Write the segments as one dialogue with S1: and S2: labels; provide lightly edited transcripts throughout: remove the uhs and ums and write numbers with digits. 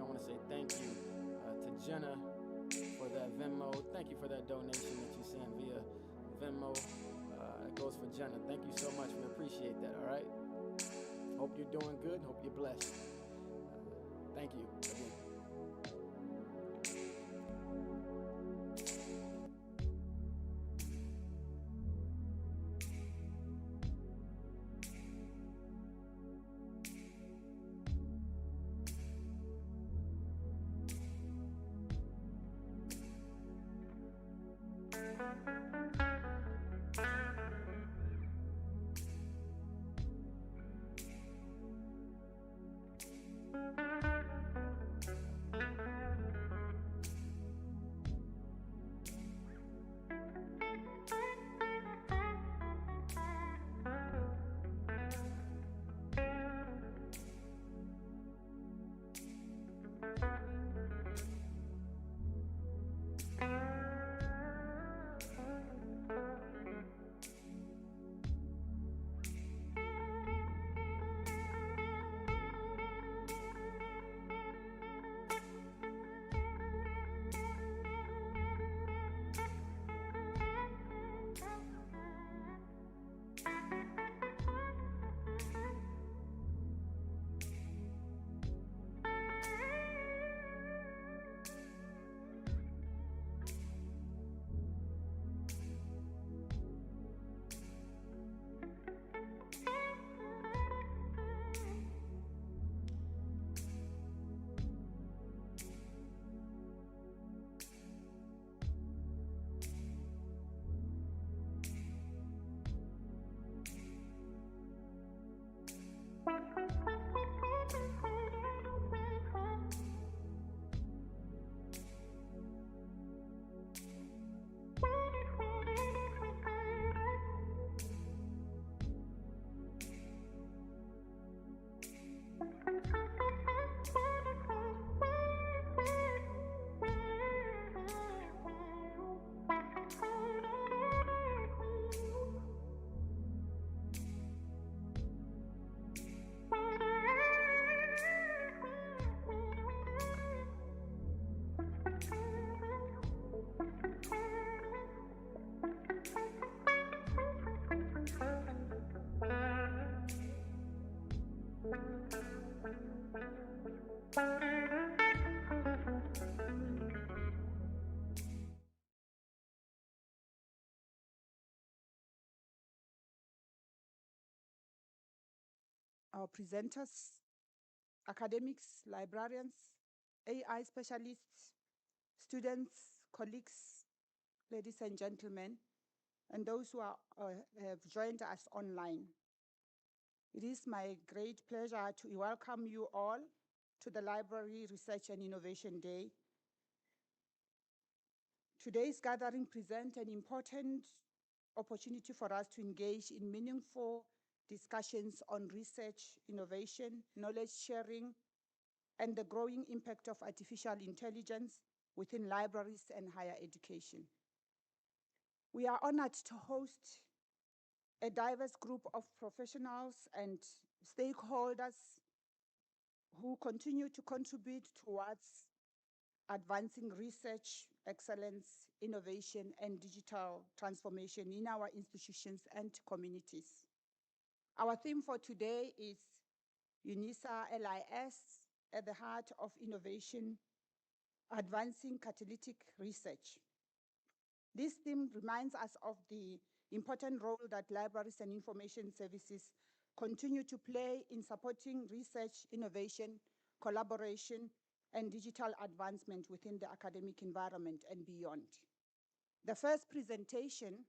S1: want to say thank you to Jenna for that Venmo. Thank you for that donation that you sent via Venmo. It goes for Jenna. Thank you so much. We appreciate that, all right? Hope you're doing good. Hope you're blessed. Thank you again.
S2: Our presenters, academics, librarians, AI specialists, students, colleagues, ladies and gentlemen, and those who have joined us online. It is my great pleasure to welcome you all to the Library Research and Innovation Day. Today's gathering presents an important opportunity for us to engage in meaningful discussions on research, innovation, knowledge sharing, and the growing impact of artificial intelligence within libraries and higher education. We are honored to host a diverse group of professionals and stakeholders who continue to contribute towards advancing research, excellence, innovation, and digital transformation in our institutions and communities. Our theme for today is Unisa LIS at the heart of innovation, advancing catalytic research. This theme reminds us of the important role that libraries and information services continue to play in supporting research, innovation, collaboration, and digital advancement within the academic environment and beyond. The first presentation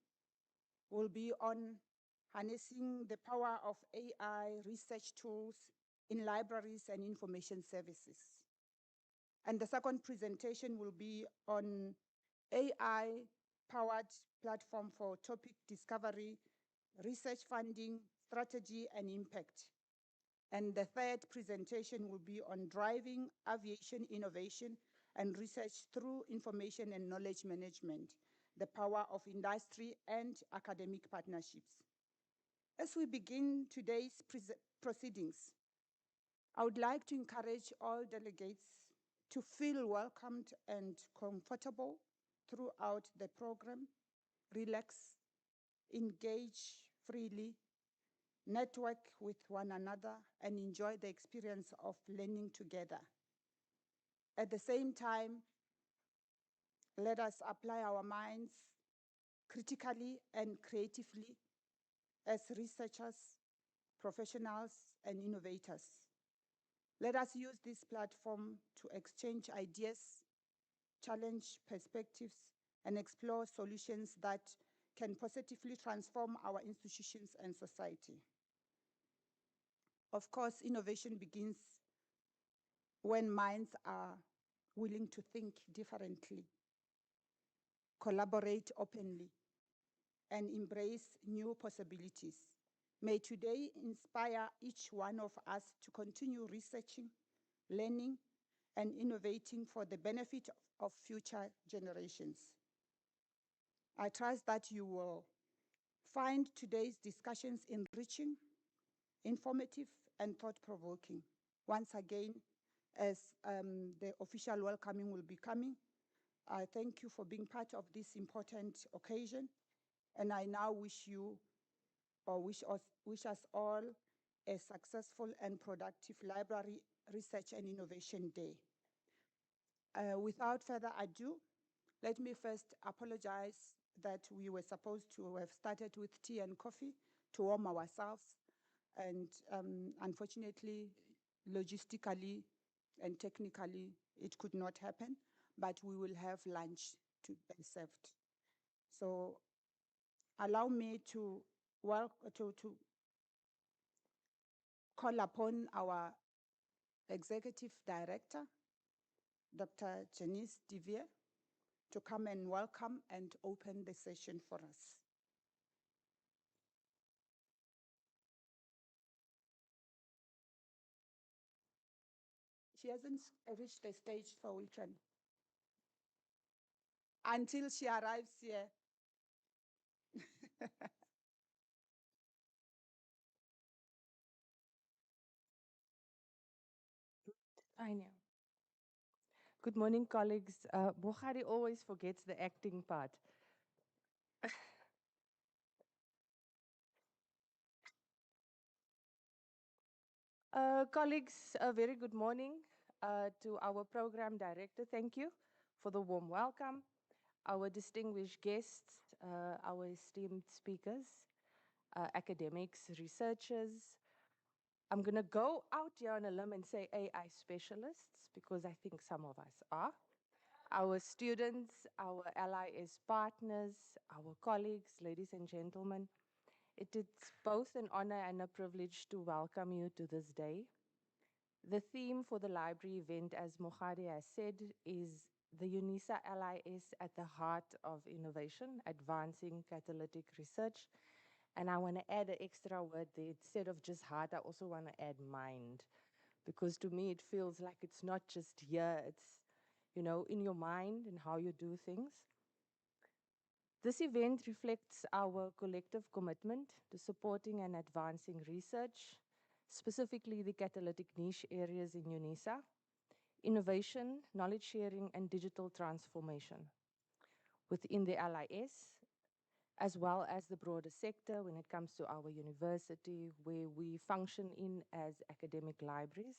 S2: will be on harnessing the power of AI research tools in libraries and information services. And the second presentation will be on AI-powered platform for topic discovery, research funding, strategy, and impact. And the third presentation will be on driving aviation innovation and research through information and knowledge management, the power of industry and academic partnerships. As we begin today's proceedings, I would like to encourage all delegates to feel welcomed and comfortable throughout the program, relax, engage freely, network with one another, and enjoy the experience of learning together. At the same time, let us apply our minds critically and creatively as researchers, professionals, and innovators. Let us use this platform to exchange ideas, challenge perspectives, and explore solutions that can positively transform our institutions and society. Of course, innovation begins when minds are willing to think differently, collaborate openly, and embrace new possibilities. May today inspire each one of us to continue researching, learning, and innovating for the benefit of future generations. I trust that you will find today's discussions enriching, informative, and thought-provoking. Once again, as the official welcoming will be coming, I thank you for being part of this important occasion, and I now wish you or wish us all a successful and productive Library Research and Innovation Day. Without further ado, let me first apologize that we were supposed to have started with tea and coffee to warm ourselves, and unfortunately, logistically and technically, it could not happen, but we will have lunch to be served. So allow me to call upon our Executive Director, Dr. Janice Divier, to come and welcome and open the session for us. She hasn't reached the stage for weekend. Until she arrives here.
S3: I know. Good morning, colleagues. Bokhari always forgets the acting part. Colleagues, a very good morning to our program director. Thank you for the warm welcome. Our distinguished guests, our esteemed speakers, academics, researchers. I'm going to go out here on a limb and say AI specialists because I think some of us are. Our students, our LIS partners, our colleagues, ladies and gentlemen, it is both an honor and a privilege to welcome you to this day. The theme for the library event, as Mohari has said, is the Unisa LIS at the heart of innovation, advancing catalytic research. And I want to add an extra word there. Instead of just heart, I also want to add mind, because to me it feels like it's not just here, it's in your mind and how you do things. This event reflects our collective commitment to supporting and advancing research, specifically the catalytic niche areas in Unisa, innovation, knowledge sharing, and digital transformation within the LIS, as well as the broader sector when it comes to our university, where we function in as academic libraries.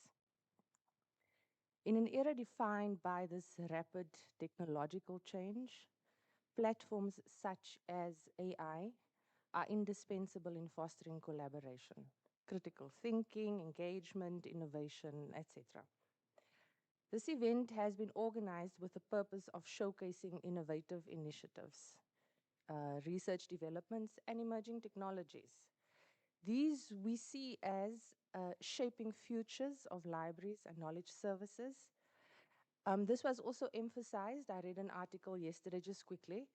S3: In an era defined by this rapid technological change, platforms such as AI are indispensable in fostering collaboration, critical thinking, engagement, innovation, etc. This event has been organized with the purpose of showcasing innovative initiatives, research developments, and emerging technologies. These we see as shaping futures of libraries and knowledge services. This was also emphasized. I read an article yesterday, just quickly,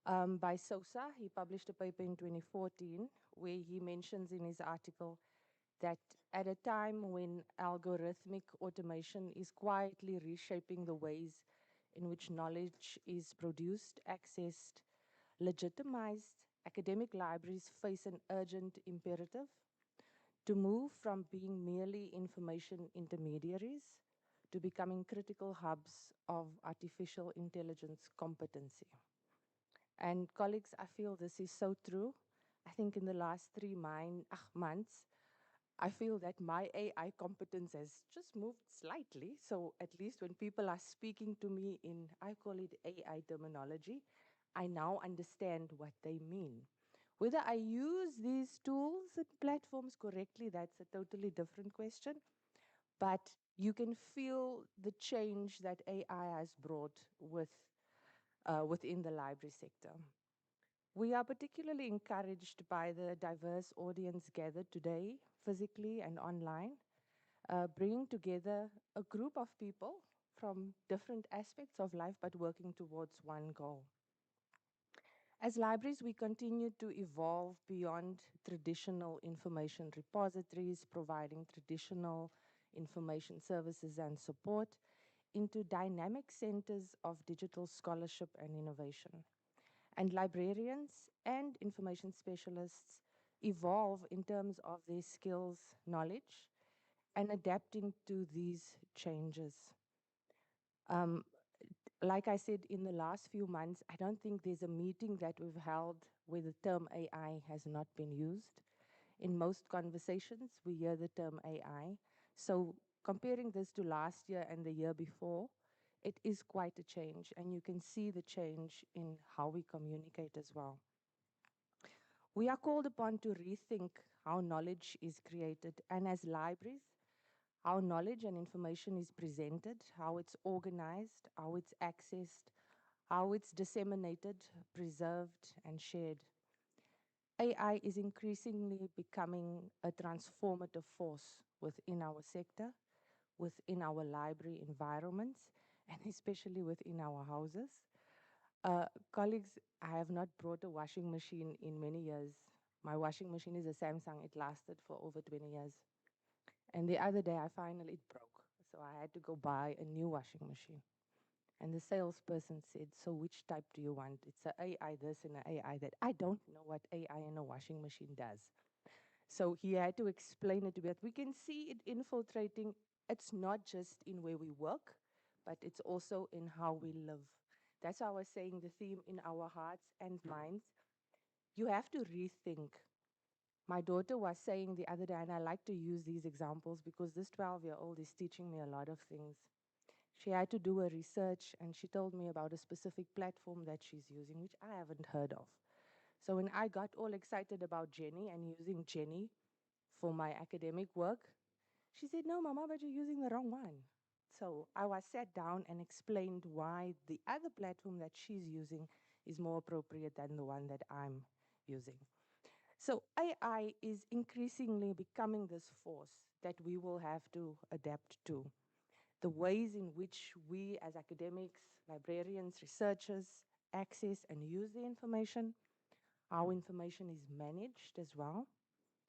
S3: by Sosa. He published a paper in 2014 where he mentions in his article that at a time when algorithmic automation is quietly reshaping the ways in which knowledge is produced, accessed, legitimized, academic libraries face an urgent imperative to move from being merely information intermediaries to becoming critical hubs of artificial intelligence competency. And colleagues, I feel this is so true. I think in the last months, I feel that my AI competence has just moved slightly. So at least when people are speaking to me in, I call it AI terminology, I now understand what they mean. Whether I use these tools and platforms correctly, that's a totally different question. But you can feel the change that AI has brought within the library sector. We are particularly encouraged by the diverse audience gathered today, physically and online, bringing together a group of people from different aspects of life but working towards one goal. As libraries, we continue to evolve beyond traditional information repositories, providing traditional information services and support, into dynamic centers of digital scholarship and innovation. And librarians and information specialists evolve in terms of their skills, knowledge, and adapting to these changes. Um, like I said, in the last few months, I don't think there's a meeting that we've held where the term AI has not been used. In most conversations, we hear the term AI. So comparing this to last year and the year before, it is quite a change, and you can see the change in how we communicate as well. We are called upon to rethink how knowledge is created, and as libraries, how knowledge and information is presented, how it's organized, how it's accessed, how it's disseminated, preserved, and shared. AI is increasingly becoming a transformative force within our sector, within our library environments, and especially within our houses. Colleagues, I have not brought a washing machine in many years. My washing machine is a Samsung. It lasted for over 20 years. And the other day, I finally, it broke. So I had to go buy a new washing machine. And the salesperson said, "So which type do you want?" It's an AI this and an AI that. I don't know what AI in a washing machine does. So he had to explain it to me. But we can see it infiltrating. It's not just in where we work, but it's also in how we live. That's why I was saying the theme in our hearts and minds. You have to rethink. My daughter was saying the other day, and I like to use these examples because this 12-year-old is teaching me a lot of things. She had to do a research, and she told me about a specific platform that she's using, which I haven't heard of. So when I got all excited about Jenny and using Jenny for my academic work, she said, "No, Mama, but you're using the wrong one." So I was sat down and explained why the other platform that she's using is more appropriate than the one that I'm using. So AI is increasingly becoming this force that we will have to adapt to. The ways in which we as academics, librarians, researchers access and use the information, how information is managed as well,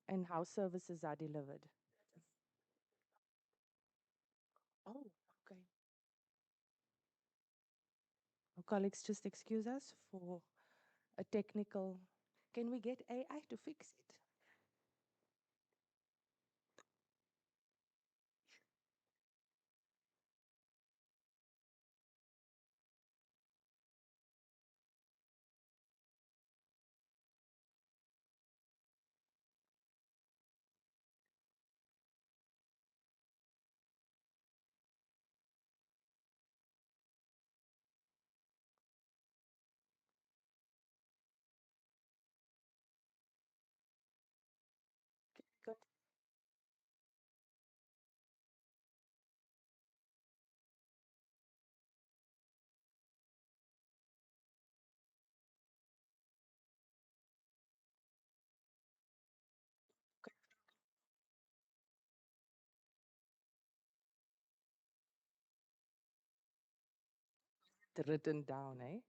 S3: and how services are delivered. Oh, okay. Our colleagues, just excuse us for a technical. Can we get AI to fix it? Good. Written down, eh?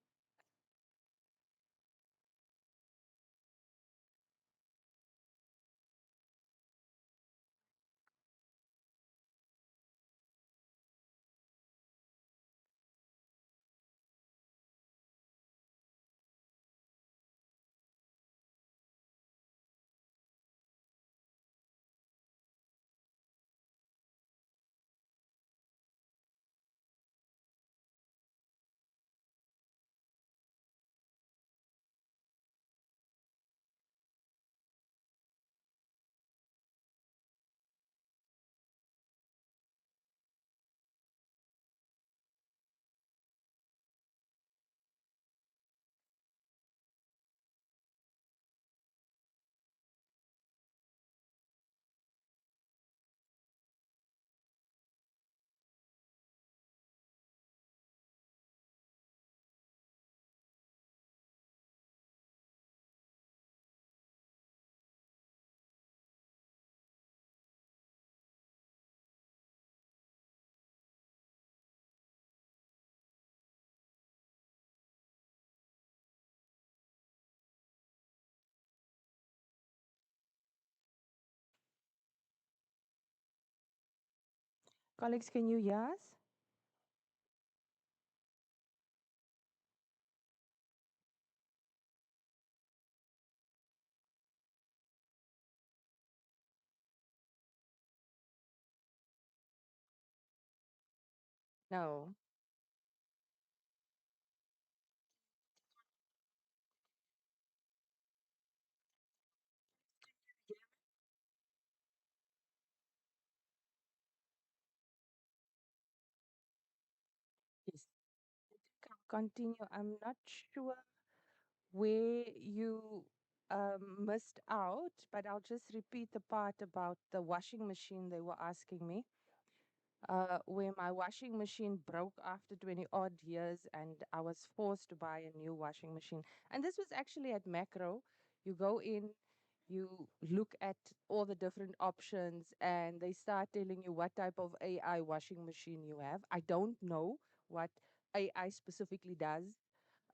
S3: Colleagues, can you hear us? No. Yes. Continue. I'm not sure where you missed out, but I'll just repeat the part about the washing machine they were asking me. Where my washing machine broke after 20 odd years, and I was forced to buy a new washing machine. And this was actually at Macro. You go in, you look at all the different options, and they start telling you what type of AI washing machine you have. I don't know what AI specifically does.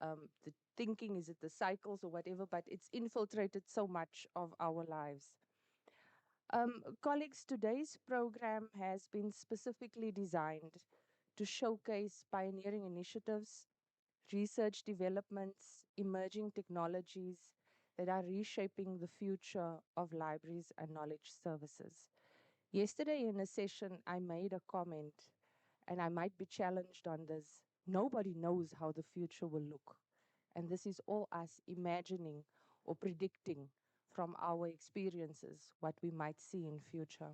S3: The thinking, is it the cycles or whatever, but it's infiltrated so much of our lives. Colleagues, today's program has been specifically designed to showcase pioneering initiatives, research developments, emerging technologies that are reshaping the future of libraries and knowledge services. Yesterday, in a session, I made a comment, and I might be challenged on this. Nobody knows how the future will look. And this is all us imagining or predicting from our experiences what we might see in future.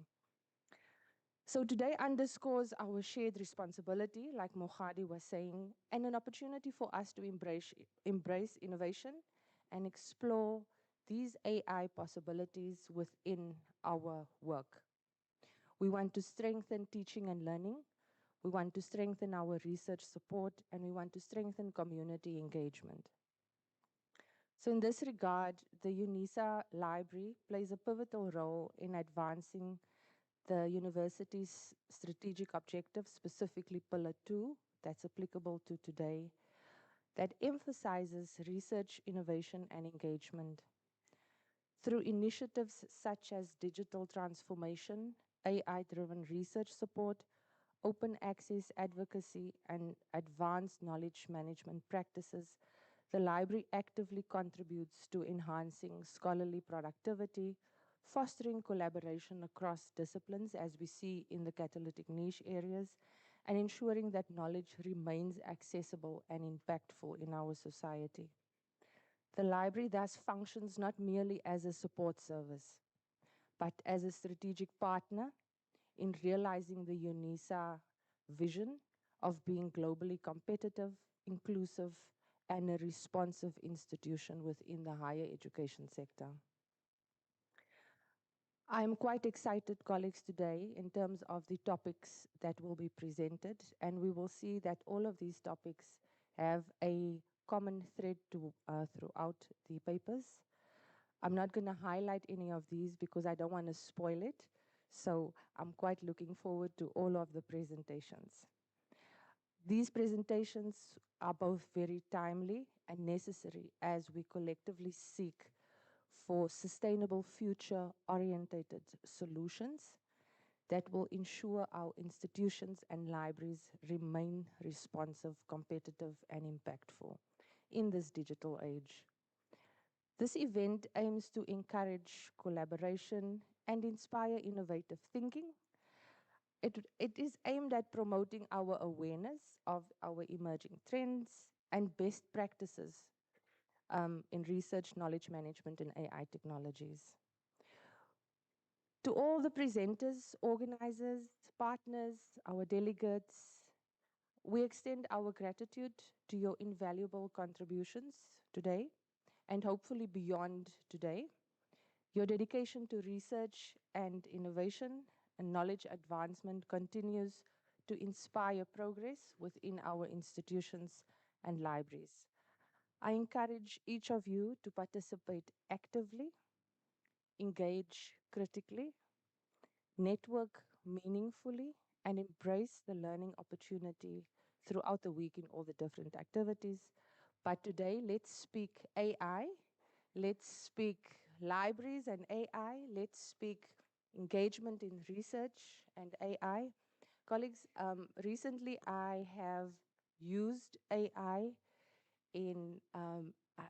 S3: So today underscores our shared responsibility, like Mohadi was saying, and an opportunity for us to embrace innovation and explore these AI possibilities within our work. We want to strengthen teaching and learning. We want to strengthen our research support, and we want to strengthen community engagement. So in this regard, the Unisa library plays a pivotal role in advancing the university's strategic objectives, specifically Pillar 2, that's applicable to today, that emphasizes research, innovation, and engagement. Through initiatives such as digital transformation, AI-driven research support, open access advocacy, and advanced knowledge management practices, the library actively contributes to enhancing scholarly productivity, fostering collaboration across disciplines, as we see in the catalytic niche areas, and ensuring that knowledge remains accessible and impactful in our society. The library thus functions not merely as a support service, but as a strategic partner in realizing the UNISA vision of being globally competitive, inclusive, and a responsive institution within the higher education sector. I'm quite excited, colleagues, today in terms of the topics that will be presented, and we will see that all of these topics have a common thread throughout the papers. I'm not going to highlight any of these because I don't want to spoil it, so I'm quite looking forward to all of the presentations. These presentations are both very timely and necessary as we collectively seek for sustainable future-oriented solutions that will ensure our institutions and libraries remain responsive, competitive, and impactful in this digital age. This event aims to encourage collaboration and inspire innovative thinking. It is aimed at promoting our awareness of our emerging trends and best practices in research, knowledge management, and AI technologies. To all the presenters, organizers, partners, our delegates, we extend our gratitude to your invaluable contributions today and hopefully beyond today. Your dedication to research and innovation and knowledge advancement continues to inspire progress within our institutions and libraries. I encourage each of you to participate actively, engage critically, network meaningfully, and embrace the learning opportunity throughout the week in all the different activities. But today, let's speak AI, let's speak libraries and AI, let's speak engagement in research and AI. Colleagues, recently I have used AI in,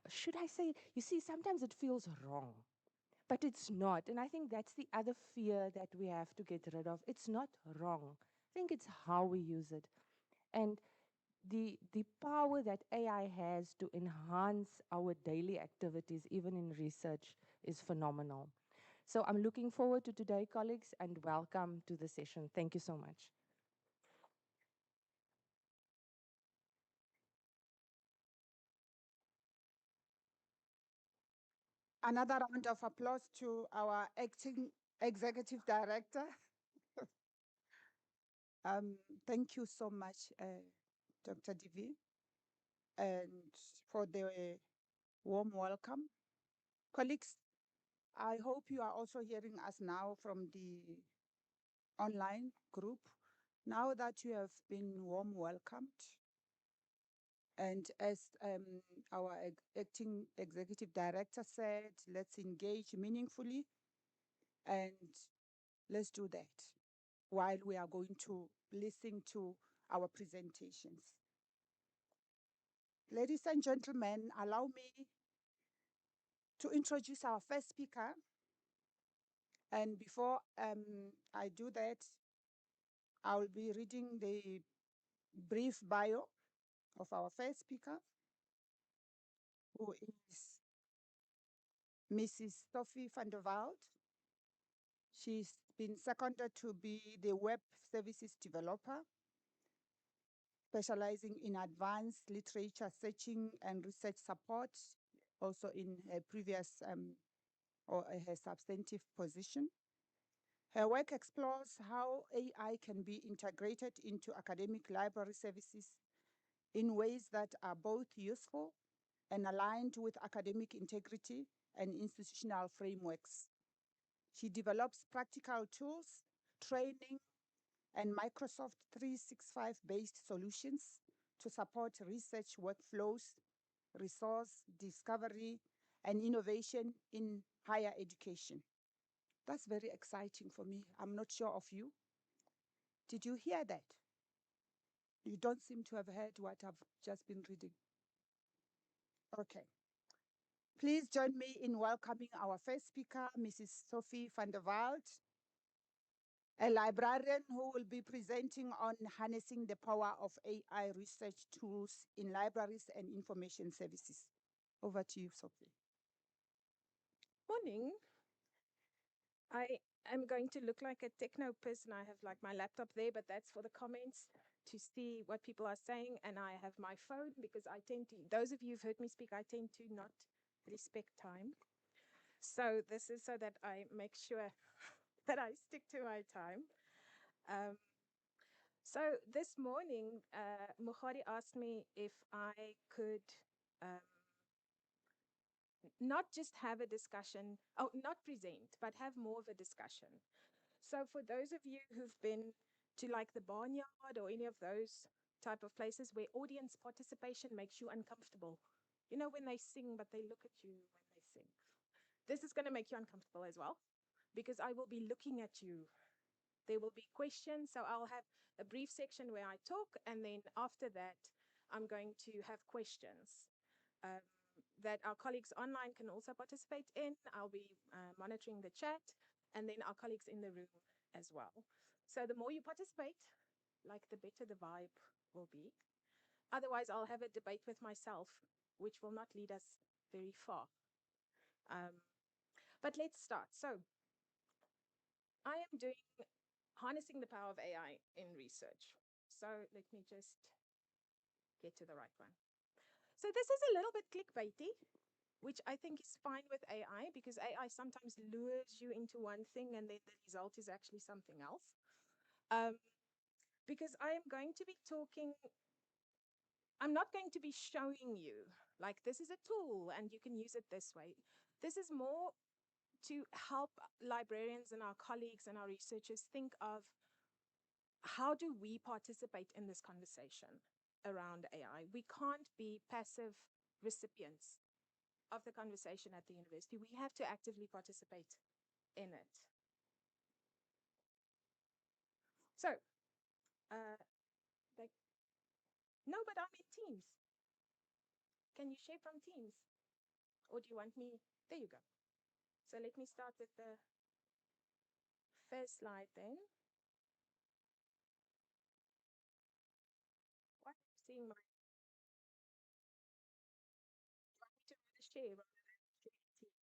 S3: should I say, you see, sometimes it feels wrong, but it's not. And I think that's the other fear that we have to get rid of. It's not wrong. I think it's how we use it. And the power that AI has to enhance our daily activities, even in research, is phenomenal. So I'm looking forward to today, colleagues, and welcome to the session. Thank you so much.
S2: Another round of applause to our acting executive director. Um, Thank you so much, Dr. Divi, and for the warm welcome. Colleagues, I hope you are also hearing us now from the online group. Now that you have been warm welcomed, and as our acting executive director said, let's engage meaningfully, and let's do that while we are going to listen to our presentations. Ladies and gentlemen, allow me to introduce our first speaker. And before I do that, I will be reading the brief bio of our first speaker, who is Mrs. Sophie van der Walt. She's been seconded to be the web services developer, specializing in advanced literature searching and research support, also in her previous or her substantive position. Her work explores how AI can be integrated into academic library services in ways that are both useful and aligned with academic integrity and institutional frameworks. She develops practical tools, training, and Microsoft 365-based solutions to support research workflows, resource discovery, and innovation in higher education. That's very exciting for me. I'm not sure of you. Did you hear that? You don't seem to have heard what I've just been reading. Okay. Please join me in welcoming our first speaker, Mrs. Sophie van der Walt, a librarian who will be presenting on harnessing the power of AI research tools in libraries and information services. Over to you, Sophie.
S4: Morning. I am going to look like a techno person. I have like my laptop there, but that's for the comments to see what people are saying. And I have my phone because I tend to, those of you who've heard me speak, I tend to not respect time. So this is so that I make sure that I stick to my time. So this morning, Mukhari asked me if I could not just have a discussion, not present, but have more of a discussion. So for those of you who've been to like the barnyard or any of those type of places where audience participation makes you uncomfortable, you know, when they sing, but they look at you when they sing. This is going to make you uncomfortable as well, because I will be looking at you. There will be questions. So I'll have a brief section where I talk, and then after that, I'm going to have questions. That our colleagues online can also participate in. I'll be monitoring the chat, and then our colleagues in the room as well. So the more you participate, like the better the vibe will be. Otherwise, I'll have a debate with myself, which will not lead us very far. But let's start. So I am doing harnessing the power of AI in research. So let me just get to the right one. So this is a little bit clickbaity, which I think is fine with AI, because AI sometimes lures you into one thing and then the result is actually something else. Because I am going to be talking, I'm not going to be showing you like this is a tool and you can use it this way. This is more to help librarians and our colleagues and our researchers think of how do we participate in this conversation around AI. We can't be passive recipients of the conversation at the university. We have to actively participate in it. So Uh, like, no, but I'm in Teams. Can you share from Teams? Or do you want me? There you go. So let me start with the first slide then. Why are you seeing my? Do you want me to rather share rather than share Teams?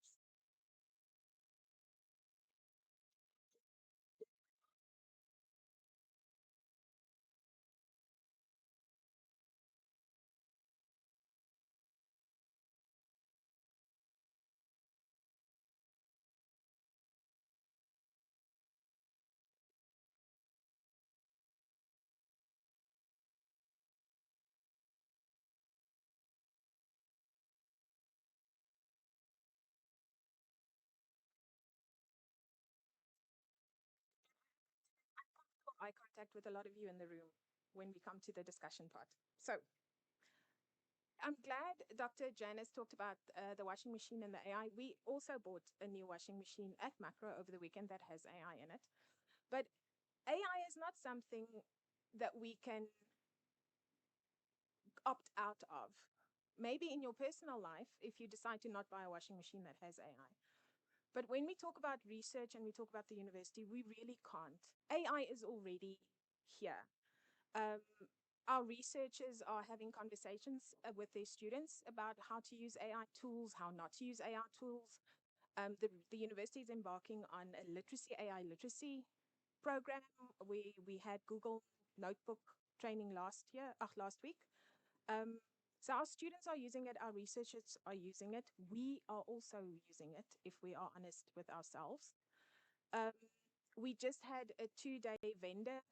S4: Eye contact with a lot of you in the room when we come to the discussion part. So I'm glad Dr. Janice talked about the washing machine and the AI. We also bought a new washing machine at Macro over the weekend that has AI in it. But AI is not something that we can opt out of. Maybe in your personal life, if you decide to not buy a washing machine that has AI. But when we talk about research and we talk about the university, we really can't. AI is already here. Um, our researchers are having conversations with their students about how to use AI tools, how not to use AI tools. The university is embarking on a AI literacy program. We had Google Notebook training last week. Um, so our students are using it, our researchers are using it. We are also using it, if we are honest with ourselves. Um, we just had a 2-day vendor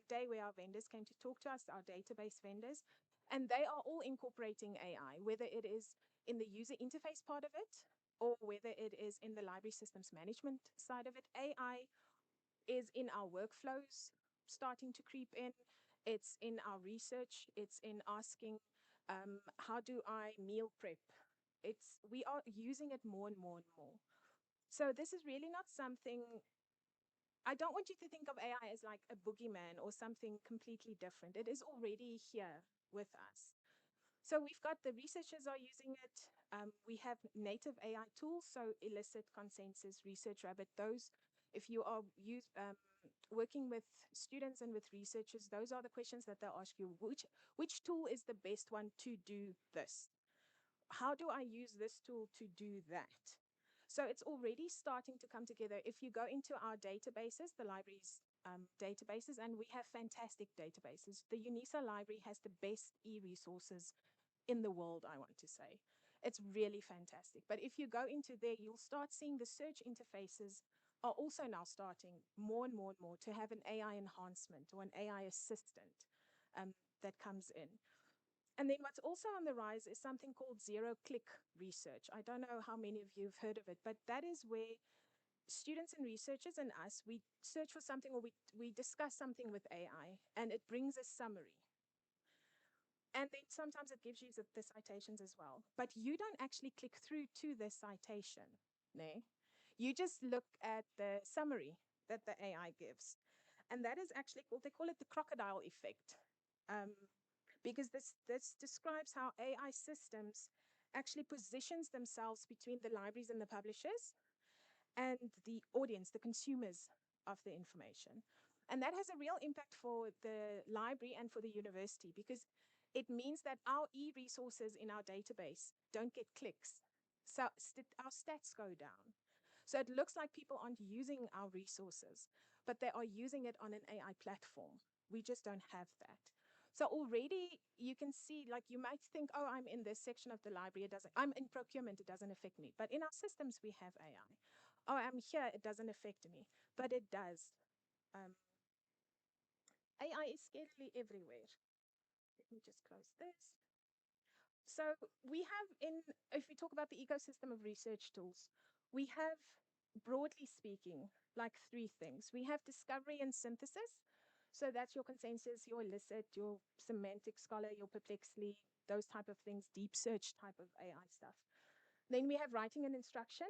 S4: day where our vendors came to talk to us, our database vendors, and they are all incorporating AI, whether it is in the user interface part of it or whether it is in the library systems management side of it. AI is in our workflows starting to creep in. It's in our research. It's in asking, how do I meal prep? We are using it more and more and more. So this is really not something. I don't want you to think of AI as like a boogeyman or something completely different. It is already here with us. So we've got the researchers are using it. We have native AI tools, so Elicit, Consensus, Research Rabbit. Those, if you are working with students and with researchers, those are the questions that they'll ask you. Which tool is the best one to do this? How do I use this tool to do that? So it's already starting to come together. If you go into our databases, the library's databases, and we have fantastic databases. The Unisa library has the best e-resources in the world, I want to say. It's really fantastic. But if you go into there, you'll start seeing the search interfaces are also now starting more and more and more to have an AI enhancement or an AI assistant that comes in. And then what's also on the rise is something called zero-click research. I don't know how many of you have heard of it, but that is where students and researchers and us, we search for something or we discuss something with AI, and it brings a summary. And then sometimes it gives you the citations as well. But you don't actually click through to the citation, no? You just look at the summary that the AI gives. And that is actually called, they call it the crocodile effect. Because this describes how AI systems actually positions themselves between the libraries and the publishers and the audience, the consumers of the information. And that has a real impact for the library and for the university because it means that our e-resources in our database don't get clicks. So our stats go down. So it looks like people aren't using our resources, but they are using it on an AI platform. We just don't have that. So already you can see, like you might think, oh, I'm in this section of the library. I'm in procurement, it doesn't affect me. But in our systems, we have AI. Oh, I'm here, it doesn't affect me. But it does. AI is scarcely everywhere. Let me just close this. So we have if we talk about the ecosystem of research tools, we have, broadly speaking, like 3 things. We have discovery and synthesis. So that's your consensus, your Elicit, your semantic scholar, your Perplexly, those type of things, deep search type of AI stuff. Then we have writing and instruction.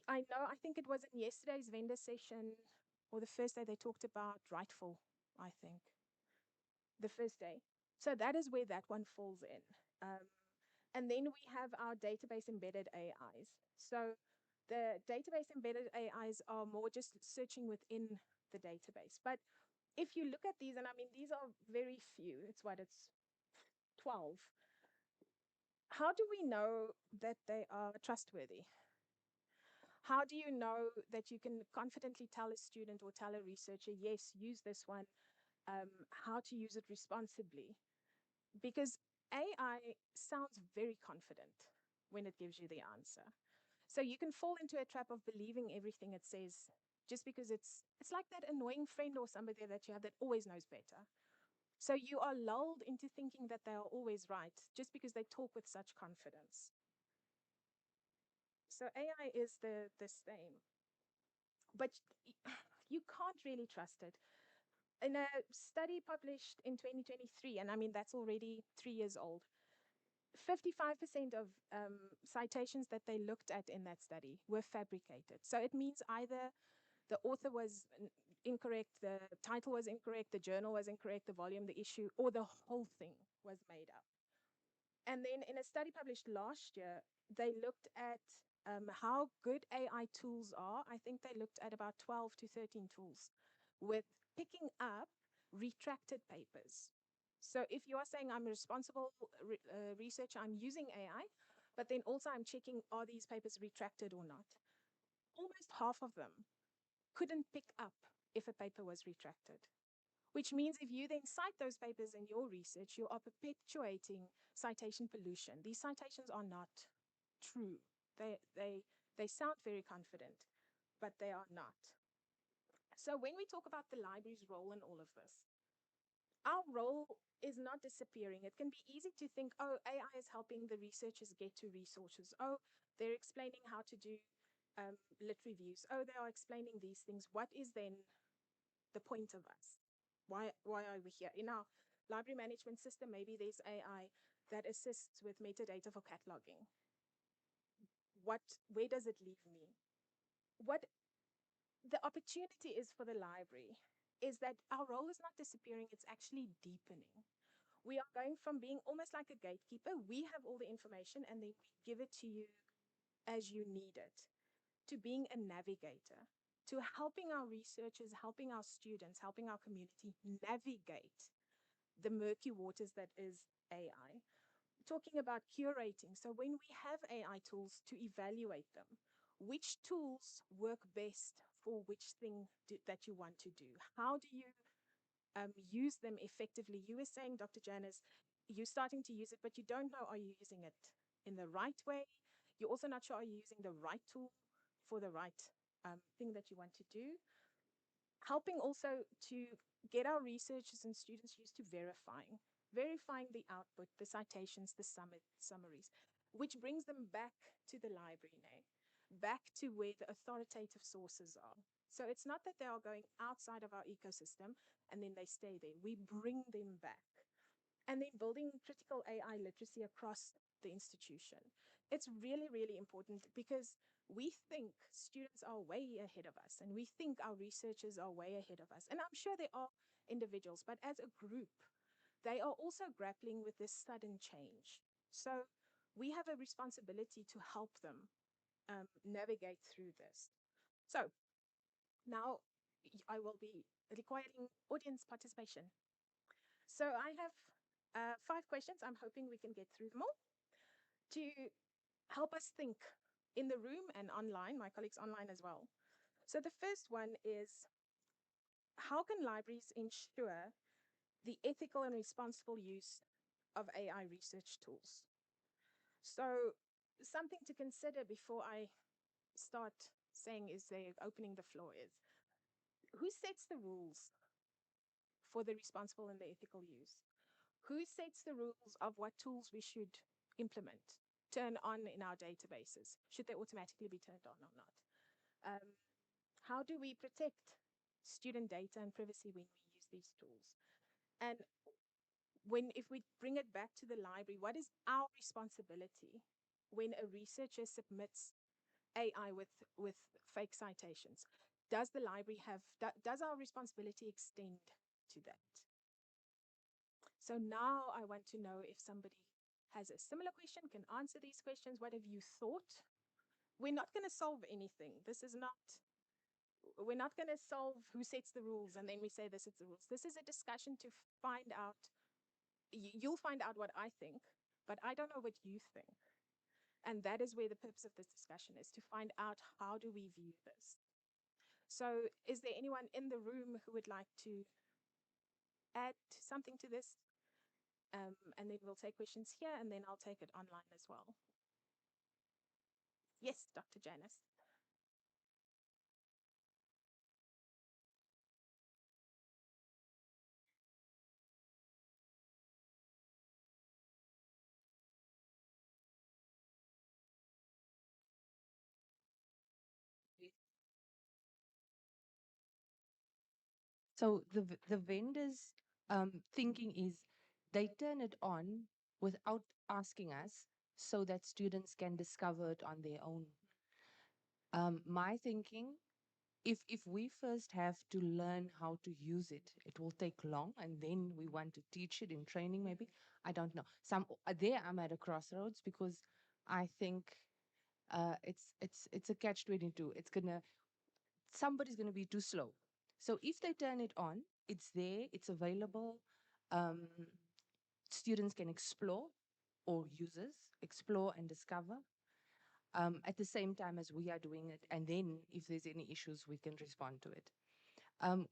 S4: I think it was in yesterday's vendor session, or the first day they talked about rightful, I think. The first day. So that is where that one falls in. And then we have our database embedded AIs. So the database embedded AIs are more just searching within the database. But if you look at these, and I mean, these are very few, it's 12. How do we know that they are trustworthy? How do you know that you can confidently tell a student or tell a researcher, yes, use this one, how to use it responsibly? Because AI sounds very confident when it gives you the answer. So you can fall into a trap of believing everything it says just because it's like that annoying friend or somebody that you have that always knows better. So you are lulled into thinking that they are always right just because they talk with such confidence. So AI is the same, but you can't really trust it. In a study published in 2023, and I mean that's already 3 years old, 55% of citations that they looked at in that study were fabricated. So it means either the author was incorrect, the title was incorrect, the journal was incorrect, the volume, the issue, or the whole thing was made up. And then in a study published last year, they looked at how good AI tools are. I think they looked at about 12 to 13 tools with picking up retracted papers. So if you are saying I'm a responsible researcher, I'm using AI, but then also I'm checking are these papers retracted or not, almost half of them couldn't pick up if a paper was retracted. Which means if you then cite those papers in your research, you are perpetuating citation pollution. These citations are not true. They sound very confident, but they are not. So when we talk about the library's role in all of this, our role is not disappearing. It can be easy to think, oh, AI is helping the researchers get to resources. Oh, they're explaining how to do lit reviews. Oh, they are explaining these things. What is then the point of us? Why are we here? In our library management system, maybe there's AI that assists with metadata for cataloging. Where does it leave me? What the opportunity is for the library is that our role is not disappearing, it's actually deepening. We are going from being almost like a gatekeeper. We have all the information and then we give it to you as you need it, to being a navigator, to helping our researchers, helping our students, helping our community navigate the murky waters that is AI. Talking about curating. So when we have AI tools to evaluate them, which tools work best for which thing that you want to do? How do you use them effectively? You were saying, Dr. Janice, you're starting to use it, but you don't know, are you using it in the right way? You're also not sure, are you using the right tool for the right thing that you want to do? Helping also to get our researchers and students used to verifying the output, the citations, the summaries, which brings them back to the library now, back to where the authoritative sources are. So it's not that they are going outside of our ecosystem and then they stay there. We bring them back. And then building critical AI literacy across the institution. It's really, really important because we think students are way ahead of us and we think our researchers are way ahead of us. And I'm sure there are individuals, but as a group, they are also grappling with this sudden change. So we have a responsibility to help them navigate through this. So now I will be requiring audience participation. So I have 5 questions. I'm hoping we can get through them all to help us think in the room and online, my colleagues online as well. So the first one is, how can libraries ensure the ethical and responsible use of AI research tools? So something to consider before I start saying is they opening the floor is, who sets the rules for the responsible and the ethical use? Who sets the rules of what tools we should implement, turn on in our databases? Should they automatically be turned on or not? How do we protect student data and privacy when we use these tools? And if we bring it back to the library, what is our responsibility when a researcher submits AI with fake citations? does the library have, does our responsibility extend to that? So now I want to know if somebody has a similar question, can answer these questions. What have you thought? We're not going to solve anything. This is not, we're not going to solve who sets the rules and then we say this is the rules. This is a discussion to find out. You'll find out what I think, but I don't know what you think. And that is where the purpose of this discussion is, to find out how do we view this. So is there anyone in the room who would like to add something to this? And then we'll take questions here and then I'll take it online as well. Yes, Dr. Janice.
S3: So the vendors thinking is they turn it on without asking us so that students can discover it on their own. My thinking, if we first have to learn how to use it, it will take long, and then we want to teach it in training, maybe. I don't know. There I'm at a crossroads because I think it's a catch-22. Somebody's gonna be too slow. So if they turn it on, it's there, it's available. Um, Students can explore, or users explore and discover at the same time as we are doing it. And then if there's any issues, we can respond to it.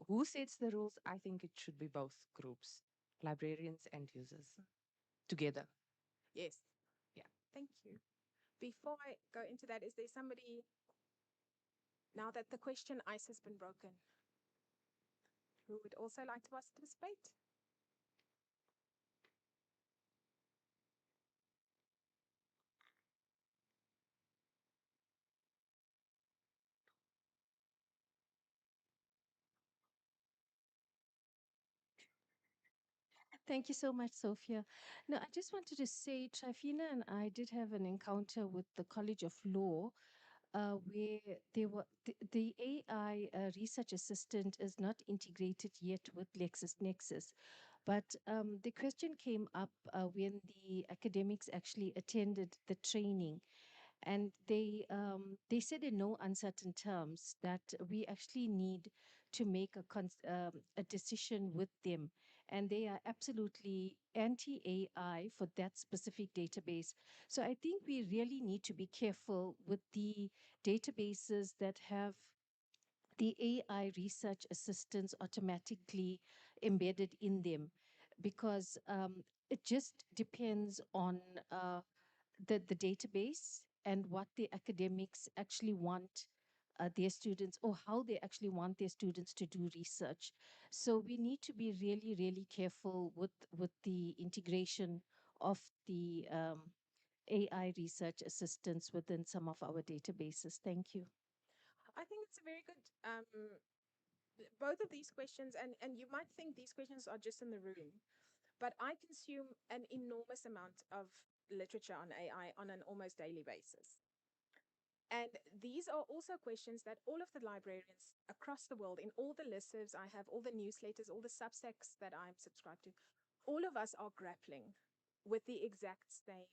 S3: Who sets the rules? I think it should be both groups, librarians and users, together.
S4: Yes.
S3: Yeah.
S4: Thank you. Before I go into that, is there somebody, now that the question ice has been broken, who would also like to participate?
S5: Thank you so much, Sophia. Now, I just wanted to say, Trifina and I did have an encounter with the College of Law, where the AI research assistant is not integrated yet with LexisNexis. But the question came up when the academics actually attended the training, and they said in no uncertain terms that we actually need to make a decision with them, and they are absolutely anti AI for that specific database. So I think we really need to be careful with the databases that have the AI research assistants automatically embedded in them, because it just depends on the database and what the academics actually want their students, or how they actually want their students to do research. So we need to be really, really careful with the integration of the AI research assistants within some of our databases. Thank you.
S4: I think it's a very good, both of these questions, and you might think these questions are just in the room, but I consume an enormous amount of literature on AI on an almost daily basis. And these are also questions that all of the librarians across the world, in all the listservs I have, all the newsletters, all the Substacks that I'm subscribed to, all of us are grappling with the exact same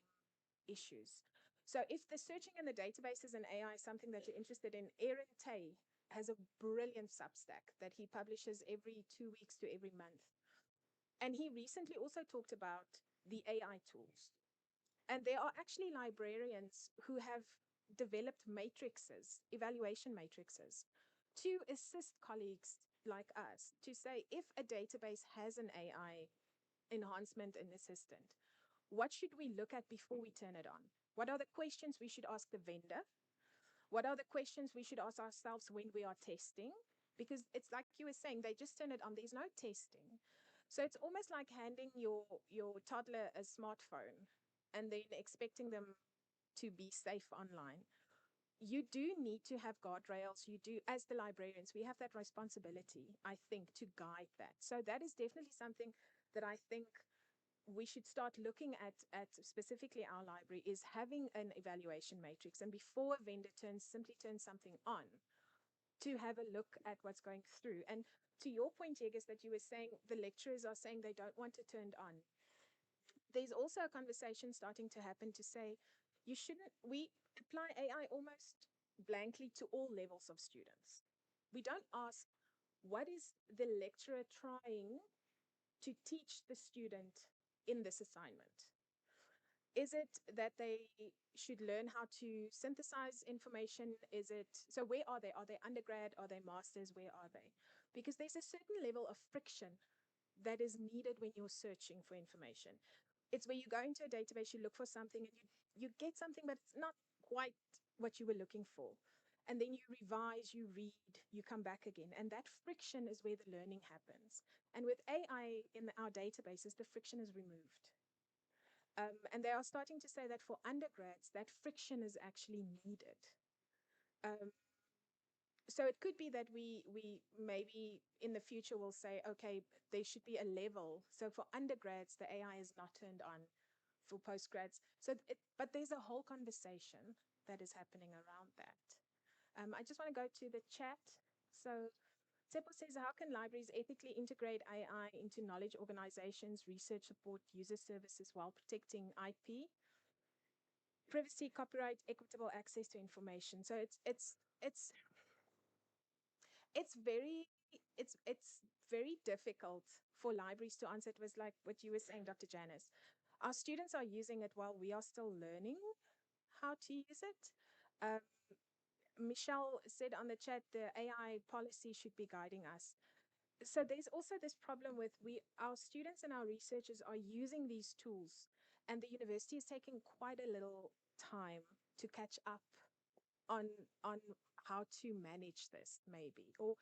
S4: issues. So if the searching in the databases and AI is something that you're interested in, Aaron Tay has a brilliant Substack that he publishes every 2 weeks to every month. And he recently also talked about the AI tools. And there are actually librarians who have developed matrices, evaluation matrices, to assist colleagues like us to say, if a database has an AI enhancement and assistant, what should we look at before we turn it on? What are the questions we should ask the vendor? What are the questions we should ask ourselves when we are testing? Because it's like you were saying, they just turn it on, there's no testing. So it's almost like handing your toddler a smartphone and then expecting them to be safe online. You do need to have guardrails. You do, as the librarians, we have that responsibility, I think, to guide that. So that is definitely something that I think we should start looking at specifically our library, is having an evaluation matrix. And before a vendor simply turns something on, to have a look at what's going through. And to your point, Yegas, that you were saying the lecturers are saying they don't want it turned on. There's also a conversation starting to happen to say you shouldn't, we apply AI almost blankly to all levels of students. We don't ask what is the lecturer trying to teach the student in this assignment. Is it that they should learn how to synthesize information? Is it so? Where are they? Are they undergrad? Are they masters? Where are they? Because there's a certain level of friction that is needed when you're searching for information. It's where you go into a database, you look for something, and you get something, but it's not quite what you were looking for. And then you revise, you read, you come back again. And that friction is where the learning happens. And with AI in our databases, the friction is removed. And they are starting to say that for undergrads, that friction is actually needed. Um, so it could be that we maybe in the future will say, okay, there should be a level. So for undergrads, the AI is not turned on. For postgrads, but there's a whole conversation that is happening around that. I just want to go to the chat. So Tsepo says, how can libraries ethically integrate AI into knowledge organizations, research support, user services while protecting IP, privacy, copyright, equitable access to information? So it's very it's very difficult for libraries to answer. It was like what you were saying, Dr. Janice. Our students are using it while we are still learning how to use it. Um, Michelle said on the chat the AI policy should be guiding us. So there's also this problem with our students and our researchers are using these tools, and the university is taking quite a little time to catch up on on how to manage this, maybe, or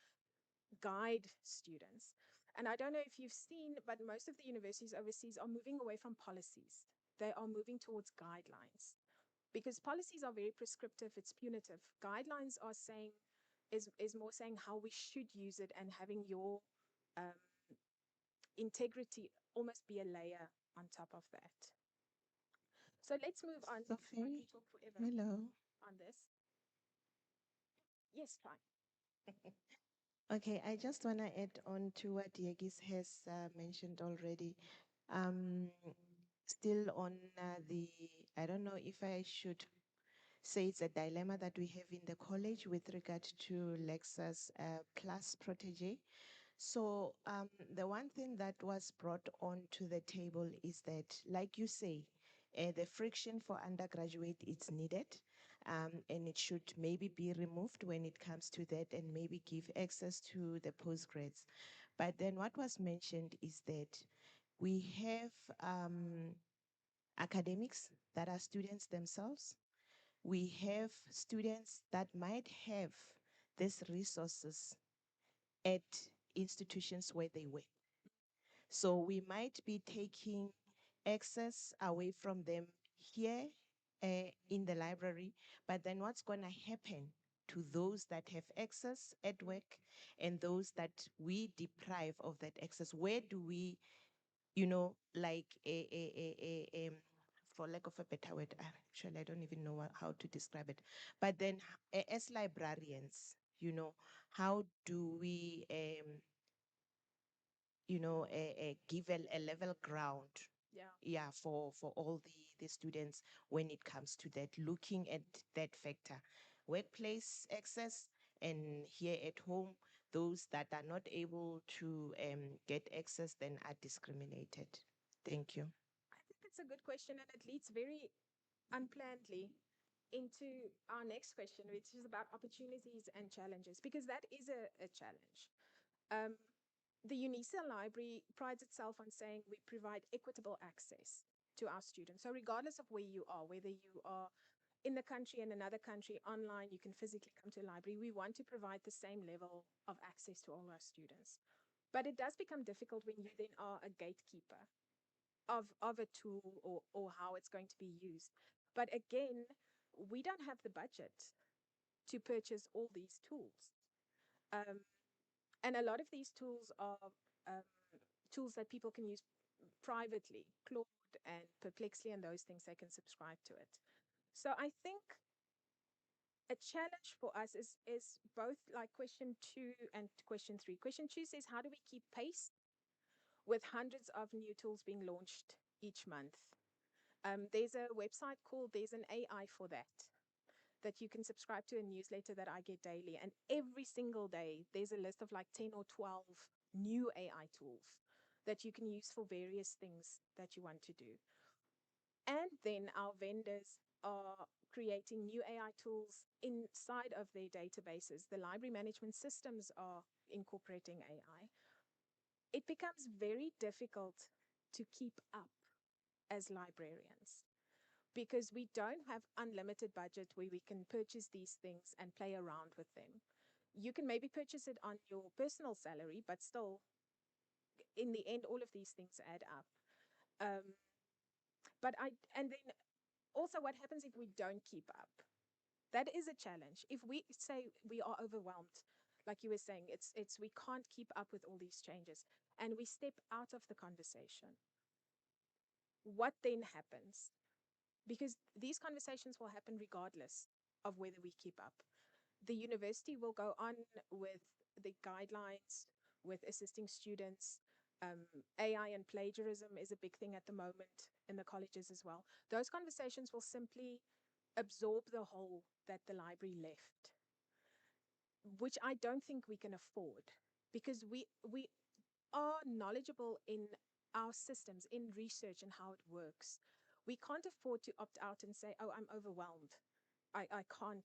S4: guide students. And I don't know if you've seen, but most of the universities overseas are moving away from policies. They are moving towards guidelines because policies are very prescriptive, it's punitive. Guidelines are saying, is more saying how we should use it and having your um, integrity almost be a layer on top of that. So let's move on. I
S6: Sophie,
S4: can talk forever
S6: hello.
S4: on this. Yes, fine.
S6: Okay, I just want to add on to what Yegis has mentioned already. Um, Still on I don't know if I should say it's a dilemma that we have in the college with regard to Lexus Plus Protege. So the one thing that was brought onto the table is that, like you say, the friction for undergraduate is needed, and it should maybe be removed when it comes to that, and maybe give access to the postgrads. But then what was mentioned is that we have academics that are students themselves. We have students that might have these resources at institutions where they work. So we might be taking access away from them here in the library, but then what's going to happen to those that have access at work and those that we deprive of that access? Where do we, like for lack of a better word, actually, I don't even know how to describe it. But then as librarians, how do we give a level ground,
S4: Yeah.
S6: yeah, for all the students when it comes to that, looking at that factor, workplace access, and here at home, those that are not able to get access then are discriminated. Thank you.
S4: I think it's a good question, and it leads very unplannedly into our next question, which is about opportunities and challenges, because that is a challenge. Um, the Unisa library prides itself on saying we provide equitable access to our students. So regardless of where you are, whether you are in the country, in another country, online, you can physically come to a library, we want to provide the same level of access to all our students. But it does become difficult when you then are a gatekeeper of a tool, or how it's going to be used. But again, we don't have the budget to purchase all these tools. Um, and a lot of these tools are um, tools that people can use privately. Claude and Perplexly and those things, they can subscribe to it. So I think a challenge for us is both like question 2 and question 3. Question 2 says, how do we keep pace with hundreds of new tools being launched each month? There's a website called There's an AI for that you can subscribe to, a newsletter that I get daily. And every single day, there's a list of like 10 or 12 new AI tools that you can use for various things that you want to do. And then our vendors are creating new AI tools inside of their databases. The library management systems are incorporating AI. It becomes very difficult to keep up as librarians because we don't have unlimited budget where we can purchase these things and play around with them. You can maybe purchase it on your personal salary, but still, in the end, all of these things add up. Um, and then also, what happens if we don't keep up? That is a challenge. If we say we are overwhelmed, like you were saying, it's we can't keep up with all these changes, and we step out of the conversation. What then happens? Because these conversations will happen regardless of whether we keep up. The university will go on with the guidelines, with assisting students. AI and plagiarism is a big thing at the moment in the colleges as well. Those conversations will simply absorb the hole that the library left, which I don't think we can afford, because we are knowledgeable in our systems, in research and how it works. We can't afford to opt out and say, oh, I'm overwhelmed. I can't.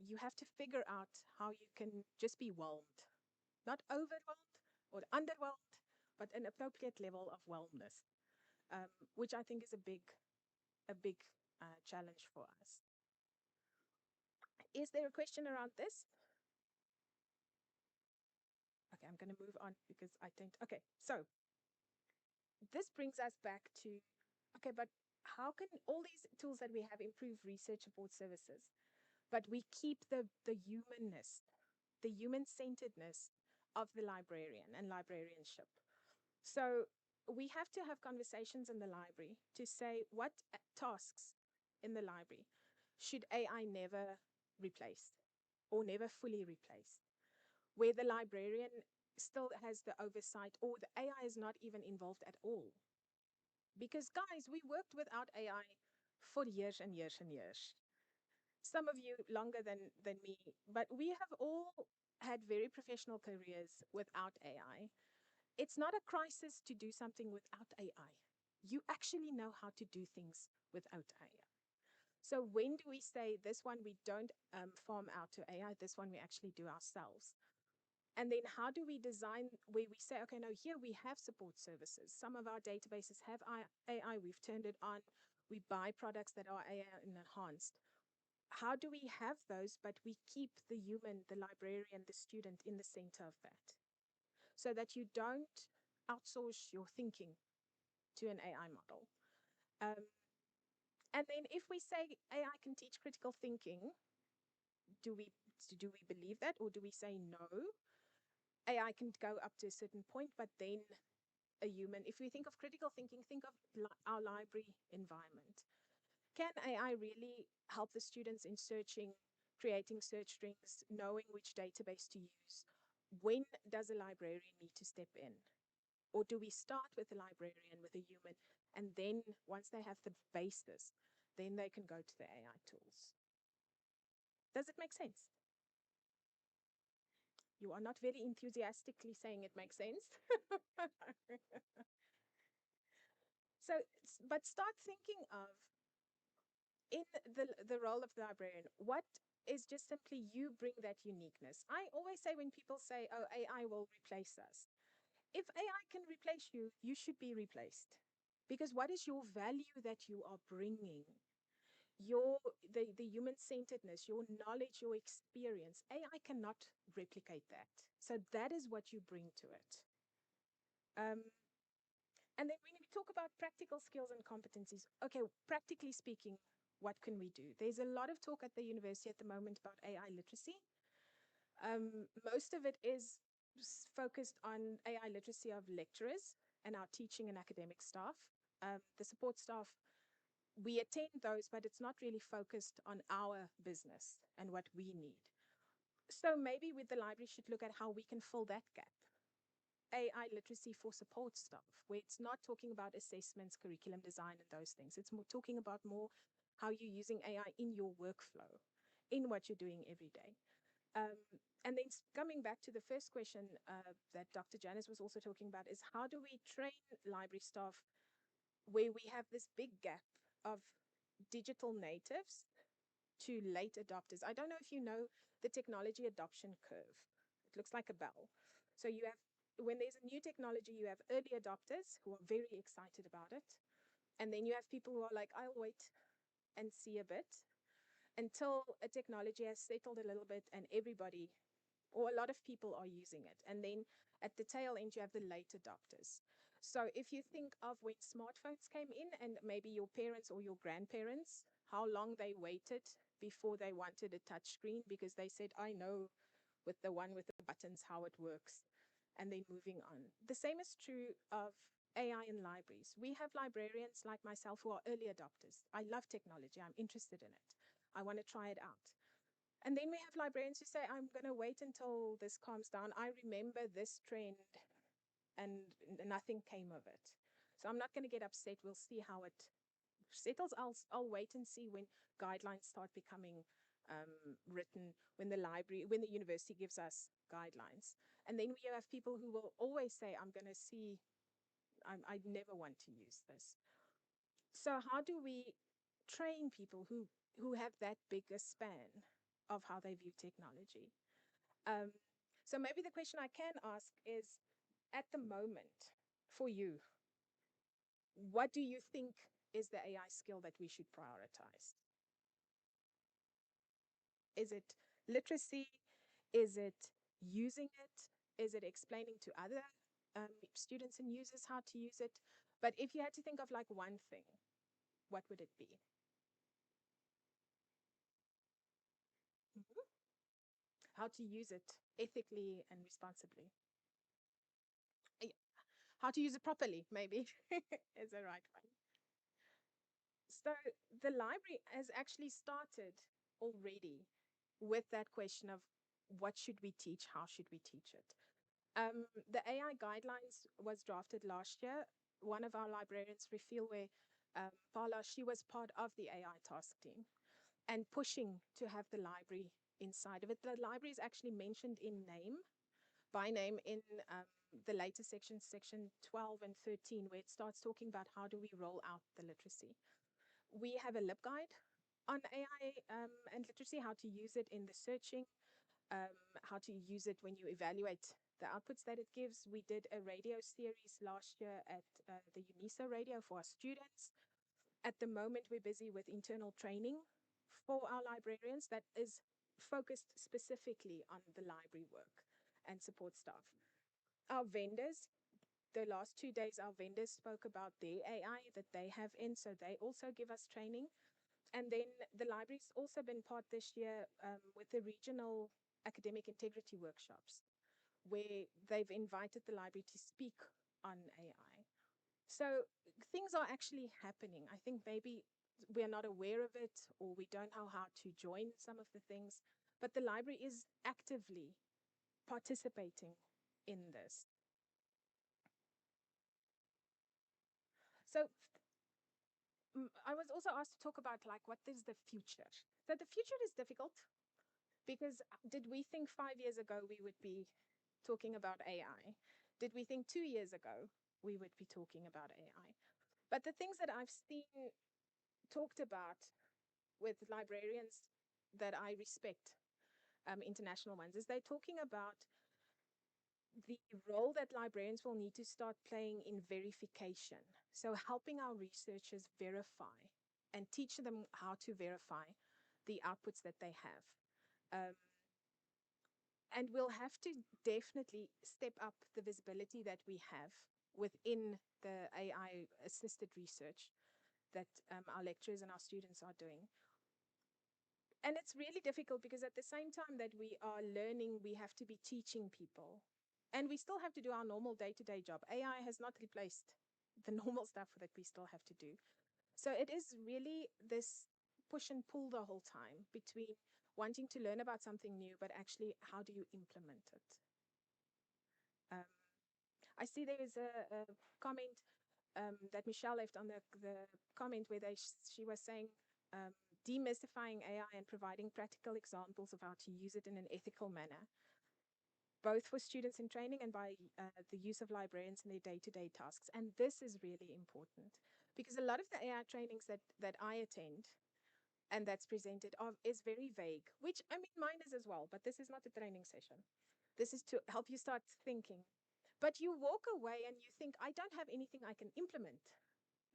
S4: You have to figure out how you can just be whelmed, not overwhelmed or underwhelmed, but an appropriate level of wellness, which I think is a big challenge for us. Is there a question around this? Okay, I'm going to move on because I think, okay, so this brings us back to, okay, but how can all these tools that we have improve research support services, but we keep the humanness, the human-centeredness of the librarian and librarianship? So we have to have conversations in the library to say what tasks in the library should AI never replace or never fully replace, where the librarian still has the oversight or the AI is not even involved at all. Because guys, we worked without AI for years and years and years. Some of you longer than me, but we have all had very professional careers without AI. It's not a crisis to do something without AI. You actually know how to do things without AI. So when do we say this one we don't farm out to AI, this one we actually do ourselves? And then how do we design where we say, okay, no, here we have support services. Some of our databases have AI, we've turned it on. We buy products that are AI enhanced. How do we have those, but we keep the human, the librarian, the student in the center of that, so that you don't outsource your thinking to an AI model? And then if we say AI can teach critical thinking, do we believe that, or do we say no? AI can go up to a certain point, but then a human. If we think of critical thinking, think of our library environment. Can AI really help the students in searching, creating search strings, knowing which database to use? When does a librarian need to step in? Or do we start with a librarian, with a human, and then once they have the basis, then they can go to the AI tools? Does it make sense? You are not very enthusiastically saying it makes sense. So, but start thinking of, in the role of the librarian, what is just simply you bring that uniqueness. I always say when people say, oh, AI will replace us. If AI can replace you, you should be replaced. Because what is your value that you are bringing? The human-centeredness, your knowledge, your experience. AI cannot replicate that. So that is what you bring to it. And then when we talk about practical skills and competencies, okay, practically speaking, what can we do? There's a lot of talk at the university at the moment about AI literacy. Most of it is focused on AI literacy of lecturers and our teaching and academic staff. The support staff we attend those, but it's not really focused on our business and what we need. So maybe with the library should look at how we can fill that gap. AI literacy for support staff, where it's not talking about assessments, curriculum design, and those things. It's more talking about more how you're using AI in your workflow, in what you're doing every day. Um, and then coming back to the first question that Dr. Janice was also talking about is how do we train library staff where we have this big gap of digital natives to late adopters? I don't know if you know the technology adoption curve. It looks like a bell. So you have, when there's a new technology, you have early adopters who are very excited about it. And then you have people who are like, I'll wait and see a bit until a technology has settled a little bit and everybody or a lot of people are using it. And then at the tail end, you have the late adopters. So if you think of when smartphones came in and maybe your parents or your grandparents, how long they waited before they wanted a touch screen because they said, I know with the one with the buttons how it works, and then moving on. The same is true of AI in libraries. We have librarians like myself who are early adopters. I love technology. I'm interested in it. I want to try it out. And then we have librarians who say, I'm going to wait until this calms down. I remember this trend and nothing came of it. So I'm not going to get upset. We'll see how it settles. I'll wait and see when guidelines start becoming written, when the university gives us guidelines. And then we have people who will always say, I'm going to see, I never want to use this. So how do we train people who have that bigger span of how they view technology? So maybe the question I can ask is, at the moment, for you, what do you think is the AI skill that we should prioritize? Is it literacy? Is it using it? Is it explaining to other students and users how to use it? But if you had to think of like one thing, what would it be? Mhm. How to use it ethically and responsibly. How to use it properly, maybe, is the right one. So the library has actually started already with that question of what should we teach, how should we teach it. The AI guidelines was drafted last year. One of our librarians, Refilwe Paula, she was part of the AI task team and pushing to have the library inside of it. The library is actually mentioned in name, by name, in the later sections, section 12 and 13, where it starts talking about how do we roll out the literacy. We have a LibGuide on AI and literacy, how to use it in the searching, how to use it when you evaluate the outputs that it gives. We did a radio series last year at the Unisa radio for our students. At the moment, we're busy with internal training for our librarians that is focused specifically on the library work and support staff. Our vendors, the last 2 days, our vendors spoke about their AI that they have in, so they also give us training. And then the library's also been part this year with the regional academic integrity workshops, where they've invited the library to speak on AI. So things are actually happening. I think maybe we're not aware of it or we don't know how to join some of the things, but the library is actively participating in this. So I was also asked to talk about like what is the future. So the future is difficult because did we think 5 years ago we would be talking about AI? Did we think 2 years ago we would be talking about AI? But the things that I've seen talked about with librarians that I respect, international ones, is they're talking about the role that librarians will need to start playing in verification. So helping our researchers verify and teach them how to verify the outputs that they have. And we'll have to definitely step up the visibility that we have within the AI assisted research that our lecturers and our students are doing. And it's really difficult because at the same time that we are learning, we have to be teaching people. And we still have to do our normal day-to-day job. AI has not replaced the normal stuff that we still have to do. So it is really this push and pull the whole time between wanting to learn about something new, but actually, how do you implement it? Um, I see there is a comment that Michelle left on the comment where she was saying demystifying AI and providing practical examples of how to use it in an ethical manner, both for students in training and by the use of librarians in their day-to-day tasks. And this is really important because a lot of the AI trainings that I attend and that's presented is very vague, which I mean, mine is as well, but this is not a training session. This is to help you start thinking. But you walk away and you think, I don't have anything I can implement.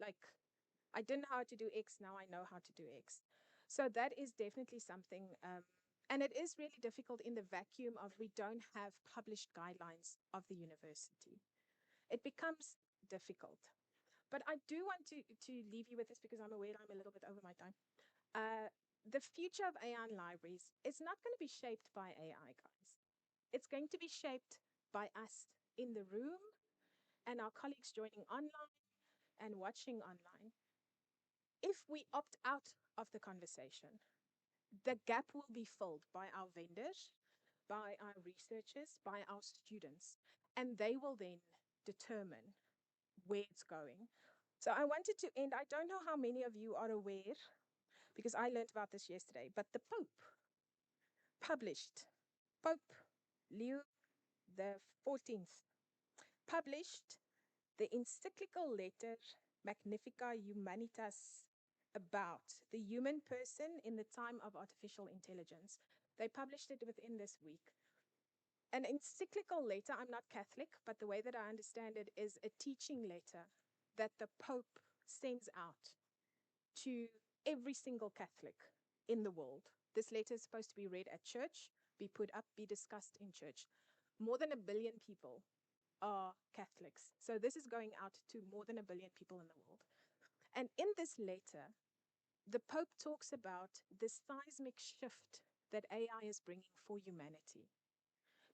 S4: Like, I didn't know how to do X, now I know how to do X. So that is definitely something, and it is really difficult in the vacuum of we don't have published guidelines of the university. It becomes difficult. But I do want to leave you with this because I'm aware I'm a little bit over my time. The future of AI and libraries is not going to be shaped by AI, guys. It's going to be shaped by us in the room and our colleagues joining online and watching online. If we opt out of the conversation, the gap will be filled by our vendors, by our researchers, by our students, and they will then determine where it's going. So I wanted to end. I don't know how many of you are aware, because I learned about this yesterday, but the Pope published, Pope Leo the 14th published the encyclical letter Magnifica Humanitas about the human person in the time of artificial intelligence. They published it within this week. An encyclical letter, I'm not Catholic, but the way that I understand it is a teaching letter that the Pope sends out to every single Catholic in the world. This letter is supposed to be read at church, be put up, be discussed in church. More than 1 billion people are Catholics. So this is going out to more than 1 billion people in the world. And in this letter, the Pope talks about the seismic shift that AI is bringing for humanity.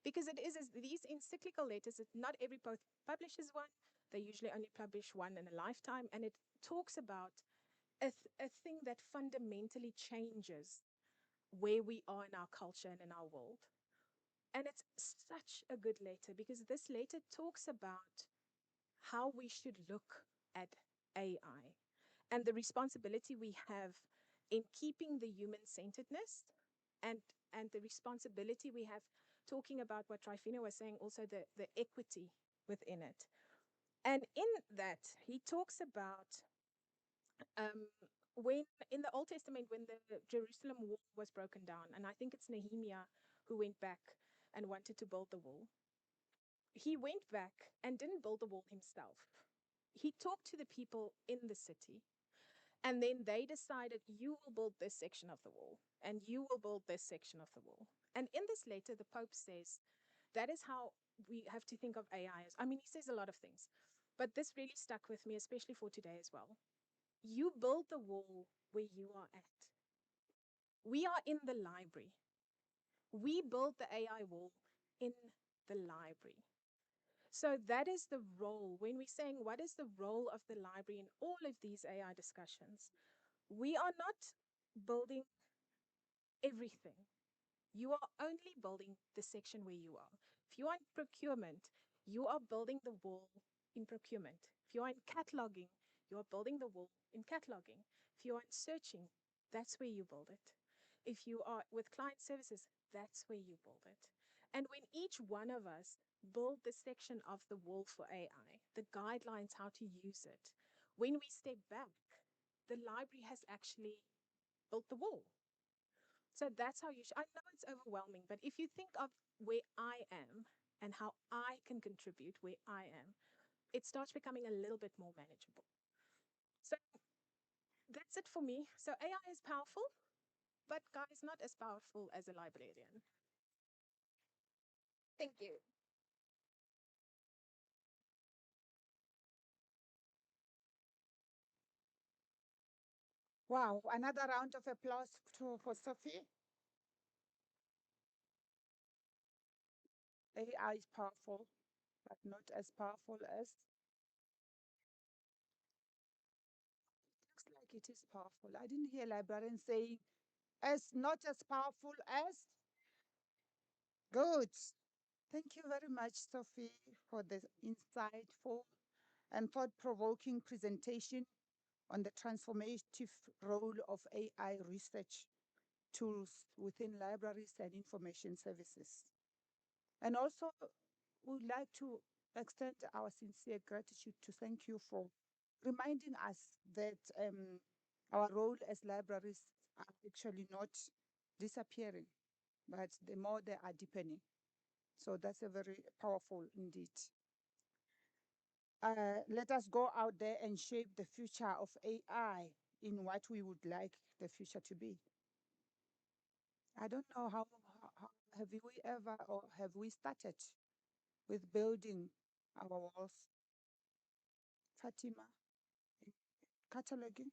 S4: Because it is these encyclical letters, not every Pope publishes one. They usually only publish one in a lifetime. And it talks about a thing that fundamentally changes where we are in our culture and in our world. And it's such a good letter because this letter talks about how we should look at AI and the responsibility we have in keeping the human centeredness and the responsibility we have talking about what Trifina was saying, also the equity within it. And in that, he talks about when in the Old Testament, when the Jerusalem wall was broken down, and I think it's Nehemiah who went back and wanted to build the wall. He went back and didn't build the wall himself. He talked to the people in the city, and then they decided, you will build this section of the wall, and you will build this section of the wall. And in this letter, the Pope says, that is how we have to think of AI. I mean, he says a lot of things, but this really stuck with me, especially for today as well. You build the wall where you are at. We are in the library. We build the AI wall in the library. So that is the role. When we're saying what is the role of the library in all of these AI discussions, we are not building everything. You are only building the section where you are. If you are in procurement, you are building the wall in procurement. If you are in cataloging, you are building the wall in cataloging. If you are in searching, that's where you build it. If you are with client services, that's where you build it. And when each one of us build the section of the wall for AI, the guidelines how to use it, when we step back, the library has actually built the wall. So that's how you I know it's overwhelming, but if you think of where I am and how I can contribute where I am, it starts becoming a little bit more manageable. So that's it for me. So AI is powerful, but guys, not as powerful as a librarian. Thank you.
S2: Wow, another round of applause for Sophie. AI is powerful, but not as powerful as. it is powerful. I didn't hear librarians saying, as not as powerful as. Good. Thank you very much, Sophie, for the insightful and thought-provoking presentation on the transformative role of AI research tools within libraries and information services. And also, we would like to extend our sincere gratitude to thank you for reminding us that our role as libraries are actually not disappearing, but the more they are deepening. So that's a very powerful indeed. Let us go out there and shape the future of AI in what we would like the future to be. I don't know how have we ever or have we started with building our walls? Fatima, in cataloging?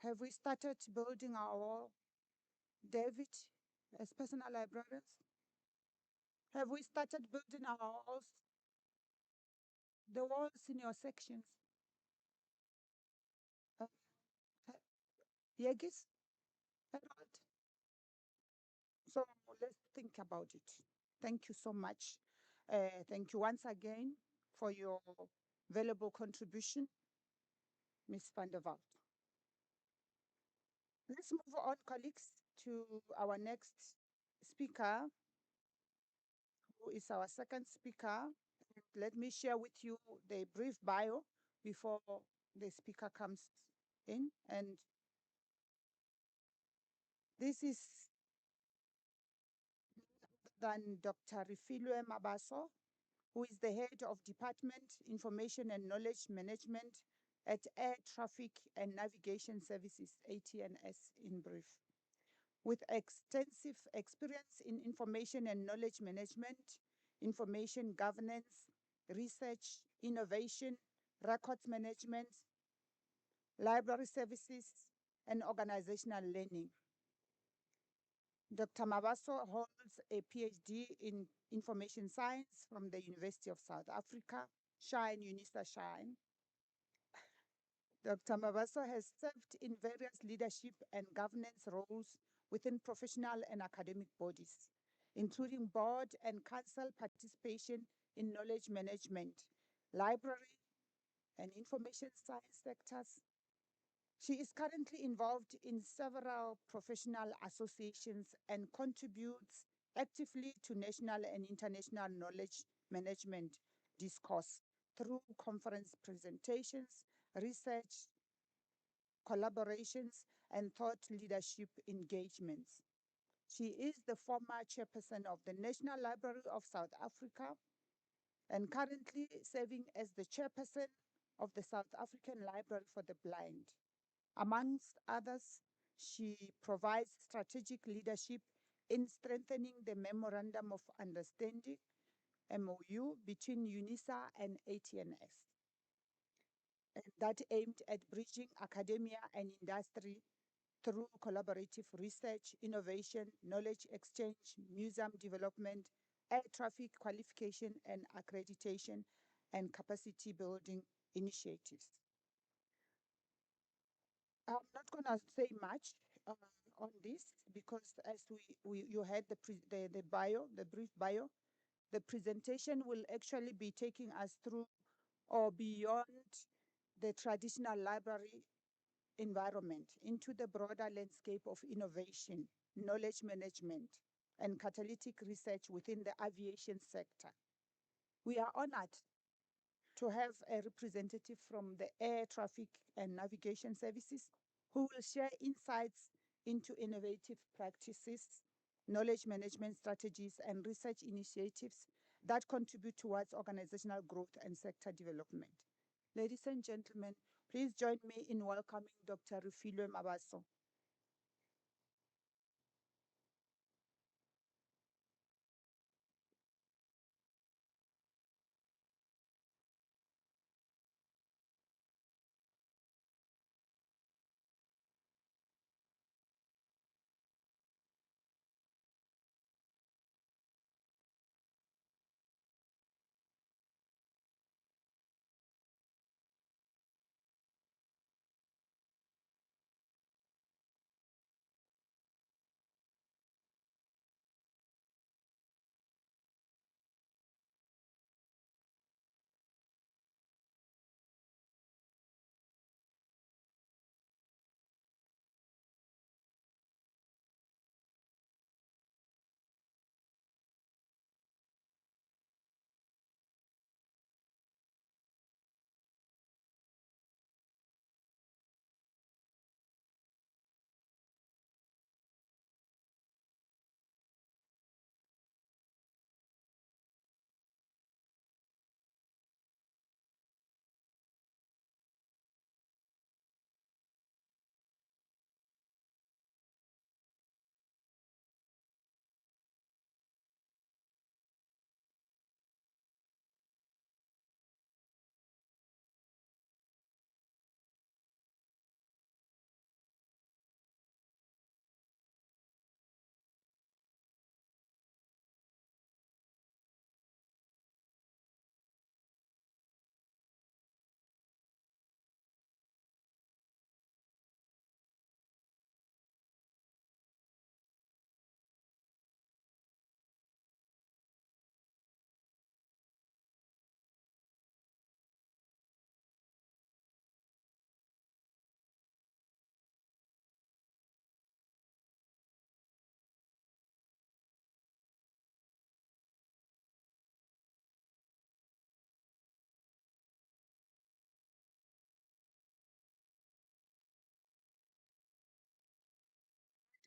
S2: Have we started building our wall? David, as personal librarians? Have we started building our walls? The walls in your sections? Uh, Yegis? Harold? So let's think about it. Thank you so much. Thank you once again for your valuable contribution, Ms. van der Walt. Let's move on, colleagues, to our next speaker, who is our second speaker. Let me share with you the brief bio before the speaker comes in. And this is then Dr. Rifilwe Mabaso, who is the head of Department Information and Knowledge Management at Air Traffic and Navigation Services, ATNS in brief. With extensive experience in information and knowledge management, information governance, research, innovation, records management, library services, and organizational learning. Dr. Mabaso holds a PhD in information science from the University of South Africa, Shine, Unisa Shine. Dr. Mabaso has served in various leadership and governance roles within professional and academic bodies, including board and council participation in knowledge management, library, and information science sectors. She is currently involved in several professional associations and contributes actively to national and international knowledge management discourse through conference presentations, research, collaborations, and thought leadership engagements. She is the former chairperson of the National Library of South Africa and currently serving as the chairperson of the South African Library for the Blind. Amongst others, she provides strategic leadership in strengthening the Memorandum of Understanding, MOU, between Unisa and ATNS, and that aimed at bridging academia and industry through collaborative research, innovation, knowledge exchange, museum development, air traffic qualification and accreditation, and capacity building initiatives. I'm not going to say much on this because as you had the bio, the brief bio, the presentation will actually be taking us through or beyond the traditional library environment into the broader landscape of innovation, knowledge management, and catalytic research within the aviation sector. We are honored to have a representative from the Air Traffic and Navigation Services who will share insights into innovative practices, knowledge management strategies, and research initiatives that contribute towards organizational growth and sector development. Ladies and gentlemen, please join me in welcoming Dr. Rufilwe Mabaso.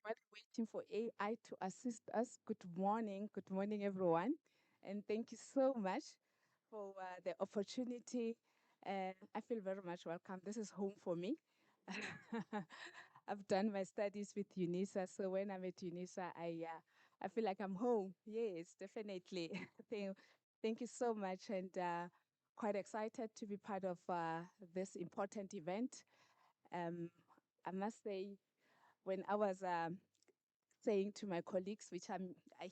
S7: while waiting for AI to assist us, good morning, everyone. And thank you so much for the opportunity. I feel very much welcome. This is home for me. I've done my studies with Unisa, so when I'm at Unisa, I feel like I'm home. Yes, definitely. thank, thank you so much, and quite excited to be part of this important event. Um, I must say, when I was saying to my colleagues, which I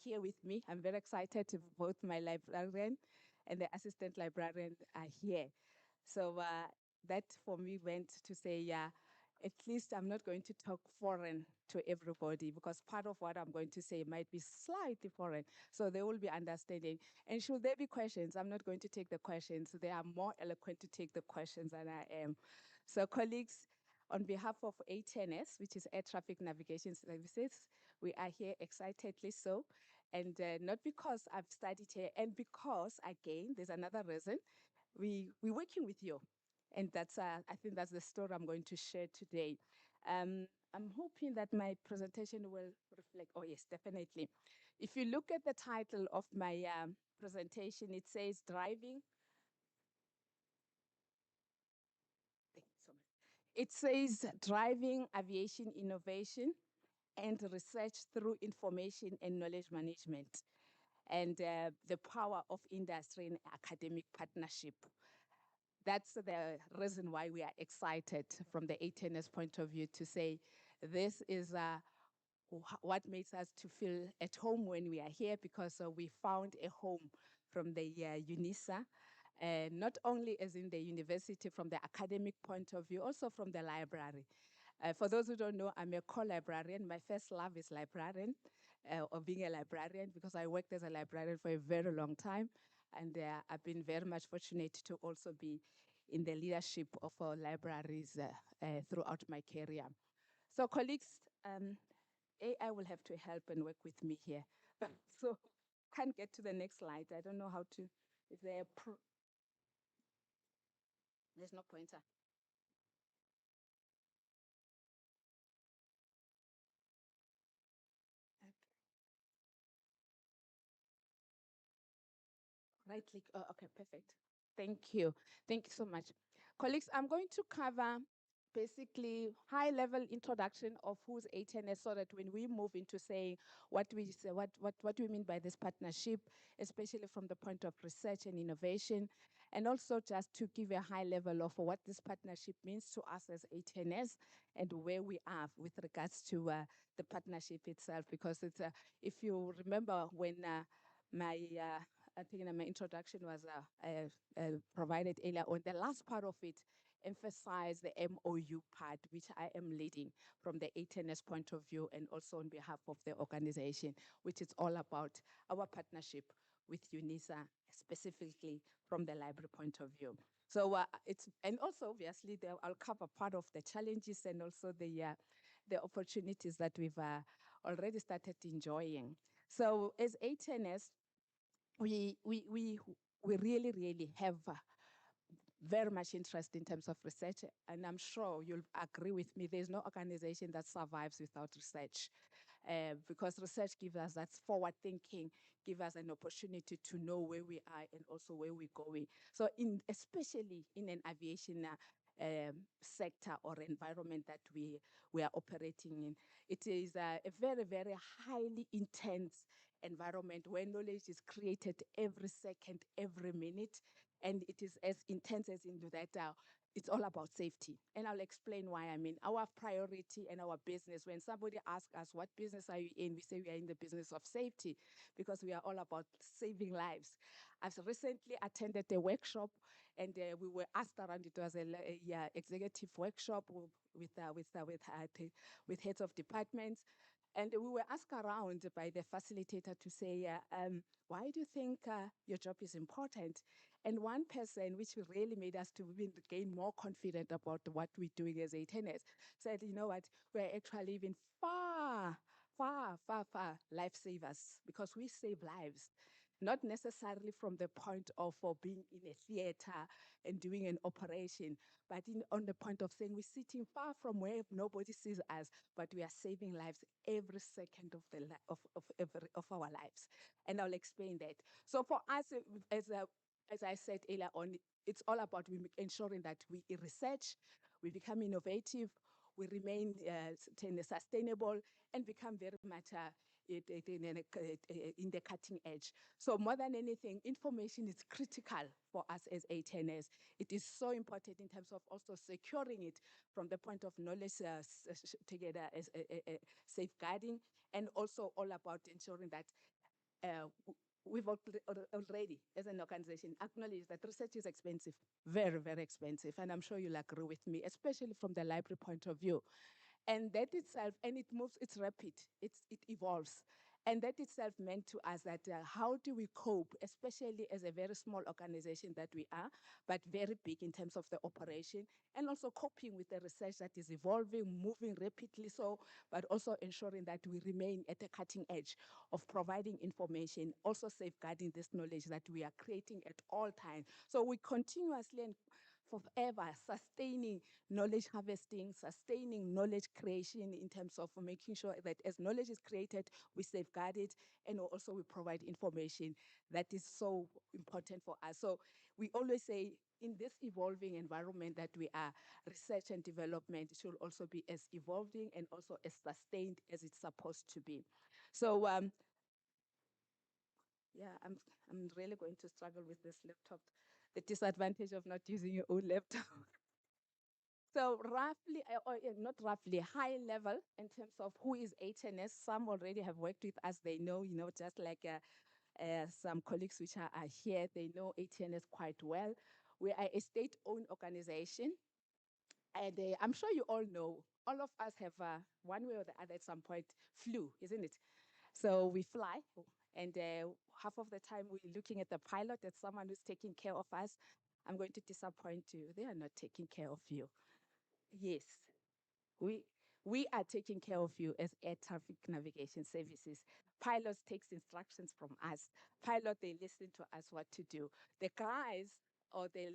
S7: hear with me, I'm very excited if both my librarian and the assistant librarian are here. So that for me went to say, yeah, at least I'm not going to talk foreign to everybody, because part of what I'm going to say might be slightly foreign. So they will be understanding. And should there be questions, I'm not going to take the questions. They are more eloquent to take the questions than I am. So colleagues, on behalf of ATNS, which is Air Traffic Navigation Services, we are here excitedly so. And not because I've studied here, and because, again, there's another reason, we're working with you. And that's, I think that's the story I'm going to share today. I'm hoping that my presentation will reflect, oh yes, definitely. If you look at the title of my presentation, it says driving. Thank you so much. It says driving aviation innovation and research through information and knowledge management, and the power of industry and academic partnership. That's the reason why we are excited from the ATNS point of view to say this is what makes us to feel at home when we are here, because we found a home from the Unisa, not only as in the university from the academic point of view, also from the library. For those who don't know, I'm a co-librarian. My first love is librarian, or being a librarian, because I worked as a librarian for a very long time. And I've been very much fortunate to also be in the leadership of our libraries throughout my career. So colleagues, AI will have to help and work with me here. So can't get to the next slide. I don't know how to, if there are, there's no pointer. Right click. Oh, okay, perfect. Thank you. Thank you so much. Colleagues, I'm going to cover basically high-level introduction of who's ATNS, so that when we move into saying what we say, what do we mean by this partnership, especially from the point of research and innovation, and also just to give a high level of what this partnership means to us as ATNS and where we are with regards to the partnership itself. Because it's, if you remember when my I think my introduction was provided earlier on. The last part of it emphasized the MOU part, which I am leading from the ATNS point of view, and also on behalf of the organization, which is all about our partnership with Unisa, specifically from the library point of view. So it's, and also obviously I'll cover part of the challenges and also the opportunities that we've already started enjoying. So as ATNS, we really have very much interest in terms of research, and I'm sure you'll agree with me, there's no organization that survives without research. Because research gives us that forward thinking, give us an opportunity to know where we are and also where we're going. So especially in an aviation sector or environment that we are operating in, it is a very highly intense environment where knowledge is created every second, every minute, and it is as intense as into that it's all about safety. And I'll explain why. I mean, our priority and our business, when somebody asks us, what business are you in? We say we are in the business of safety, because we are all about saving lives. I've recently attended a workshop, and we were asked around. It was a executive workshop with heads of departments. And we were asked around by the facilitator to say, why do you think your job is important? And one person, which really made us to gain more confident about what we're doing as ATNS, said, you know what, we're actually even far lifesavers, because we save lives. not necessarily from the point of being in a theater and doing an operation, but on the point of saying we're sitting far from where nobody sees us, but we are saving lives every second of of our lives. And I'll explain that. So for us, as I said earlier on, it's all about ensuring that we research, we become innovative, we remain sustainable, and become very much in the cutting edge. So more than anything, information is critical for us as A10s. It is so important in terms of also securing it from the point of knowledge together as safeguarding, and also all about ensuring that uh, we've already, as an organization, acknowledged that research is expensive, very, very expensive. And I'm sure you'll agree with me, especially from the library point of view. And that itself, and it moves, it's rapid, it evolves. And that itself meant to us that how do we cope, especially as a very small organization that we are, but very big in terms of the operation, and also coping with the research that is evolving, moving rapidly so, but also ensuring that we remain at the cutting edge of providing information, also safeguarding this knowledge that we are creating at all times. So we continuously and forever sustaining knowledge harvesting, sustaining knowledge creation in terms of making sure that as knowledge is created, we safeguard it, and also we provide information that is so important for us. So we always say in this evolving environment that we are, research and development should also be as evolving and also as sustained as it's supposed to be. So yeah, I'm really going to struggle with this laptop. The disadvantage of not using your own laptop. So roughly, or not roughly, high level in terms of who is HNS. Some already have worked with us. They know, just like some colleagues which are here, they know HNS quite well. We are a state-owned organization. And I'm sure you all know, all of us have one way or the other at some point flew, isn't it? So we fly, and half of the time we're looking at the pilot as someone who's taking care of us. I'm going to disappoint you. They are not taking care of you. Yes, we we are taking care of you as air traffic navigation services. Pilots takes instructions from us. Pilot, they listen to us what to do. The guys or the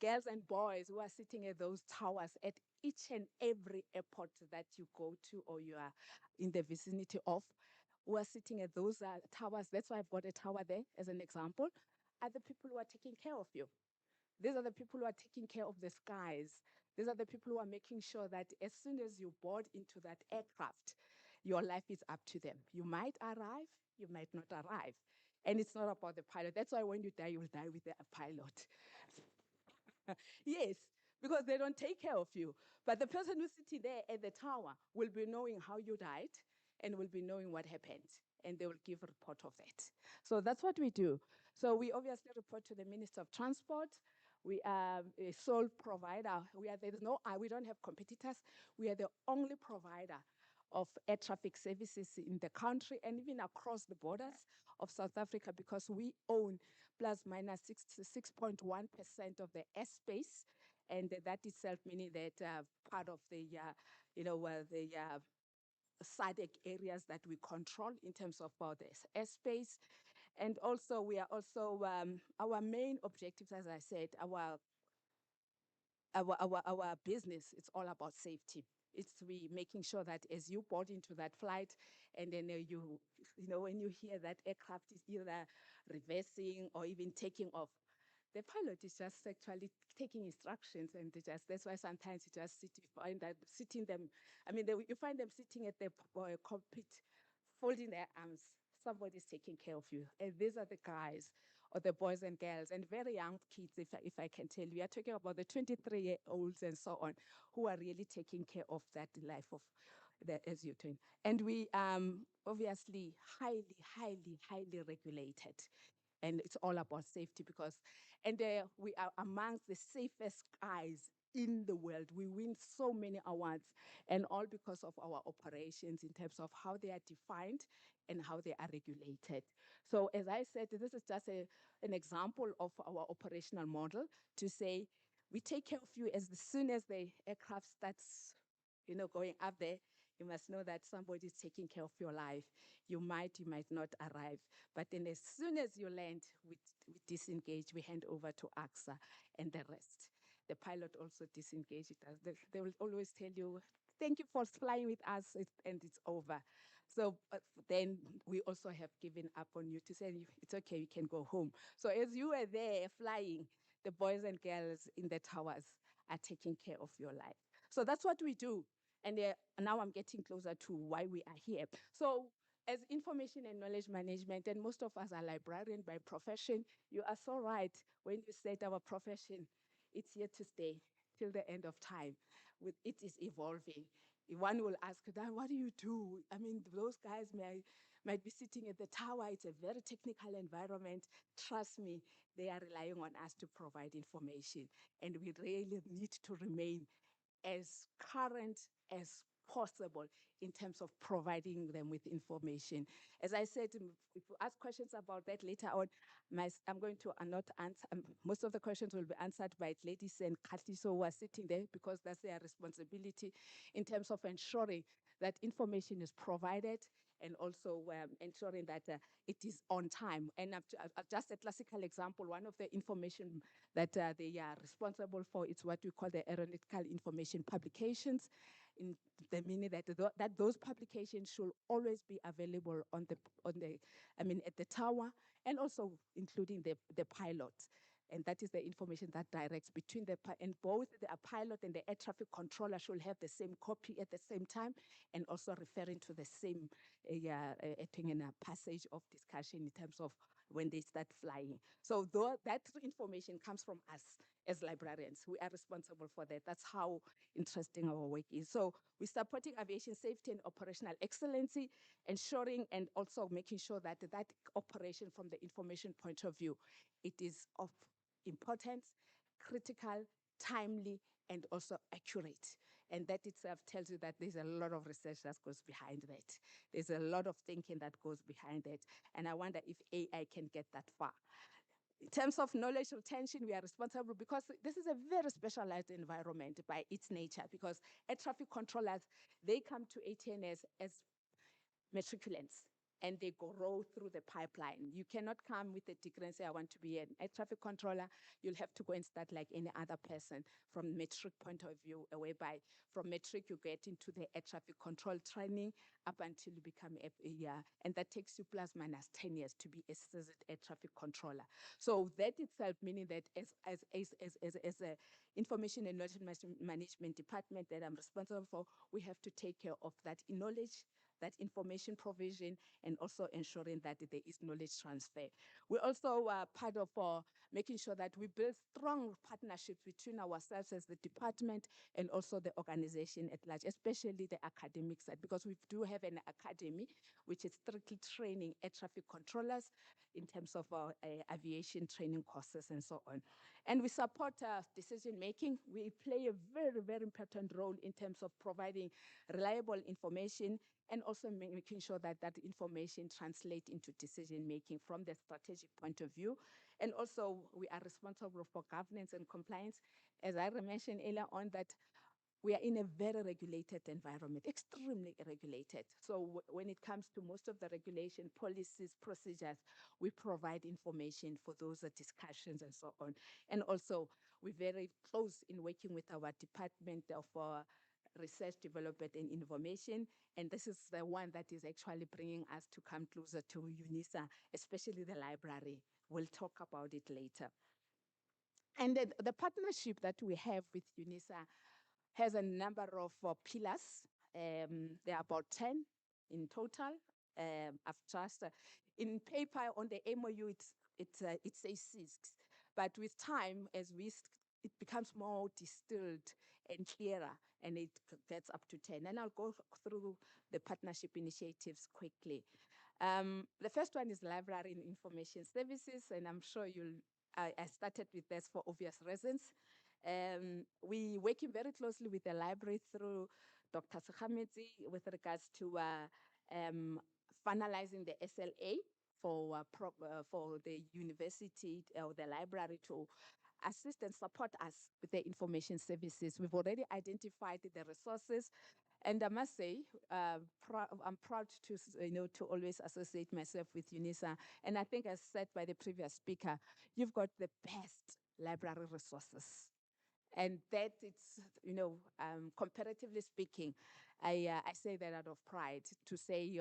S7: girls and boys who are sitting at those towers at each and every airport that you go to or you are in the vicinity of, who are sitting at those towers, that's why I've got a tower there as an example, are the people who are taking care of you. These are the people who are taking care of the skies. These are the people who are making sure that as soon as you board into that aircraft, your life is up to them. You might arrive, you might not arrive. And it's not about the pilot. That's why when you die, you'll die with the pilot. Yes, because they don't take care of you. But the person who's sitting there at the tower will be knowing how you died and will be knowing what happened. And they will give a report of that. So that's what we do. So we obviously report to the Minister of Transport. We are a sole provider. We don't have competitors. We are the only provider of air traffic services in the country and even across the borders of South Africa, because we own plus minus 6.1% of the airspace, and that itself meaning that part of the SADC areas that we control in terms of the airspace. And also, we are also, our main objectives, as I said, our business, it's all about safety. It's we making sure that as you board into that flight, and then when you hear that aircraft is either reversing or even taking off, the pilot is just actually taking instructions, and that's why sometimes you just find that sitting them. I mean, you find them sitting at the cockpit, folding their arms. Somebody's taking care of you, and these are the guys or the boys and girls and very young kids, if I can tell you. We are talking about the 23-year-olds and so on, who are really taking care of that life of that as you're doing. And we obviously highly regulated. And it's all about safety because, and we are amongst the safest skies in the world. We win so many awards, and all because of our operations in terms of how they are defined and how they are regulated. So as I said, this is just an example of our operational model to say, we take care of you as soon as the aircraft starts, going up there. You must know that somebody is taking care of your life. You might not arrive. But then as soon as you land, we disengage, we hand over to AXA and the rest. The pilot also disengages us. They will always tell you, thank you for flying with us, and it's over. So then we also have given up on you to say, it's okay, you can go home. So as you were there flying, the boys and girls in the towers are taking care of your life. So that's what we do. And now I'm getting closer to why we are here. So as information and knowledge management, and most of us are librarian by profession, you are so right when you said our profession, it's here to stay till the end of time. It is evolving. One will ask, Dan, what do you do? I mean, those guys might be sitting at the tower. It's a very technical environment. Trust me, they are relying on us to provide information. And we really need to remain as current as possible in terms of providing them with information. As I said, if you ask questions about that later on, I'm going to not answer. Most of the questions will be answered by ladies and Katiso who are sitting there, because that's their responsibility in terms of ensuring that information is provided, and also ensuring that it is on time. And just a classical example, one of the information that they are responsible for is what we call the aeronautical information publications, in the meaning that that those publications should always be available at the tower, and also including the pilot. And that is the information that directs between and both the pilot and the air traffic controller should have the same copy at the same time, and also referring to the same passage of discussion in terms of when they start flying. So that information comes from us as librarians. We are responsible for that. That's how interesting our work is. So we're supporting aviation safety and operational excellency, ensuring and also making sure that that operation from the information point of view, it is of importance, critical, timely, and also accurate. And that itself tells you that there's a lot of research that goes behind that. There's a lot of thinking that goes behind that. And I wonder if AI can get that far. In terms of knowledge retention, we are responsible because this is a very specialized environment by its nature, because air traffic controllers, they come to ATN as matriculants, and they grow through the pipeline. You cannot come with a degree and say, I want to be an air traffic controller. You'll have to go and start like any other person from matric point of view, whereby from matric you get into the air traffic control training up until you become a year. And that takes you plus minus 10 years to be a seasoned air traffic controller. So that itself, meaning that as a information and knowledge management department that I'm responsible for, we have to take care of that knowledge, that information provision, and also ensuring that there is knowledge transfer. We also are part of making sure that we build strong partnerships between ourselves as the department and also the organization at large, especially the academic side, because we do have an academy which is strictly training air traffic controllers in terms of aviation training courses and so on. And we support decision making. We play a very, very important role in terms of providing reliable information, and also making sure that that information translates into decision making from the strategic point of view. And also we are responsible for governance and compliance. As I mentioned earlier on, that we are in a very regulated environment, extremely regulated. So when it comes to most of the regulation, policies, procedures, we provide information for those discussions and so on. And also we're very close in working with our Department of Research, Development and Information. And this is the one that is actually bringing us to come closer to Unisa, especially the library. We'll talk about it later. And the partnership that we have with Unisa has a number of pillars. There are about 10 in total. I've just, in paper on the MOU, it says 6. But with time, it becomes more distilled and clearer, and it gets up to 10. And I'll go through the partnership initiatives quickly. The first one is library and information services, and I'm sure I started with this for obvious reasons. We working very closely with the library through Dr. Sekhamedzi with regards to finalizing the SLA for the university or the library to assist and support us with the information services. We've already identified the resources, And I must say, I'm proud to, to always associate myself with UNISA. And I think, as said by the previous speaker, you've got the best library resources. And that it's, comparatively speaking, I say that out of pride to say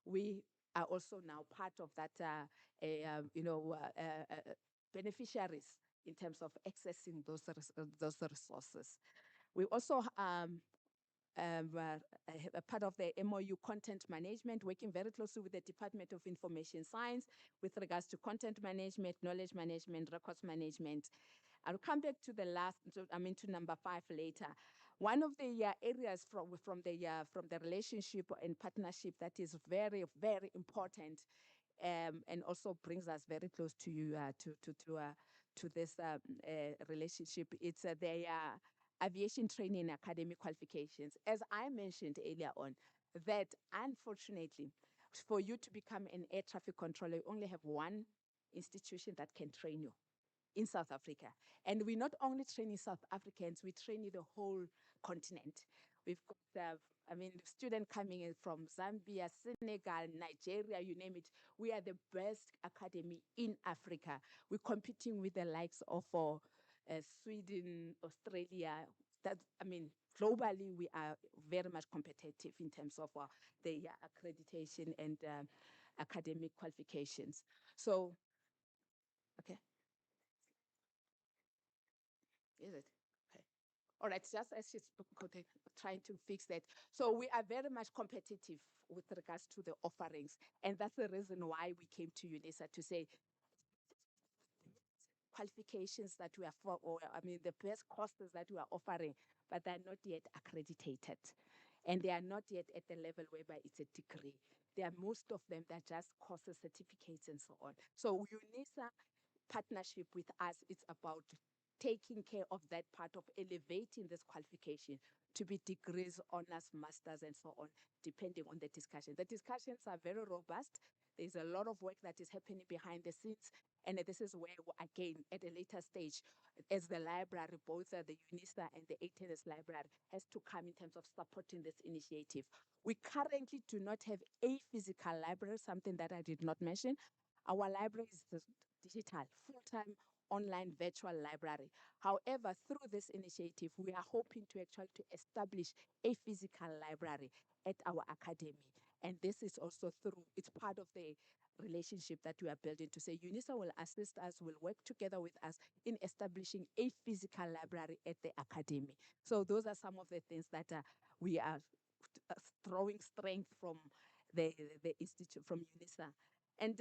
S7: we are also now part of that, beneficiaries in terms of accessing those resources. We also have a part of the MOU content management, working very closely with the Department of Information Science with regards to content management, knowledge management, records management. I'll come back to the to number 5 later. One of the areas from the relationship and partnership that is very, very important, and also brings us very close to you to this relationship. It's the aviation training academy qualifications. As I mentioned earlier on, that unfortunately, for you to become an air traffic controller, you only have one institution that can train you in South Africa. And we're not only training South Africans, we train the whole continent. We've got, students coming in from Zambia, Senegal, Nigeria, you name it. We are the best academy in Africa. We're competing with the likes of Sweden, Australia. Globally, we are very much competitive in terms of the accreditation and academic qualifications. So, okay. Is it? Okay. All right, just as she's trying to fix that. So we are very much competitive with regards to the offerings. And that's the reason why we came to UNISA to say qualifications that we are the best courses that we are offering, but they're not yet accredited. And they are not yet at the level whereby it's a degree. There are most of them that are just courses, certificates, and so on. So UNISA partnership with us, it's about taking care of that part of elevating this qualification to be degrees, honors, masters, and so on, depending on the discussion. The discussions are very robust. There's a lot of work that is happening behind the scenes. And this is where, again, at a later stage, as the library, both the UNISA and the ATNS library, has to come in terms of supporting this initiative. We currently do not have a physical library, something that I did not mention. Our library is digital, full-time online virtual library. However, through this initiative, we are hoping to actually establish a physical library at our academy. And this is also it's part of the relationship that we are building to say UNISA will assist us, will work together with us in establishing a physical library at the academy. So those are some of the things that we are throwing strength from the institute, from UNISA. And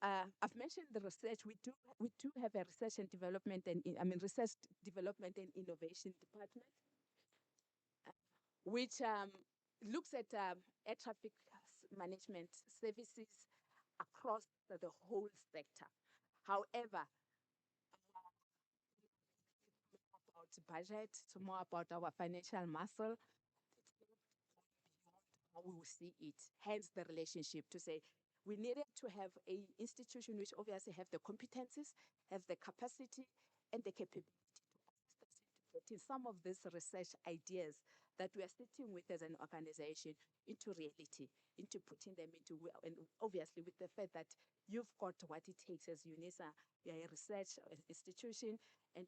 S7: I've mentioned the research. We do have a research and development and research development and innovation department, which looks at air traffic management services across the whole sector. However, about budget, it's more about our financial muscle. How we will see it, hence the relationship to say we needed to have a institution which obviously have the competencies, have the capacity and the capability to assist us into getting some of these research ideas that we are sitting with as an organization into reality, into putting them into, and obviously with the fact that you've got what it takes as UNISA, you're a research institution, and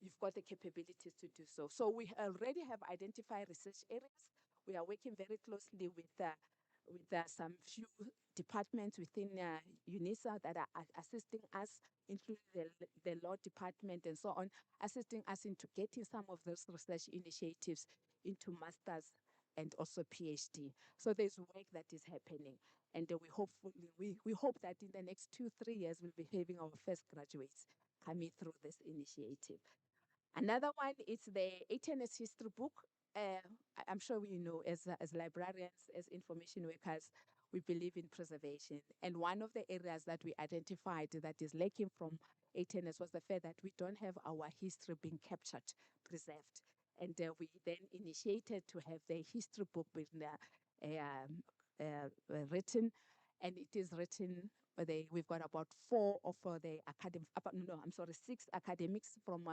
S7: you've got the capabilities to do so. So we already have identified research areas. We are working very closely with some few departments within UNISA that are assisting us, including the law department and so on, assisting us into getting some of those research initiatives into masters and also PhD. So there's work that is happening, and we hope that in the next 2-3 years we'll be having our first graduates coming through this initiative. Another one is the ATNS history book. I'm sure we know as librarians, as information workers, we believe in preservation. And one of the areas that we identified that is lacking from ATNS was the fact that we don't have our history being captured, preserved. And we then initiated to have the history book being written, and it is written we've got about four of the no, I'm sorry, six academics from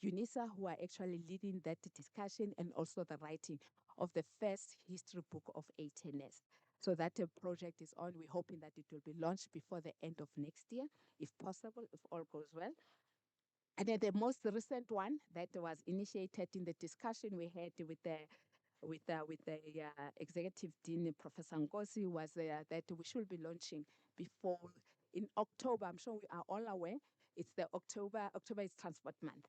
S7: Unisa who are actually leading that discussion and also the writing of the first history book of ATNS. So that project is on. We're hoping that it will be launched before the end of next year, if possible, if all goes well. And then the most recent one that was initiated in the discussion we had with the executive dean, Professor Ngozi, was that we should be launching before in October. I'm sure we are all aware. It's the October. October is Transport Month,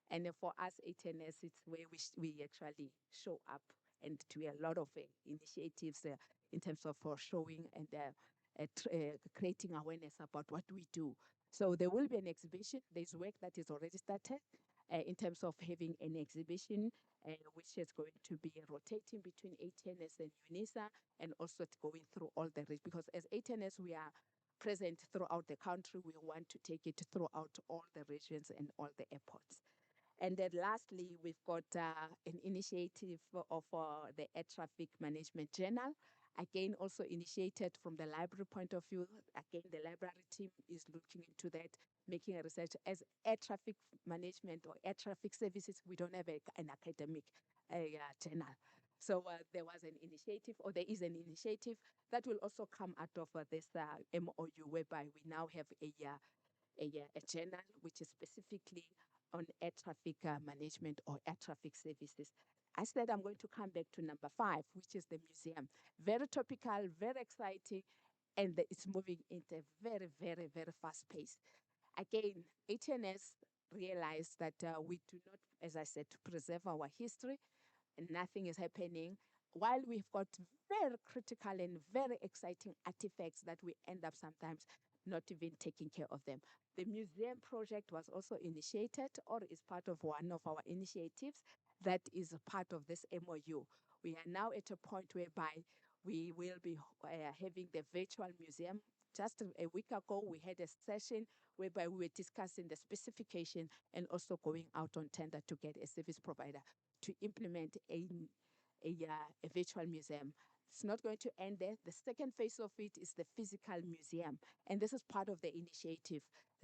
S7: and for us, ATNS, it's where we actually show up and do a lot of initiatives in terms of showing and creating awareness about what we do. So there will be an exhibition. There's work that is already started in terms of having an exhibition which is going to be rotating between ATNS and UNISA, and also going through all the regions. Because as ATNS, we are present throughout the country. We want to take it throughout all the regions and all the airports. And then lastly, we've got an initiative of the Air Traffic Management Journal. Again, also initiated from the library point of view. Again, the library team is looking into that, making a research. As air traffic management or air traffic services, we don't have an academic journal. So there was an initiative, or there is an initiative that will also come out of this MOU, whereby we now have a journal which is specifically on air traffic management or air traffic services. I said I'm going to come back to number 5, which is the museum. Very topical, very exciting, and it's moving into a very, very, very fast pace. Again, ATNS realized that we do not, as I said, to preserve our history, and nothing is happening. While we've got very critical and very exciting artifacts that we end up sometimes not even taking care of them. The museum project was also initiated, or is part of one of our initiatives that is a part of this MOU. We are now at a point whereby we will be having the virtual museum. Just a week ago, we had a session whereby we were discussing the specification and also going out on tender to get a service provider to implement a virtual museum. It's not going to end there. The second phase of it is the physical museum. And this is part of the initiative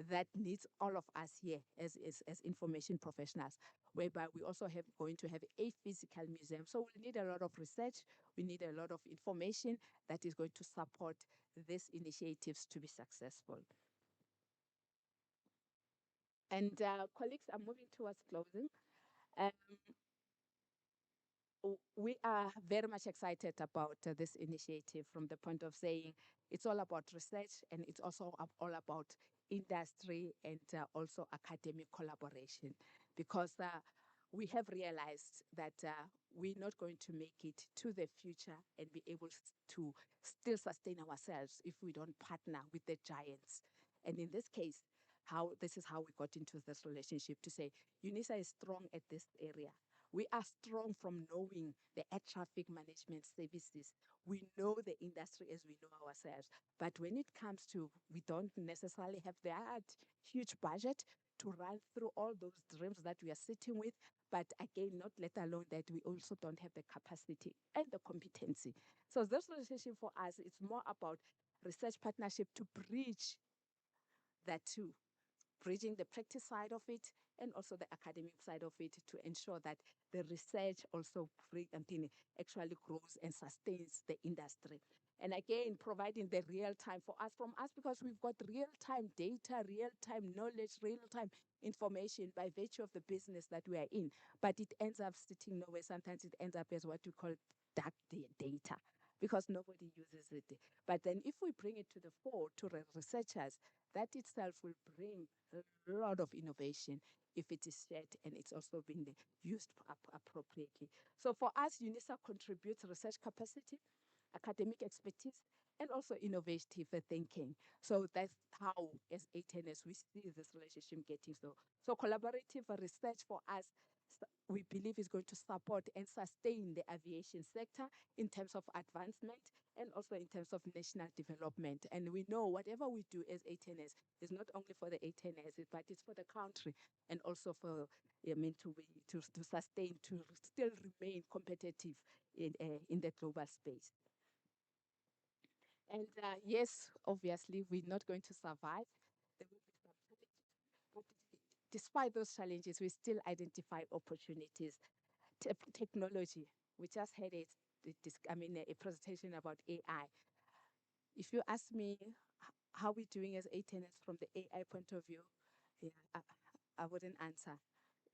S7: that needs all of us here as information professionals, whereby we also going to have a physical museum. So we need a lot of research. We need a lot of information that is going to support these initiatives to be successful. And colleagues, I'm moving towards closing. We are very much excited about this initiative from the point of saying it's all about research, and it's also all about industry and also academic collaboration, because we have realized that we're not going to make it to the future and be able to still sustain ourselves if we don't partner with the giants. And in this case, this is how we got into this relationship, to say UNISA is strong at this area. We are strong from knowing the air traffic management services. We know the industry as we know ourselves. But when it comes to, we don't necessarily have that huge budget to run through all those dreams that we are sitting with. But again, not let alone that we also don't have the capacity and the competency. So this relationship for us is more about research partnership to bridge that two, bridging the practice side of it and also the academic side of it, to ensure that the research also actually grows and sustains the industry. And again, providing the real time for us, from us, because we've got real time data, real time knowledge, real time information by virtue of the business that we are in. But it ends up sitting nowhere. Sometimes it ends up as what we call dark data, because nobody uses it. But then if we bring it to the fore to researchers, that itself will bring a lot of innovation if it is shared and it's also being used appropriately. So for us, UNISA contributes research capacity, academic expertise, and also innovative thinking. So that's how, as ATNS, we see this relationship getting so collaborative research for us, we believe is going to support and sustain the aviation sector in terms of advancement and also in terms of national development. And we know whatever we do as ATNS is not only for the ATNS, but it's for the country, and also for to sustain, to still remain competitive in the global space. And yes, obviously, we're not going to survive. There will be some challenges. But despite those challenges, we still identify opportunities. Technology. We just had a presentation about AI. If you ask me how we're doing as ATNS from the AI point of view, yeah, I wouldn't answer.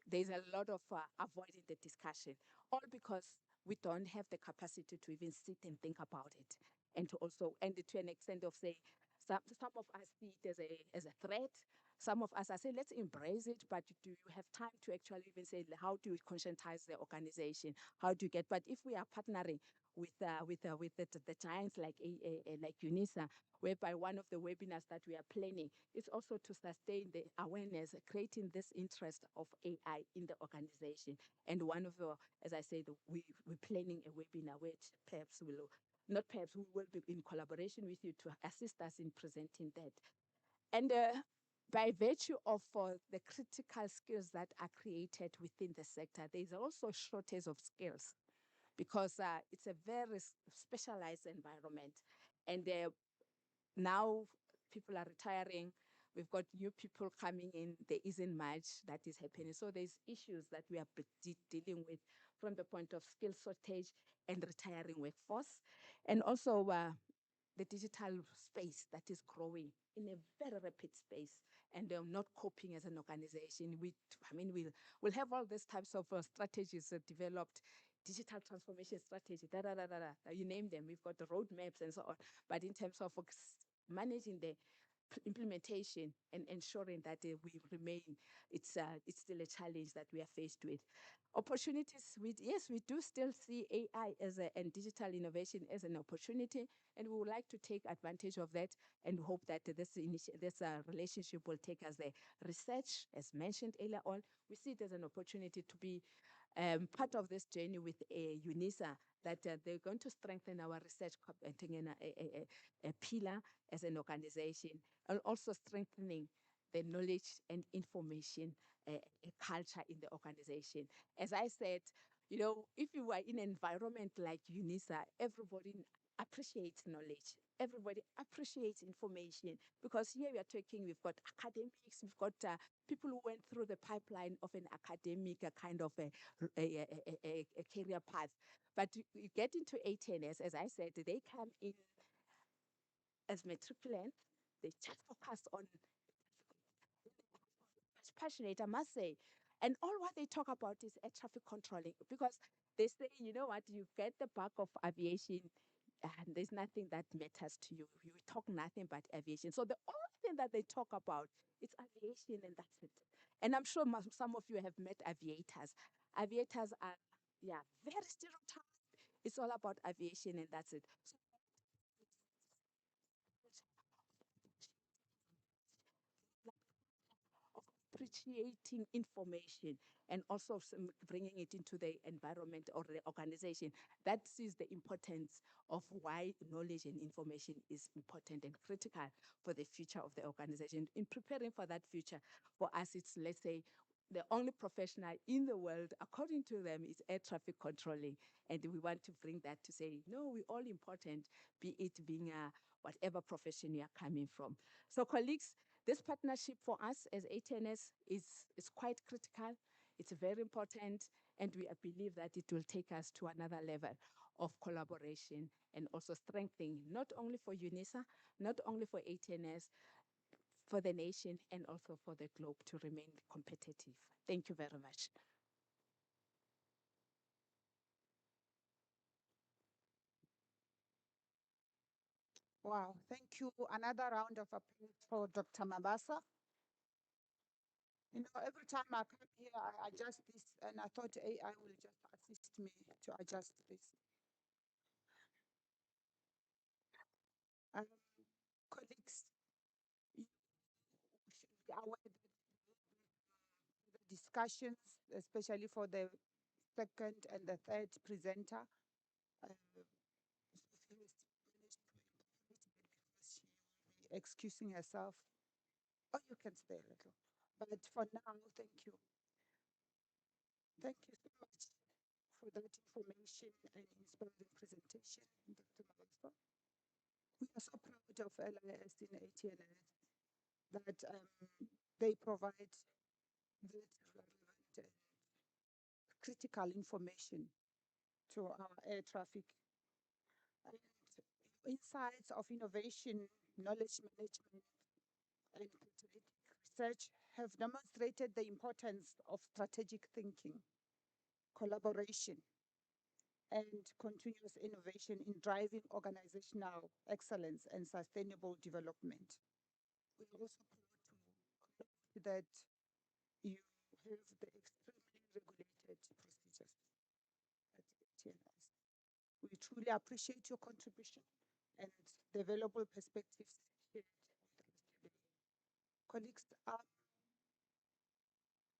S7: There's a lot of avoiding the discussion, all because we don't have the capacity to even sit and think about it, and to also, and to an extent of say, some of us see it as a threat. Some of us are saying, let's embrace it, but do you have time to actually even say, how do you conscientize the organization? How do you get, but if we are partnering with the giants like Unisa, whereby one of the webinars that we are planning is also to sustain the awareness, creating this interest of AI in the organization. And one of the, as I said, we're planning a webinar which perhaps will, not perhaps, we will be in collaboration with you to assist us in presenting that. And by virtue of the critical skills that are created within the sector, there's also shortage of skills because it's a very specialized environment. And now people are retiring. We've got new people coming in. There isn't much that is happening. So there's issues that we are dealing with from the point of skill shortage and retiring workforce. And also the digital space that is growing in a very rapid space, and not coping as an organization. We'll have all these types of strategies developed, digital transformation strategy, you name them. We've got the roadmaps and so on. But in terms of managing the implementation and ensuring that we remain, it's still a challenge that we are faced with. Opportunities, yes, we do still see AI and digital innovation as an opportunity, and we would like to take advantage of that and hope that this relationship will take us there. Research, as mentioned earlier on, we see it as an opportunity to be part of this journey with Unisa, that they're going to strengthen our research a pillar as an organization, and also strengthening the knowledge and information culture in the organization. As I said, if you are in an environment like Unisa, everybody appreciates knowledge. Everybody appreciates information, because here we are talking, we've got academics, we've got people who went through the pipeline of an academic kind of a career path. But you get into ATNS, as I said, they come in as matriculants, they just focus on passionate, I must say. And all what they talk about is air traffic controlling, because they say, you know what, you get the bug of aviation and there's nothing that matters to you. You talk nothing but aviation. So the only thing that they talk about is aviation, and that's it. And I'm sure some of you have met aviators. Aviators are, yeah, very stereotyped. It's all about aviation, and that's it. So of appreciating information and also bringing it into the environment or the organization. That is the importance of why knowledge and information is important and critical for the future of the organization. In preparing for that future, for us, it's, let's say, the only professional in the world, according to them, is air traffic controlling. And we want to bring that to say, no, we're all important, be it being whatever profession you are coming from. So colleagues, this partnership for us as ATNS is quite critical. It's very important, and we believe that it will take us to another level of collaboration and also strengthening, not only for Unisa, not only for ATNS, for the nation and also for the globe to remain competitive. Thank you very much.
S2: Wow, thank you. Another round of applause for Dr. Mabasa. Every time I come here, I adjust this, and I thought AI will just assist me to adjust this. Um, Colleagues, you should be aware that the discussions, especially for the second and the third presenter, Sophie has managed to incorporate it because she will be excusing herself. Oh, you can stay a little. But for now, thank you. Thank you so much for that information and inspiring presentation, Dr. Malasa. We are so proud of LIS in ATNS that they provide that relevant and critical information to our air traffic. And insights of innovation, knowledge management, and catalytic research have demonstrated the importance of strategic thinking, collaboration, and continuous innovation in driving organizational excellence and sustainable development. We are also proud to note that you have the extremely regulated procedures at TNS. We truly appreciate your contribution and the valuable perspectives shared with us today. Colleagues,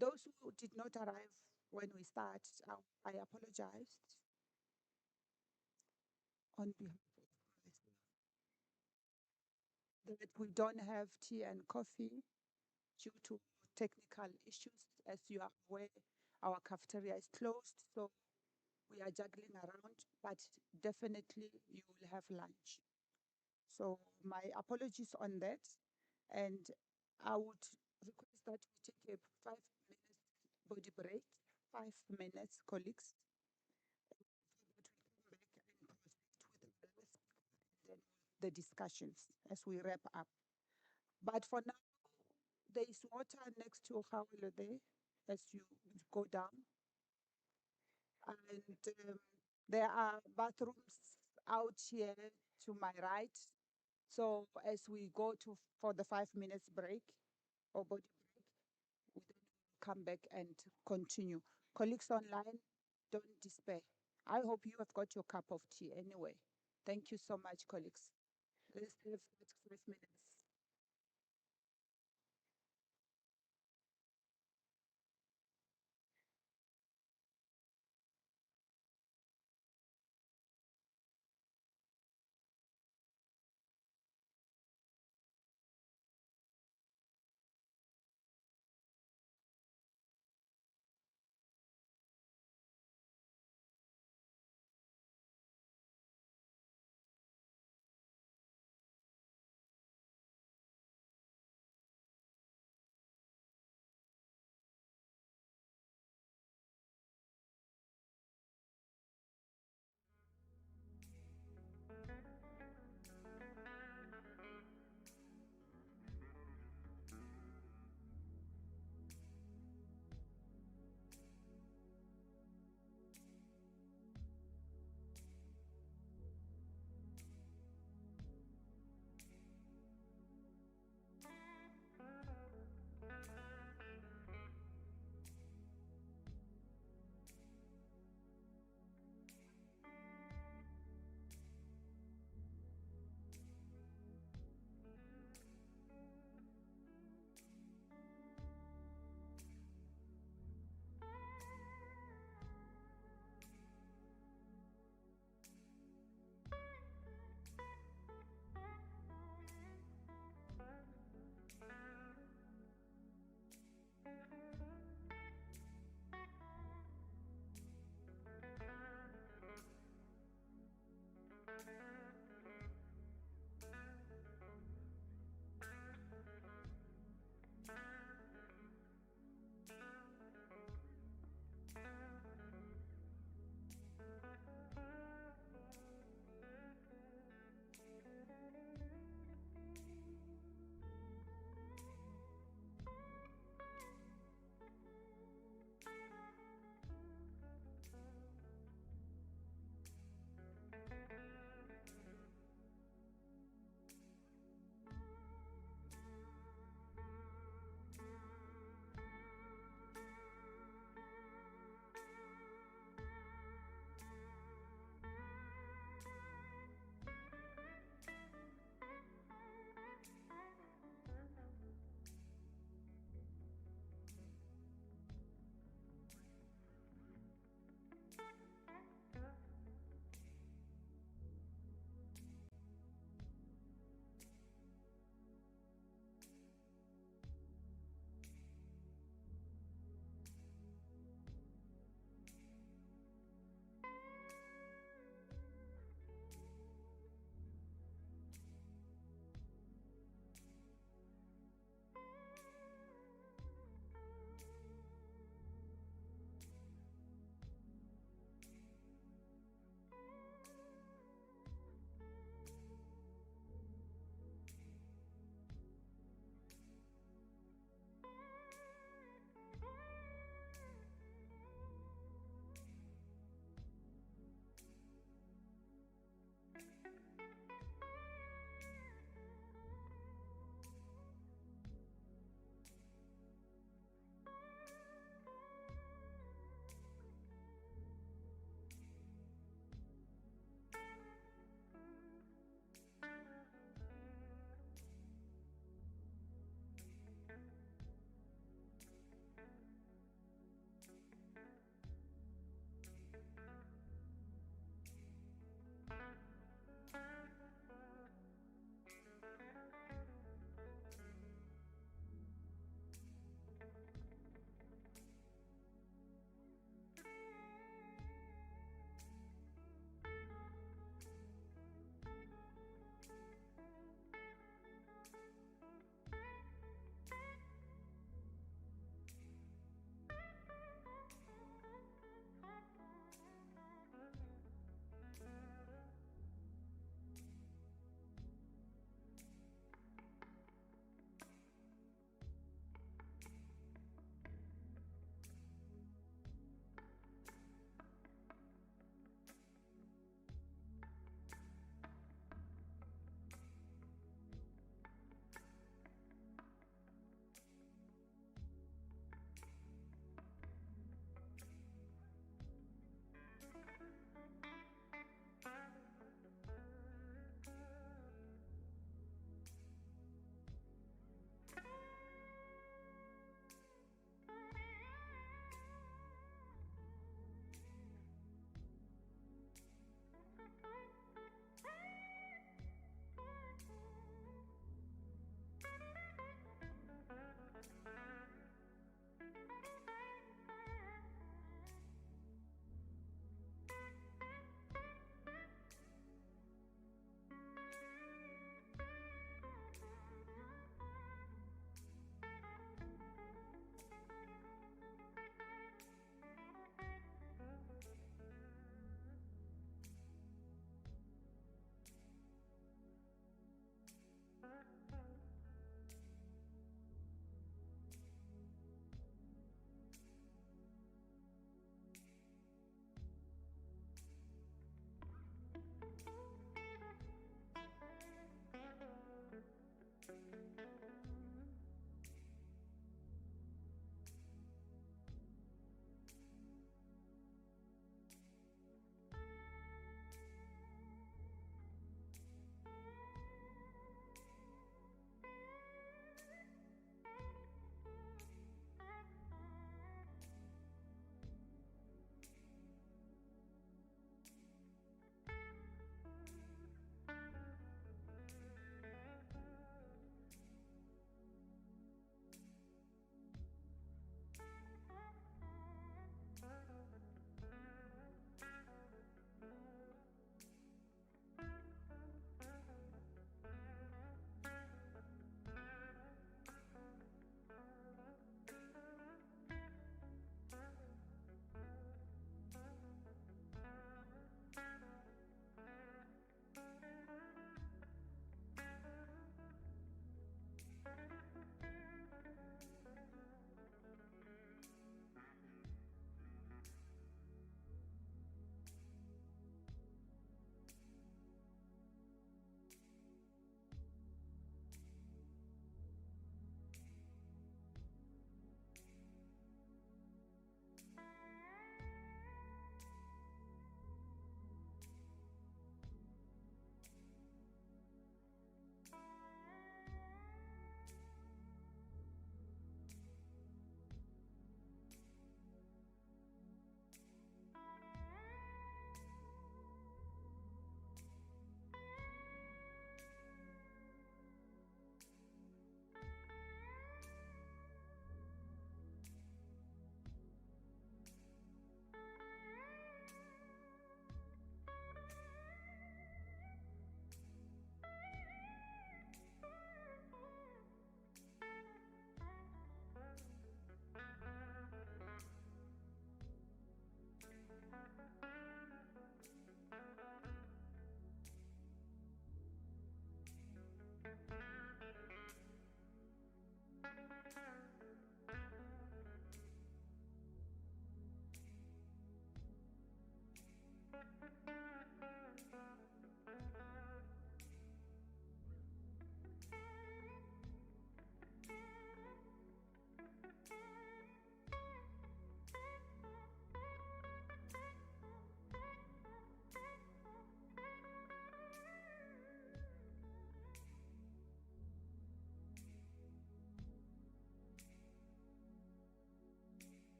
S2: those who did not arrive when we start, I apologize on behalf of myself that we don't have tea and coffee due to technical issues. As you are aware, our cafeteria is closed, so we are juggling around, but definitely you will have lunch. So my apologies on that. And I would request that we take a 5 minutes body break, 5 minutes, colleagues, so that we come back and proceed with the last speaker and then the discussions as we wrap up. But for now, there is water next to Hawelo there as you go down. And there are bathrooms out here to my right. So as we go to for the 5 minutes break or body break, we then come back and continue. Colleagues online, don't despair. I hope you have got your cup of tea anyway. Thank you so much, colleagues. Let's have that 5 minutes.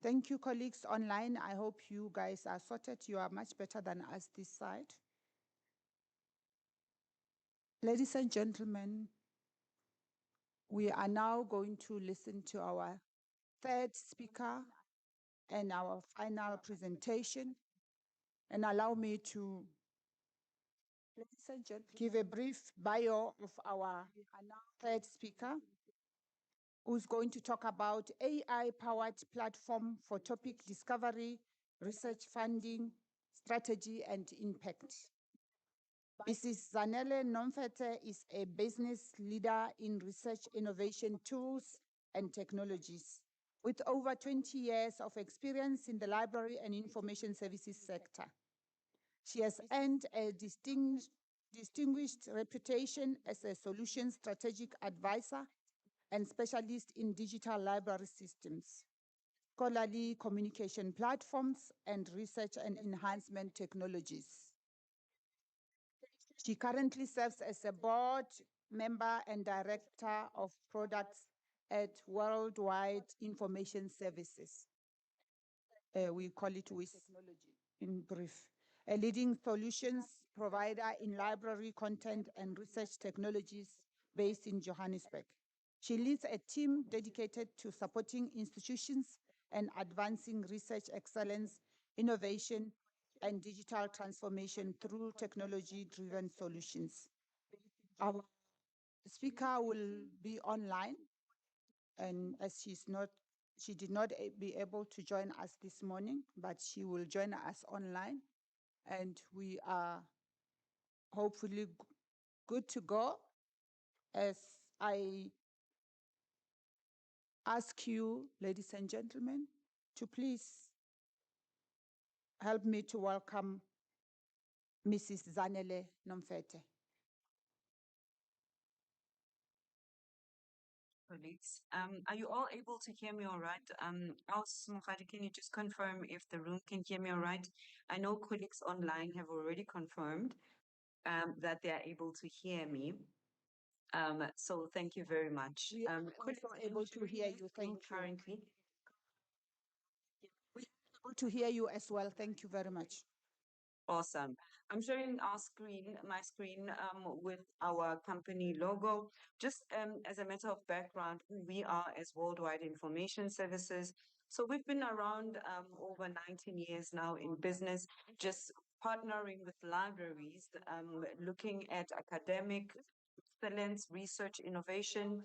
S2: Thank you, colleagues online. I hope you guys are sorted. You are much better than us this side. Ladies and gentlemen, we are now going to listen to our third speaker and our final presentation. And allow me to give a brief bio of our third speaker, who's going to talk about AI-powered platform for topic discovery, research funding, strategy, and impact. Mrs. Zanele Nomfete is a business leader in research innovation tools and technologies with over 20 years of experience in the library and information services sector. She has earned a distinguished reputation as a solution strategic advisor and specialist in digital library systems, scholarly communication platforms, and research and enhancement technologies. She currently serves as a board member and director of products at Worldwide Information Services. We call it WIS in brief. A leading solutions provider in library content and research technologies based in Johannesburg. She leads a team dedicated to supporting institutions and advancing research excellence, innovation, and digital transformation through technology-driven solutions. Our speaker will be online, and as she did not be able to join us this morning, but she will join us online, and we are hopefully good to go. As I ask you, ladies and gentlemen, to please help me to welcome Mrs. Zanele Nomfete.
S8: Colleagues, are you all able to hear me all right? Mokgadi, can you just confirm if the room can hear me all right? I know colleagues online have already confirmed that they are able to hear me. So thank you very much.
S2: We are also able to hear you. Thank you.
S8: Currently.
S2: We are able to hear you as well. Thank you very much.
S8: Awesome. I'm sharing my screen with our company logo. Just as a matter of background, who we are as Worldwide Information Services. So we've been around over 19 years now in business, just partnering with libraries, looking at academic excellence, research, innovation.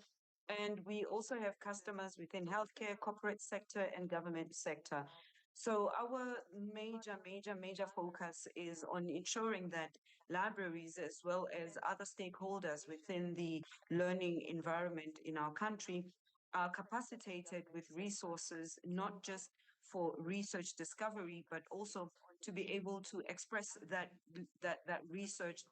S8: And we also have customers within healthcare, corporate sector, and government sector. So our major focus is on ensuring that libraries as well as other stakeholders within the learning environment in our country are capacitated with resources, not just for research discovery, but also to be able to express that research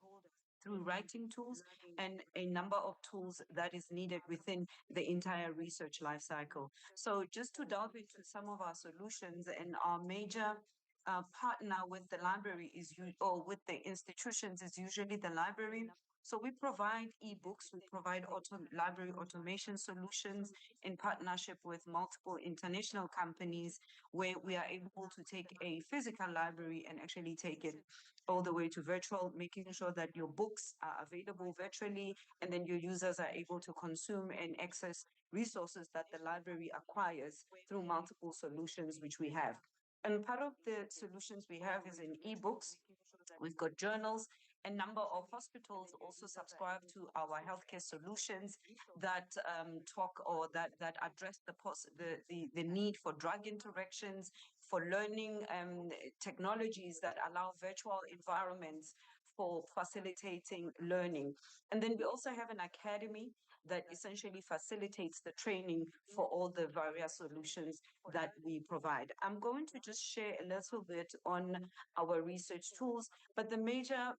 S8: through writing tools and a number of tools that is needed within the entire research lifecycle. So just to delve into some of our solutions, and our major partner with the library or with the institutions is usually the library. So we provide ebooks, we provide library automation solutions in partnership with multiple international companies, where we are able to take a physical library and actually take it all the way to virtual, making sure that your books are available virtually, and then your users are able to consume and access resources that the library acquires through multiple solutions which we have. And part of the solutions we have is in ebooks. We've got journals. A number of hospitals also subscribe to our healthcare solutions that talk or that address the need for drug interactions, for learning technologies that allow virtual environments for facilitating learning. And then we also have an academy that essentially facilitates the training for all the various solutions that we provide. I'm going to just share a little bit on our research tools, but the major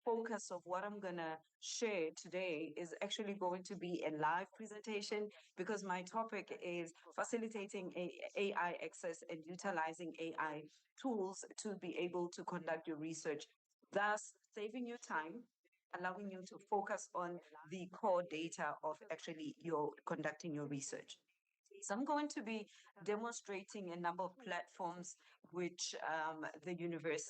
S8: focus of what I'm going to share today is actually going to be a live presentation, because my topic is facilitating AI access and utilizing AI tools to be able to conduct your research, thus saving you time, allowing you to focus on the core data of actually your conducting your research. So I'm going to be demonstrating a number of platforms which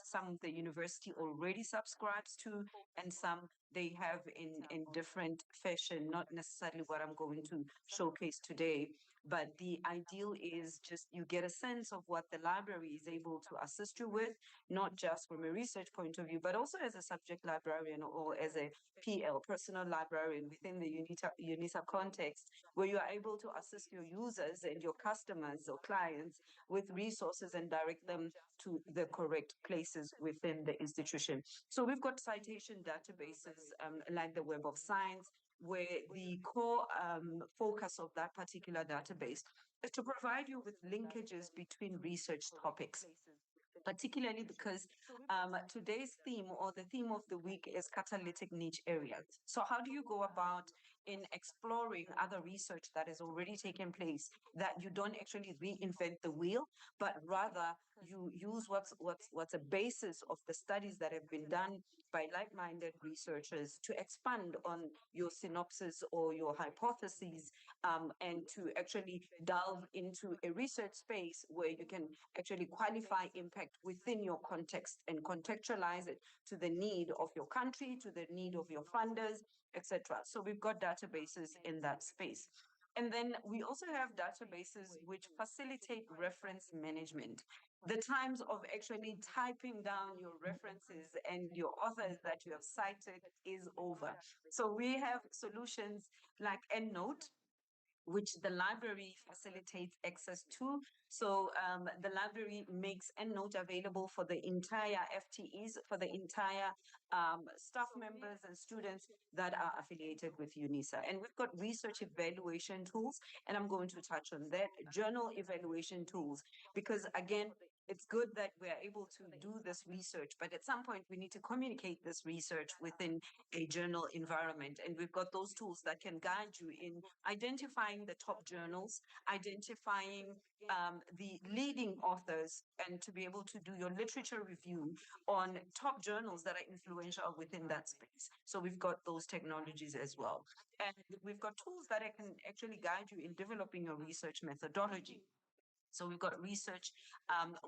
S8: some of the university already subscribes to, and some they have in different fashion, not necessarily what I'm going to showcase today. But the ideal is just you get a sense of what the library is able to assist you with, not just from a research point of view, but also as a subject librarian or as a PL, personal librarian within the UNISA context, where you are able to assist your users and your customers or clients with resources and direct them to the correct places within the institution. So we've got citation databases like the Web of Science, where the core focus of that particular database is to provide you with linkages between research topics, particularly because today's theme or the theme of the week is catalytic niche areas. So how do you go about in exploring other research that has already taken place, that you don't actually reinvent the wheel, but rather you use what's a basis of the studies that have been done by like-minded researchers to expand on your synopsis or your hypotheses, and to actually delve into a research space where you can actually qualify impact within your context and contextualize it to the need of your country, to the need of your funders, etc. So we've got databases in that space. And then we also have databases which facilitate reference management. The times of actually typing down your references and your authors that you have cited is over. So we have solutions like EndNote, which the library facilitates access to. So the library makes EndNote available for the entire FTEs, for the entire staff members and students that are affiliated with UNISA. And we've got research evaluation tools, and I'm going to touch on that, journal evaluation tools, because again, it's good that we're able to do this research, but at some point we need to communicate this research within a journal environment. And we've got those tools that can guide you in identifying the top journals, identifying the leading authors, and to be able to do your literature review on top journals that are influential within that space. So we've got those technologies as well. And we've got tools that can actually guide you in developing your research methodology. So we've got research,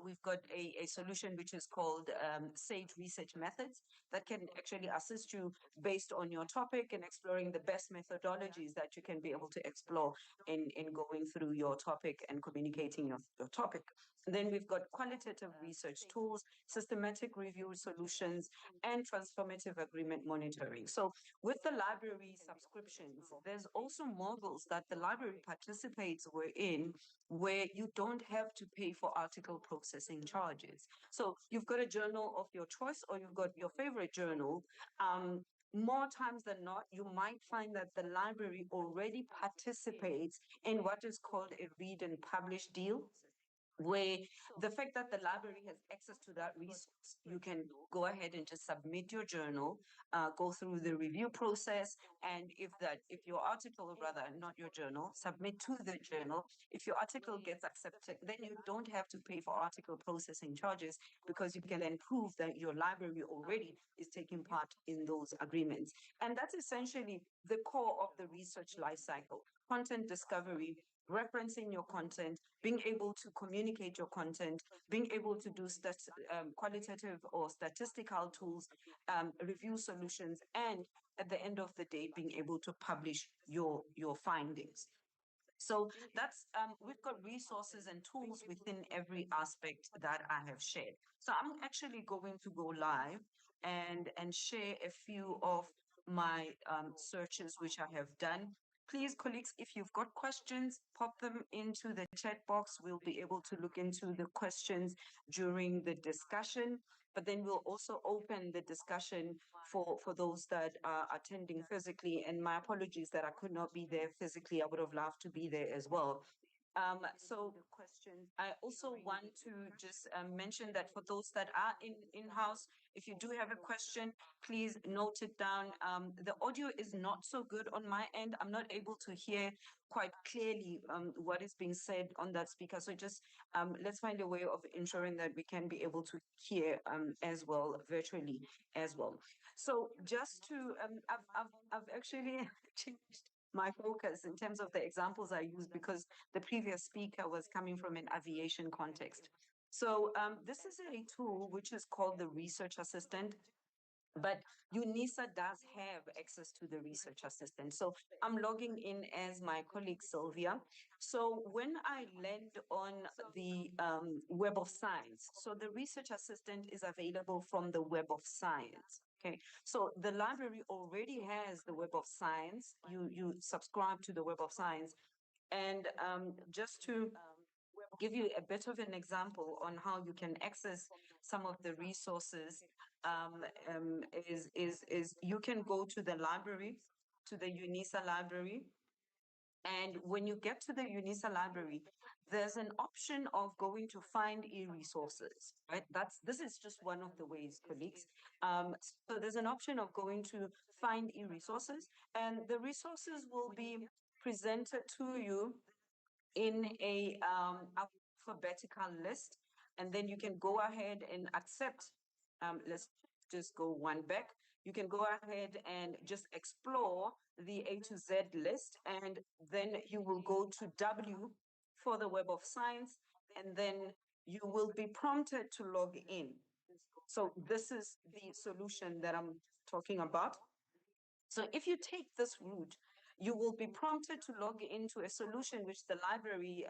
S8: we've got a solution which is called SAGE Research Methods that can actually assist you based on your topic and exploring the best methodologies that you can be able to explore in going through your topic and communicating your topic. And then we've got qualitative research tools, systematic review solutions, and transformative agreement monitoring. So with the library subscriptions, there's also models that the library participates in where you don't have to pay for article processing charges. So you've got a journal of your choice or you've got your favorite journal. More times than not, you might find that the library already participates in what is called a read and publish deal, where the fact that the library has access to that resource, you can go ahead and just submit your journal, go through the review process, and if your article, or rather not your journal, submit to the journal, if your article gets accepted, then you don't have to pay for article processing charges, because you can then prove that your library already is taking part in those agreements. And that's essentially the core of the research lifecycle: content discovery, referencing your content, being able to communicate your content, being able to do qualitative or statistical tools, review solutions, and at the end of the day, being able to publish your findings. So that's we've got resources and tools within every aspect that I have shared. So I'm actually going to go live and share a few of my searches which I have done. Please, colleagues, if you've got questions, pop them into the chat box. We'll be able to look into the questions during the discussion, but then we'll also open the discussion for those that are attending physically. And my apologies that I could not be there physically. I would have loved to be there as well. So I also want to just mention that for those that are in-house, if you do have a question, please note it down. The audio is not so good on my end. I'm not able to hear quite clearly what is being said on that speaker. So just let's find a way of ensuring that we can be able to hear as well virtually as well. So just to, I've actually changed my focus in terms of the examples I use because the previous speaker was coming from an aviation context. So this is a tool which is called the Research Assistant. But Unisa does have access to the research assistant. So I'm logging in as my colleague Sylvia. So when I land on the Web of Science, so the research assistant is available from the Web of Science. Okay, so the library already has the Web of Science. You subscribe to the Web of Science, and just to give you a bit of an example on how you can access some of the resources is you can go to the library, to the UNISA library, and when you get to the UNISA library, there's an option of going to find e-resources, right? This is just one of the ways, colleagues. So there's an option of going to find e-resources, and the resources will be presented to you in a alphabetical list, and then you can go ahead and accept. Let's just go one back. You can go ahead and just explore the A to Z list, and then you will go to W for the Web of Science, and then you will be prompted to log in. So this is the solution that I'm talking about. So if you take this route, you will be prompted to log into a solution which the library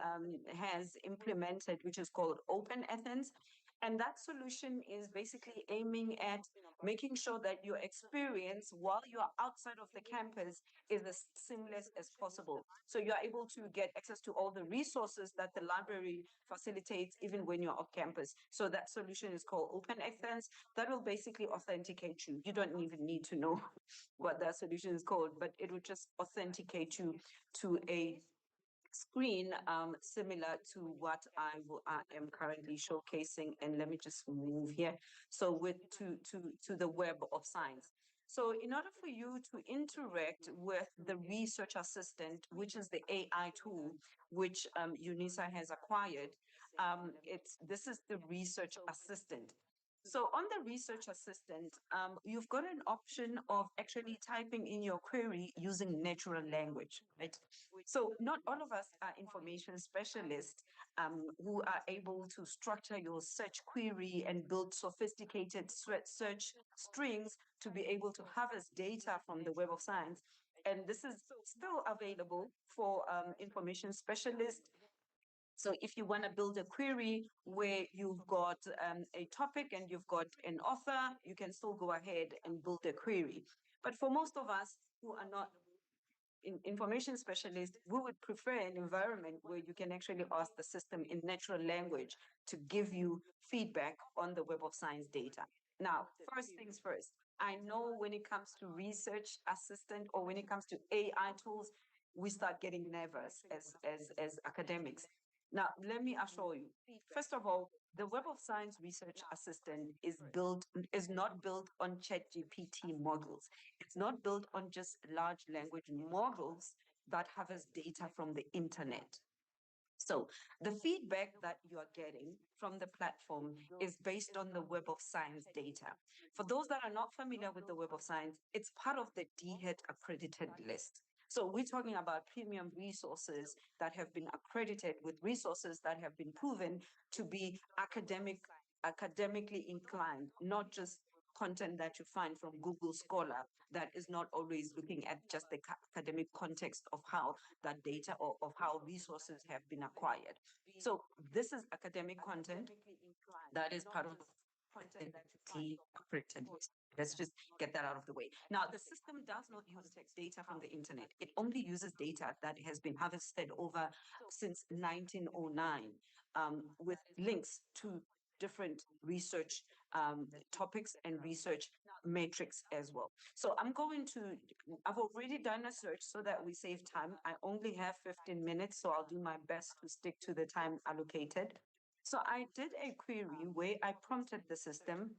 S8: has implemented, which is called Open Athens. And that solution is basically aiming at making sure that your experience while you're outside of the campus is as seamless as possible. So you're able to get access to all the resources that the library facilitates even when you're off campus. So that solution is called Open Athens. That will basically authenticate you. You don't even need to know what that solution is called, but it would just authenticate you to a screen similar to what I am currently showcasing. And let me just move here. So to the Web of Science. So in order for you to interact with the research assistant, which is the AI tool which UNISA has acquired, this is the research assistant. So on the research assistant, you've got an option of actually typing in your query using natural language, right? So not all of us are information specialists who are able to structure your search query and build sophisticated search strings to be able to harvest data from the Web of Science. And this is still available for information specialists. So if you want to build a query where you've got a topic and you've got an author, you can still go ahead and build a query. But for most of us who are not information specialists, we would prefer an environment where you can actually ask the system in natural language to give you feedback on the Web of Science data. Now, first things first, I know when it comes to research assistant or when it comes to AI tools, we start getting nervous as academics. Now, let me assure you, first of all, the Web of Science Research Assistant is not built on ChatGPT models. It's not built on just large language models that harvest data from the internet. So the feedback that you are getting from the platform is based on the Web of Science data. For those that are not familiar with the Web of Science, it's part of the DHET accredited list. So we're talking about premium resources that have been accredited with resources that have been proven to be academically inclined, not just content that you find from Google Scholar that is not always looking at just the academic context of how that data or of how resources have been acquired. So this is academic content that is part of the accredited list. Let's just get that out of the way. Now, the system does not use data from the internet. It only uses data that has been harvested over since 1909 with links to different research topics and research matrix as well. So I've already done a search so that we save time. I only have 15 minutes, so I'll do my best to stick to the time allocated. So I did a query where I prompted the system,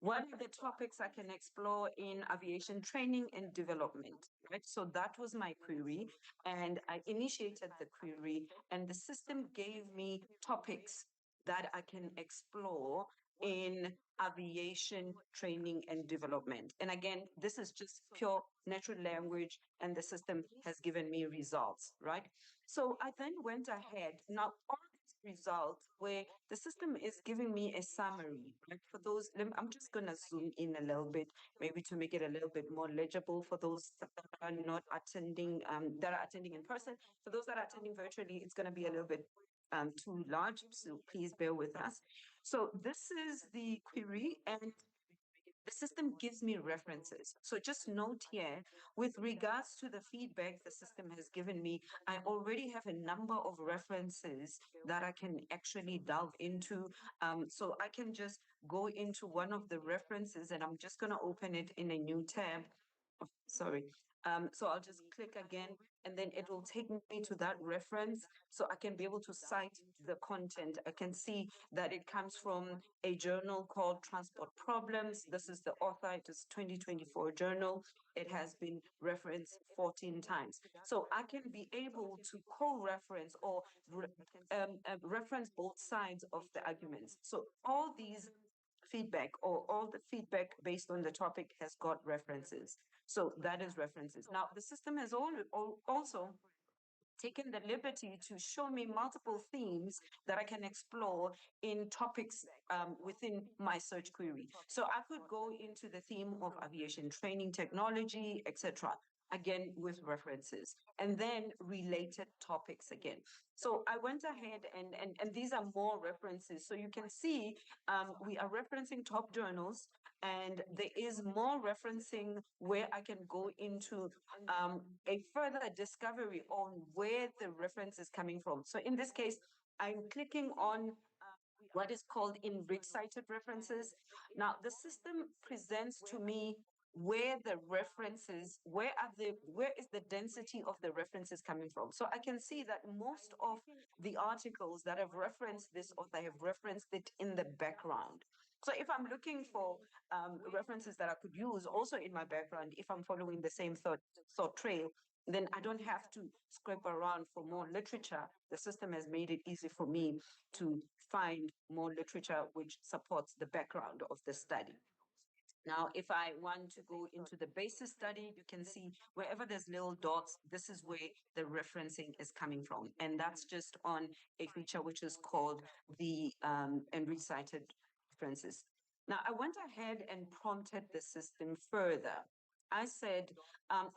S8: what are the topics I can explore in aviation training and development, right? So that was my query, and I initiated the query, and the system gave me topics that I can explore in aviation training and development. And again, this is just pure natural language, and the system has given me results, right? So I then went ahead. Now, all these results where the system is giving me a summary, right? For those, I'm just going to zoom in a little bit, maybe to make it a little bit more legible for those that are not attending, that are attending in person. For those that are attending virtually, it's going to be a little bit too large, so please bear with us. So this is the query, and the system gives me references. So just note here, with regards to the feedback the system has given me, I already have a number of references that I can actually delve into. So I can just go into one of the references, and I'm just going to open it in a new tab. Oh, sorry. So I'll just click again, and then it will take me to that reference, so I can be able to cite the content. I can see that it comes from a journal called Transport Problems. This is the author. It is 2024 journal. It has been referenced 14 times. So I can be able to co-reference or reference both sides of the arguments. So all these feedback, or all the feedback based on the topic, has got references. So that is references. Now, the system has also taken the liberty to show me multiple themes that I can explore in topics within my search query. So I could go into the theme of aviation training technology, etc., again with references, and then related topics again. So I went ahead, and these are more references. So you can see we are referencing top journals, and there is more referencing where I can go into a further discovery on where the reference is coming from. So in this case, I'm clicking on what is called enrich cited references. Now, the system presents to me where the references, where is the density of the references coming from. So I can see that most of the articles that have referenced this author have referenced it in the background. So if I'm looking for references that I could use also in my background, if I'm following the same thought trail, then I don't have to scrape around for more literature. The system has made it easy for me to find more literature which supports the background of the study. Now, if I want to go into the basis study, you can see wherever there's little dots, this is where the referencing is coming from. And that's just on a feature which is called the enrich cited references. Now, I went ahead and prompted the system further. I said,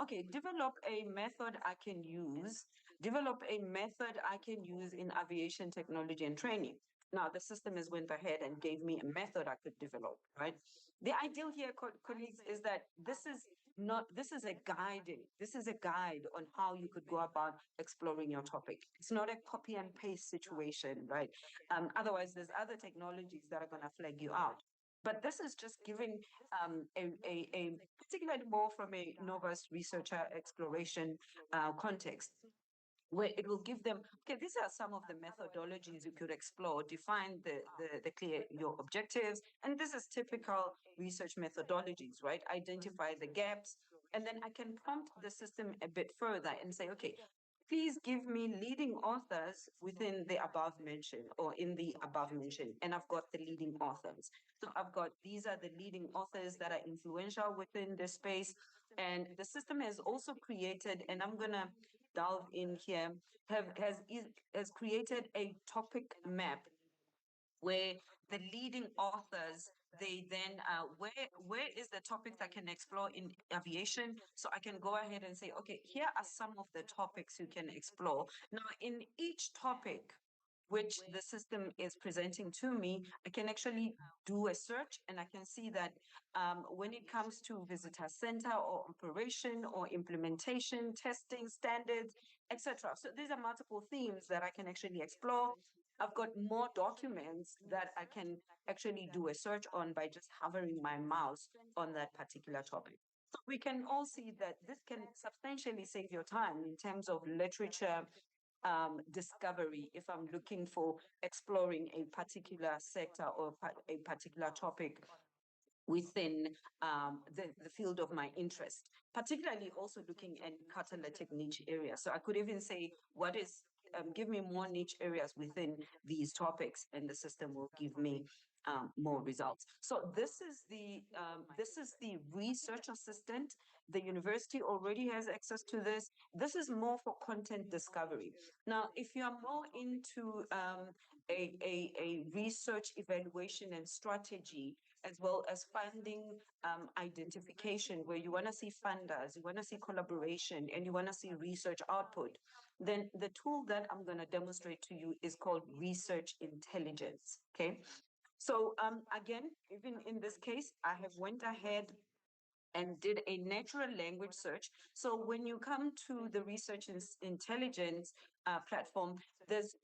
S8: okay, develop a method I can use, develop a method I can use in aviation technology and training. Now, the system has went ahead and gave me a method I could develop, right? The ideal here, colleagues, is that this is a guiding, this is a guide on how you could go about exploring your topic. It's not a copy and paste situation, right? Otherwise, there's other technologies that are going to flag you out. But this is just giving a particularly more from a novice researcher exploration context, where it will give them, okay, these are some of the methodologies you could explore, define the clear your objectives. And this is typical research methodologies, right? Identify the gaps. And then I can prompt the system a bit further and say, okay, please give me leading authors within the above mentioned or in the above mentioned. And I've got the leading authors. So I've got, these are the leading authors that are influential within the space. And the system has also created, and I'm going to delve in here, has created a topic map where the leading authors, they then where is the topics I can explore in aviation. So I can go ahead and say, okay, here are some of the topics you can explore. Now, in each topic which the system is presenting to me, I can actually do a search, and I can see that when it comes to visitor center or operation or implementation, testing standards, etc. So these are multiple themes that I can actually explore. I've got more documents that I can actually do a search on by just hovering my mouse on that particular topic. So we can all see that this can substantially save your time in terms of literature discovery if I'm looking for exploring a particular sector or a particular topic within the field of my interest, particularly also looking at catalytic niche areas. So I could even say, what is give me more niche areas within these topics, and the system will give me more results. So this is the research assistant. The university already has access to this. This is more for content discovery. Now, if you are more into a research evaluation and strategy, as well as funding identification, where you want to see funders, you want to see collaboration, and you want to see research output, then the tool that I'm going to demonstrate to you is called research intelligence. Okay. So again, even in this case, I have went ahead and did a natural language search. So when you come to the research intelligence platform, there's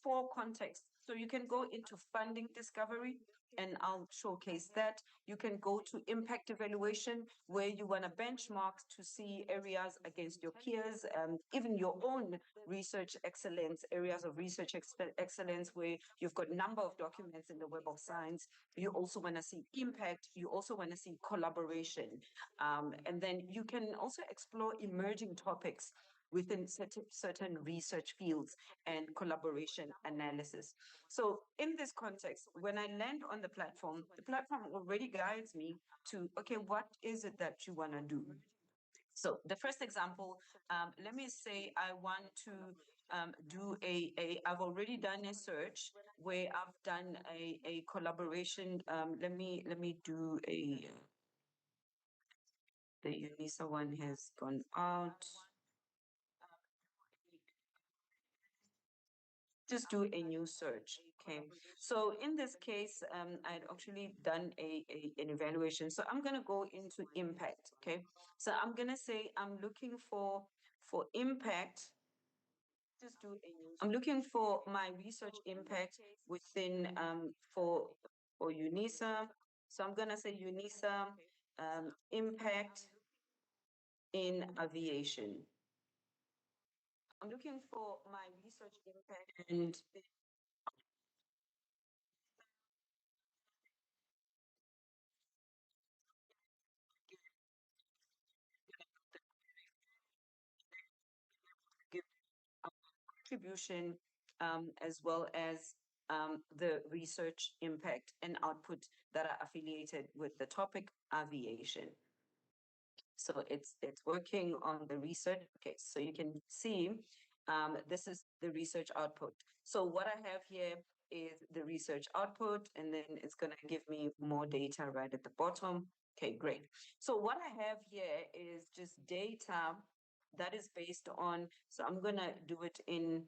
S8: four contexts. So you can go into funding discovery, and I'll showcase that. You can go to impact evaluation, where you want to benchmark to see areas against your peers, even your own research excellence, areas of research excellence, where you've got a number of documents in the Web of Science. You also want to see impact. You also want to see collaboration. And then you can also explore emerging topics within certain research fields and collaboration analysis. So in this context, when I land on the platform already guides me to, okay, what is it that you want to do? So the first example, let me say I want to I've already done a search where I've done a collaboration. Let me do the Unisa one has gone out. Just do a new search. Okay. So in this case, I'd actually done an evaluation. So I'm going to go into impact. Okay. So I'm going to say I'm looking for impact. Just do a new. I'm looking for my research impact within for Unisa. So I'm going to say Unisa impact in aviation. I'm looking for my research impact and give a contribution, as well as the research impact and output that are affiliated with the topic aviation. So it's working on the research. Okay, so you can see this is the research output. So what I have here is the research output, and then it's going to give me more data right at the bottom. Okay, great. So what I have here is just data that is based on, so I'm going to do it in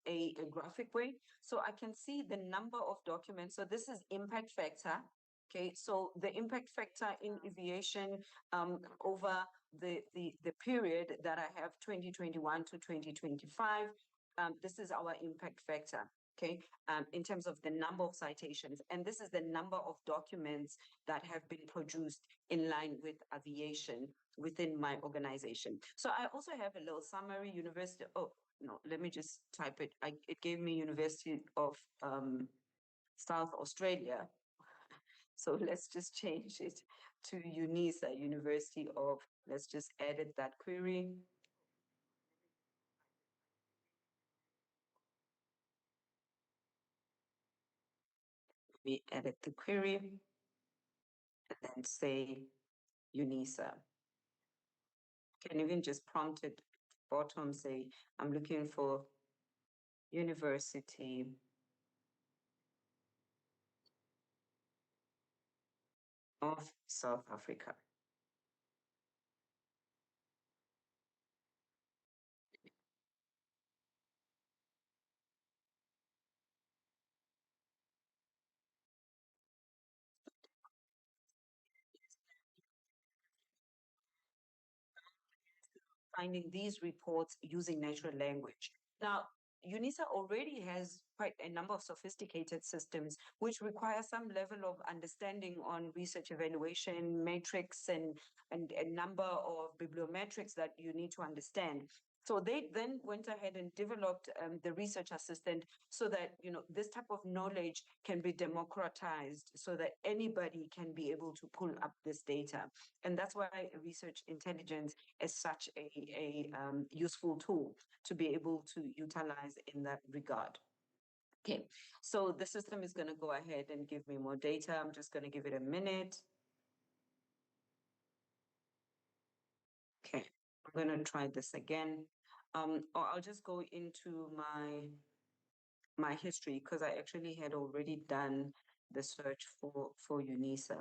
S8: a graphic way. So I can see the number of documents. So this is impact factor. Okay, so the impact factor in aviation over the period that I have 2021 to 2025, this is our impact factor. Okay, in terms of the number of citations, and this is the number of documents that have been produced in line with aviation within my organization. So I also have a little summary. University. Oh, no, let me just type it. It gave me University of South Australia. So let's just change it to Unisa, University of, let's just edit that query. We edit the query and then say Unisa. Can even just prompt it bottom, say, I'm looking for University of South Africa. Finding these reports using natural language. Now, UNISA already has quite a number of sophisticated systems which require some level of understanding on research evaluation, matrix, and a number of bibliometrics that you need to understand. So they then went ahead and developed the research assistant so that, this type of knowledge can be democratized so that anybody can be able to pull up this data. And that's why research intelligence is such a useful tool to be able to utilize in that regard. Okay, so the system is going to go ahead and give me more data. I'm just going to give it a minute. Okay, I'm going to try this again. Or I'll just go into my history because I actually had already done the search for Unisa.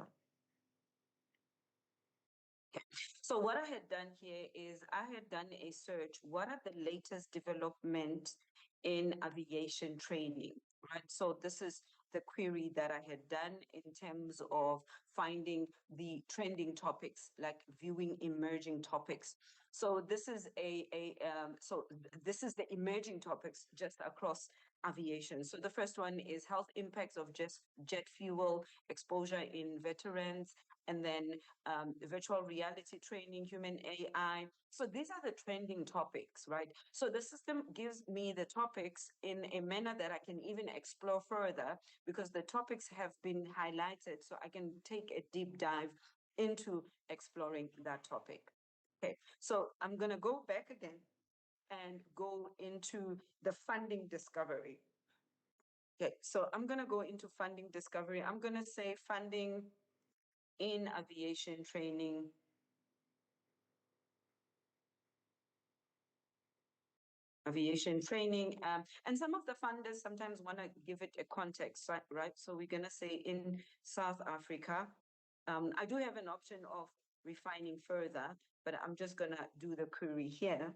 S8: Okay. So what I had done here is I had done a search. What are the latest development in aviation training, right? So this is the query that I had done in terms of finding the trending topics, like viewing emerging topics. So this is this is the emerging topics just across aviation. So the first one is health impacts of jet fuel exposure in veterans, and then virtual reality training, human AI. So these are the trending topics, right? So the system gives me the topics in a manner that I can even explore further because the topics have been highlighted, so I can take a deep dive into exploring that topic. Okay, so I'm going to go back again and go into the funding discovery. Okay, so I'm going to go into funding discovery. I'm going to say funding in aviation training. Aviation training. And some of the funders sometimes want to give it a context, right? So we're going to say in South Africa. I do have an option of refining further, but I'm just going to do the query here.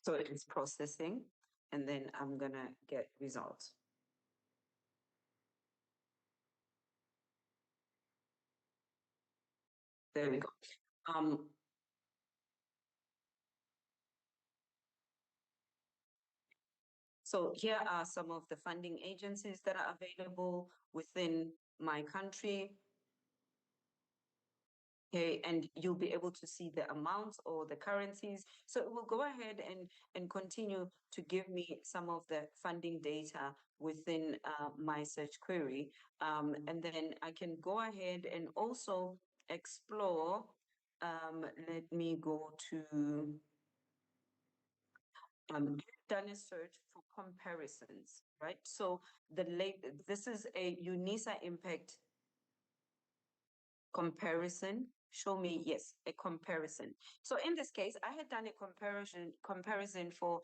S8: So it's processing, and then I'm going to get results. There we go. So here are some of the funding agencies that are available within my country. Okay, and you'll be able to see the amounts or the currencies. So it will go ahead and continue to give me some of the funding data within my search query. And then I can go ahead and also explore. Let me go to done a search for comparisons, right? So this is a Unisa impact comparison. Show me, yes, a comparison. So in this case, I had done a comparison for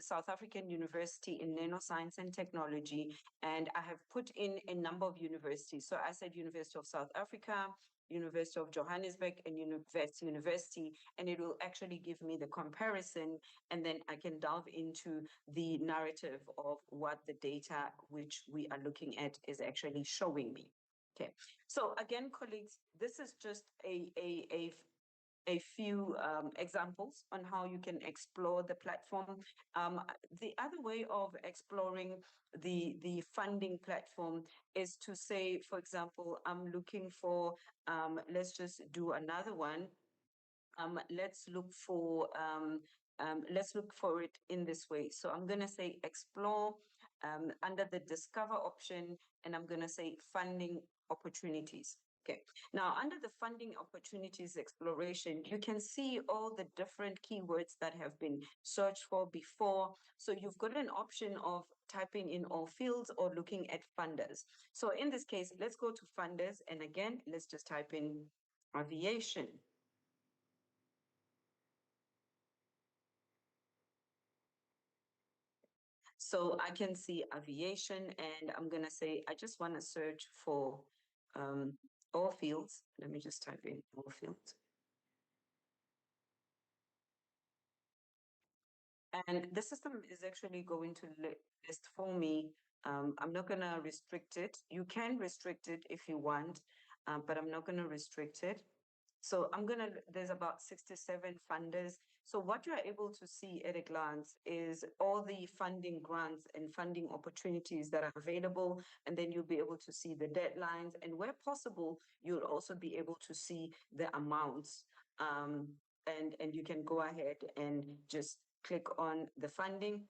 S8: South African University in Nanoscience and Technology, and I have put in a number of universities. So I said University of South Africa, University of Johannesburg, and University, and it will actually give me the comparison, and then I can delve into the narrative of what the data which we are looking at is actually showing me. Okay, so again, colleagues, this is just a few examples on how you can explore the platform. The other way of exploring the funding platform is to say, for example, I'm looking for, let's just do another one. Let's look for it in this way. So I'm going to say explore under the discover option, and I'm going to say funding opportunities. Okay. Now, under the funding opportunities exploration, you can see all the different keywords that have been searched for before. So you've got an option of typing in all fields or looking at funders. So in this case, let's go to funders. And again, let's just type in aviation. So I can see aviation, and I'm going to say, I just want to search for all fields. Let me just type in all fields. And the system is actually going to list for me. I'm not going to restrict it. You can restrict it if you want, but I'm not going to restrict it. So there's about 67 funders. So what you're able to see at a glance is all the funding grants and funding opportunities that are available. And then you'll be able to see the deadlines. And where possible, you'll also be able to see the amounts. And you can go ahead and just click on the funding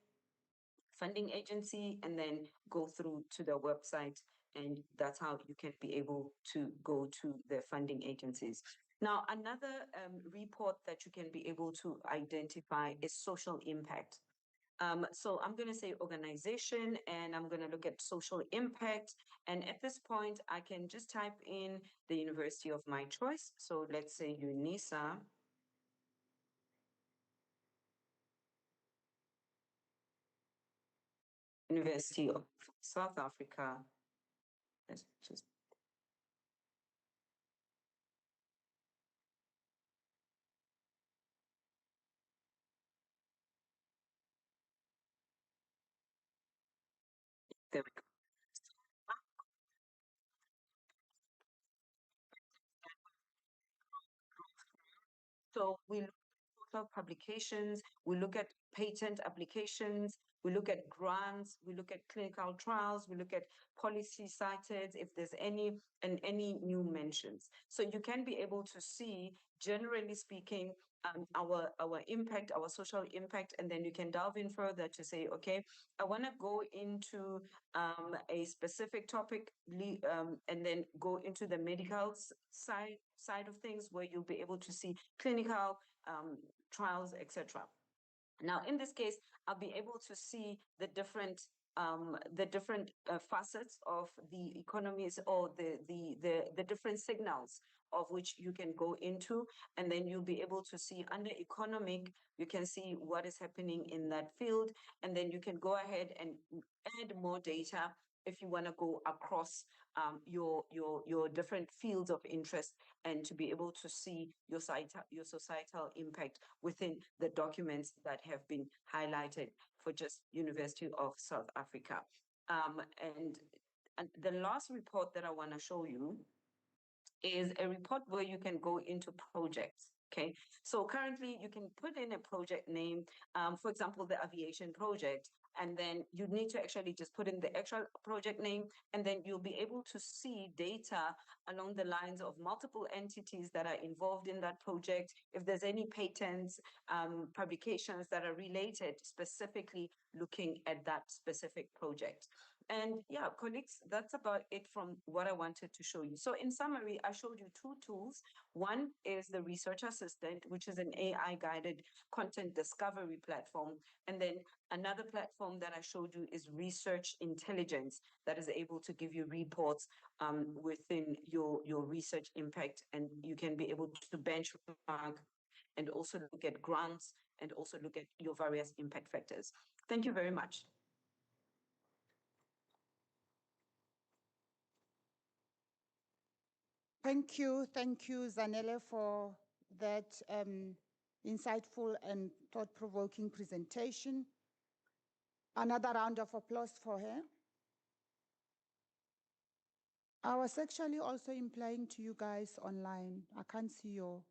S8: agency and then go through to the website, and that's how you can be able to go to the funding agencies. Now, another report that you can be able to identify is social impact. So I'm going to say organization, and I'm going to look at social impact. And at this point, I can just type in the university of my choice. So let's say Unisa. University of South Africa. Let's just there we go. So we look at total publications, we look at patent applications, we look at grants, we look at clinical trials, we look at policy cited, if there's any, and any new mentions. So you can be able to see, generally speaking, our impact, our social impact, and then you can delve in further to say, okay, I want to go into a specific topic, and then go into the medical side of things, where you'll be able to see clinical trials, etc. Now, in this case, I'll be able to see the different facets of the economies, or the different signals of which you can go into, and then you'll be able to see under economic, you can see what is happening in that field, and then you can go ahead and add more data if you want to go across your different fields of interest, and to be able to see your societal impact within the documents that have been highlighted for just University of South Africa. And the last report that I want to show you is a report where you can go into projects. Okay, so currently you can put in a project name, for example, the aviation project, and then you need to actually just put in the actual project name, and then you'll be able to see data along the lines of multiple entities that are involved in that project. If there's any patents, publications that are related, specifically looking at that specific project. And yeah, colleagues, that's about it from what I wanted to show you. So in summary, I showed you two tools. One is the Research Assistant, which is an AI-guided content discovery platform. And then another platform that I showed you is Research Intelligence, that is able to give you reports within your research impact. And you can be able to benchmark and also look at grants and also look at your various impact factors. Thank you very much.
S2: Thank you, Zanele, for that insightful and thought-provoking presentation. Another round of applause for her. I was actually also implying to you guys online. I can't see your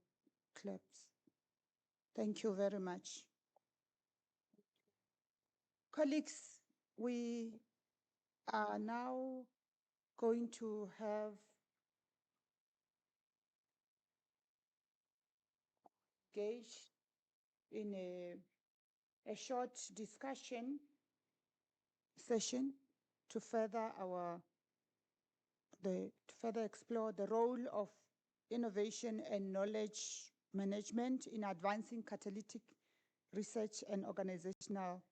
S2: clips. Thank you very much. Colleagues, we are now going to have engaged in a short discussion session to further explore the role of innovation and knowledge management in advancing catalytic research and organizational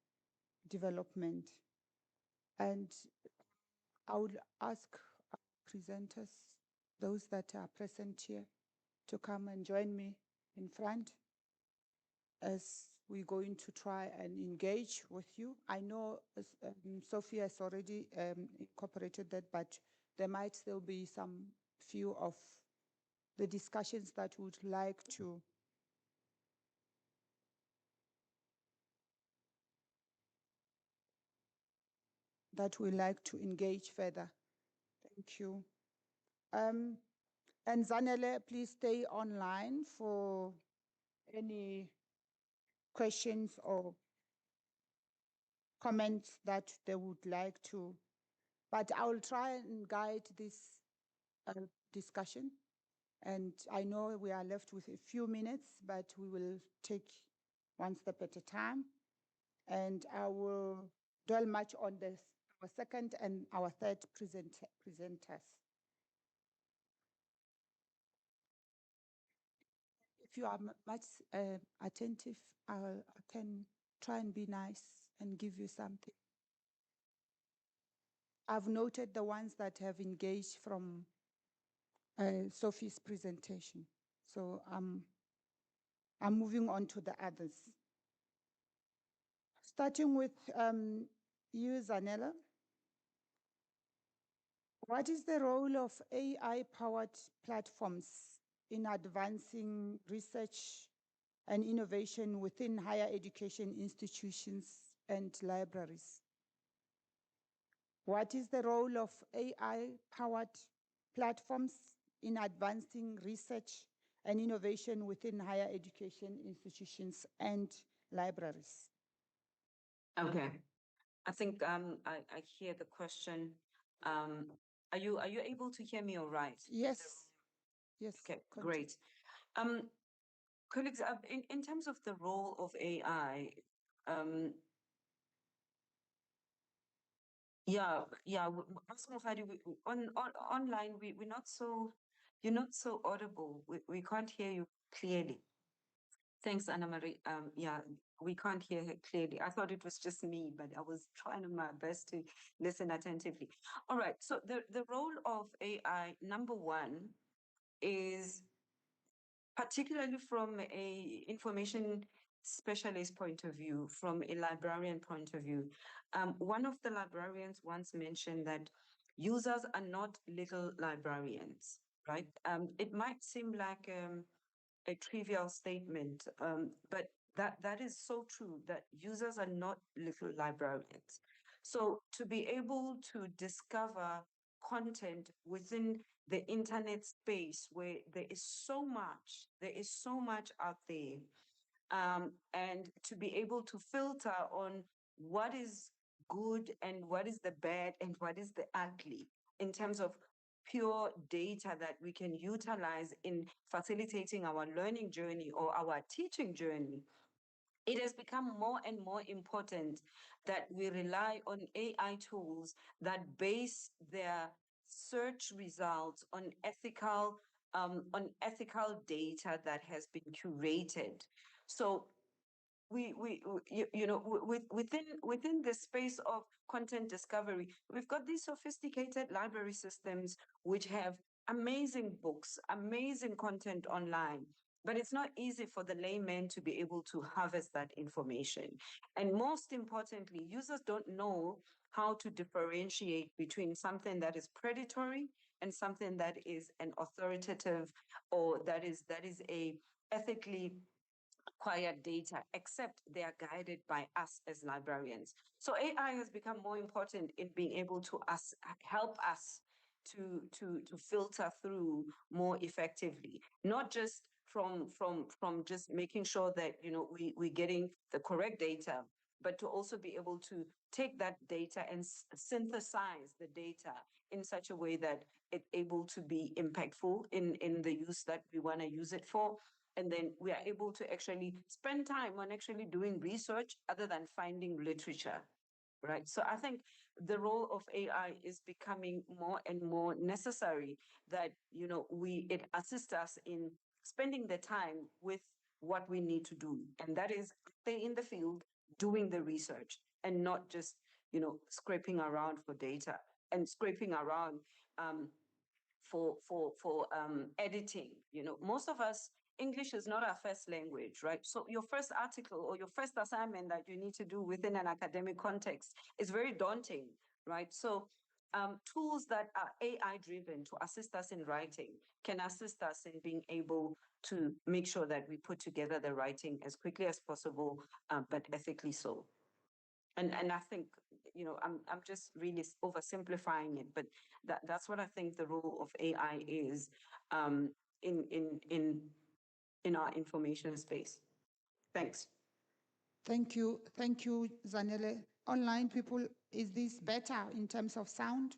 S2: development. And I would ask our presenters, those that are present here, to come and join me in front as we're going to try and engage with you. I know Sophia has already incorporated that, but there might still be some few of the discussions that would like to engage further. Thank you. And Zanele, please stay online for any questions or comments that they would like to. But I will try and guide this discussion. And I know we are left with a few minutes, but we will take one step at a time. And I will dwell much on this, our second and our third presenters. If you are much attentive, I can try and be nice and give you something. I've noted the ones that have engaged from Sophie's presentation. So I'm moving on to the others. Starting with you, Zanella. What is the role of AI-powered platforms in advancing research and innovation within higher education institutions and libraries? What is the role of AI-powered platforms in advancing research and innovation within higher education institutions and libraries?
S8: Okay. I think I hear the question. Are you able to hear me all right?
S2: Yes. Yes.
S8: Okay,
S2: continue.
S8: great. Colleagues, in terms of the role of AI, Ms. Mufadi, online, we're not so, you're not so audible. We can't hear you clearly. Thanks, Anna Marie. Yeah, we can't hear her clearly. I thought it was just me, but I was trying my best to listen attentively. All right. So the role of AI, number one, is particularly from a information specialist point of view, from a librarian point of view. One of the librarians once mentioned that users are not little librarians, right? It might seem like a trivial statement, but that is so true, that users are not little librarians. So to be able to discover content within the internet space where there is so much out there, and to be able to filter on what is good and what is the bad and what is the ugly in terms of pure data that we can utilize in facilitating our learning journey or our teaching journey, it has become more and more important that we rely on AI tools that base their search results on ethical data that has been curated. So within the space of content discovery, we've got these sophisticated library systems which have amazing books, amazing content online, but it's not easy for the layman to be able to harvest that information. And most importantly, users don't know how to differentiate between something that is predatory and something that is an authoritative, or that is a ethically acquired data, except they are guided by us as librarians. So AI has become more important in being able to help us to filter through more effectively, not just from just making sure that we're getting the correct data, but to also be able to take that data and synthesize the data in such a way that it's able to be impactful in the use that we want to use it for. And then we are able to actually spend time on actually doing research other than finding literature, right? So I think the role of AI is becoming more and more necessary, that it assists us in spending the time with what we need to do, and that is stay in the field doing the research and not just scraping around for data and scraping around for editing. Most of us, English is not our first language, right? So your first article or your first assignment that you need to do within an academic context is very daunting, right? So tools that are AI driven to assist us in writing can assist us in being able to make sure that we put together the writing as quickly as possible, but ethically so. And I think, I'm just really oversimplifying it, but that's what I think the role of AI is um, in in in in our information space. Thanks.
S2: Thank you. Thank you, Zanele. Online people, is this better in terms of sound?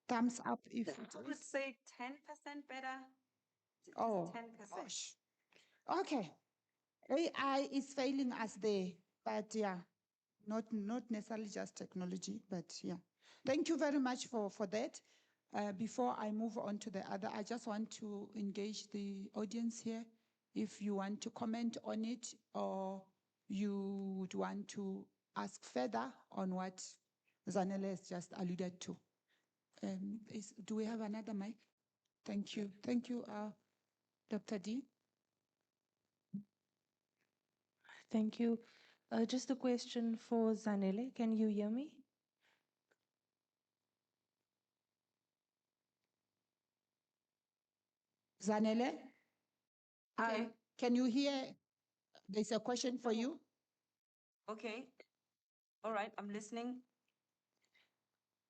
S2: Thumbs up if it
S8: I would
S2: is.
S8: say 10% better.
S2: Oh,
S8: 10%.
S2: gosh. Okay. AI is failing us there, but yeah, not necessarily just technology, but yeah. Thank you very much for that. Before I move on to the other, I just want to engage the audience here. If you want to comment on it or you would want to ask further on what Zanele has just alluded to. Do we have another mic? Thank you. Thank you, Dr. D.
S3: Thank you. Just a question for Zanele. Can you hear me?
S2: Zanele?
S8: Hi.
S2: Can you hear? There's a question for you.
S8: Okay. All right. I'm listening.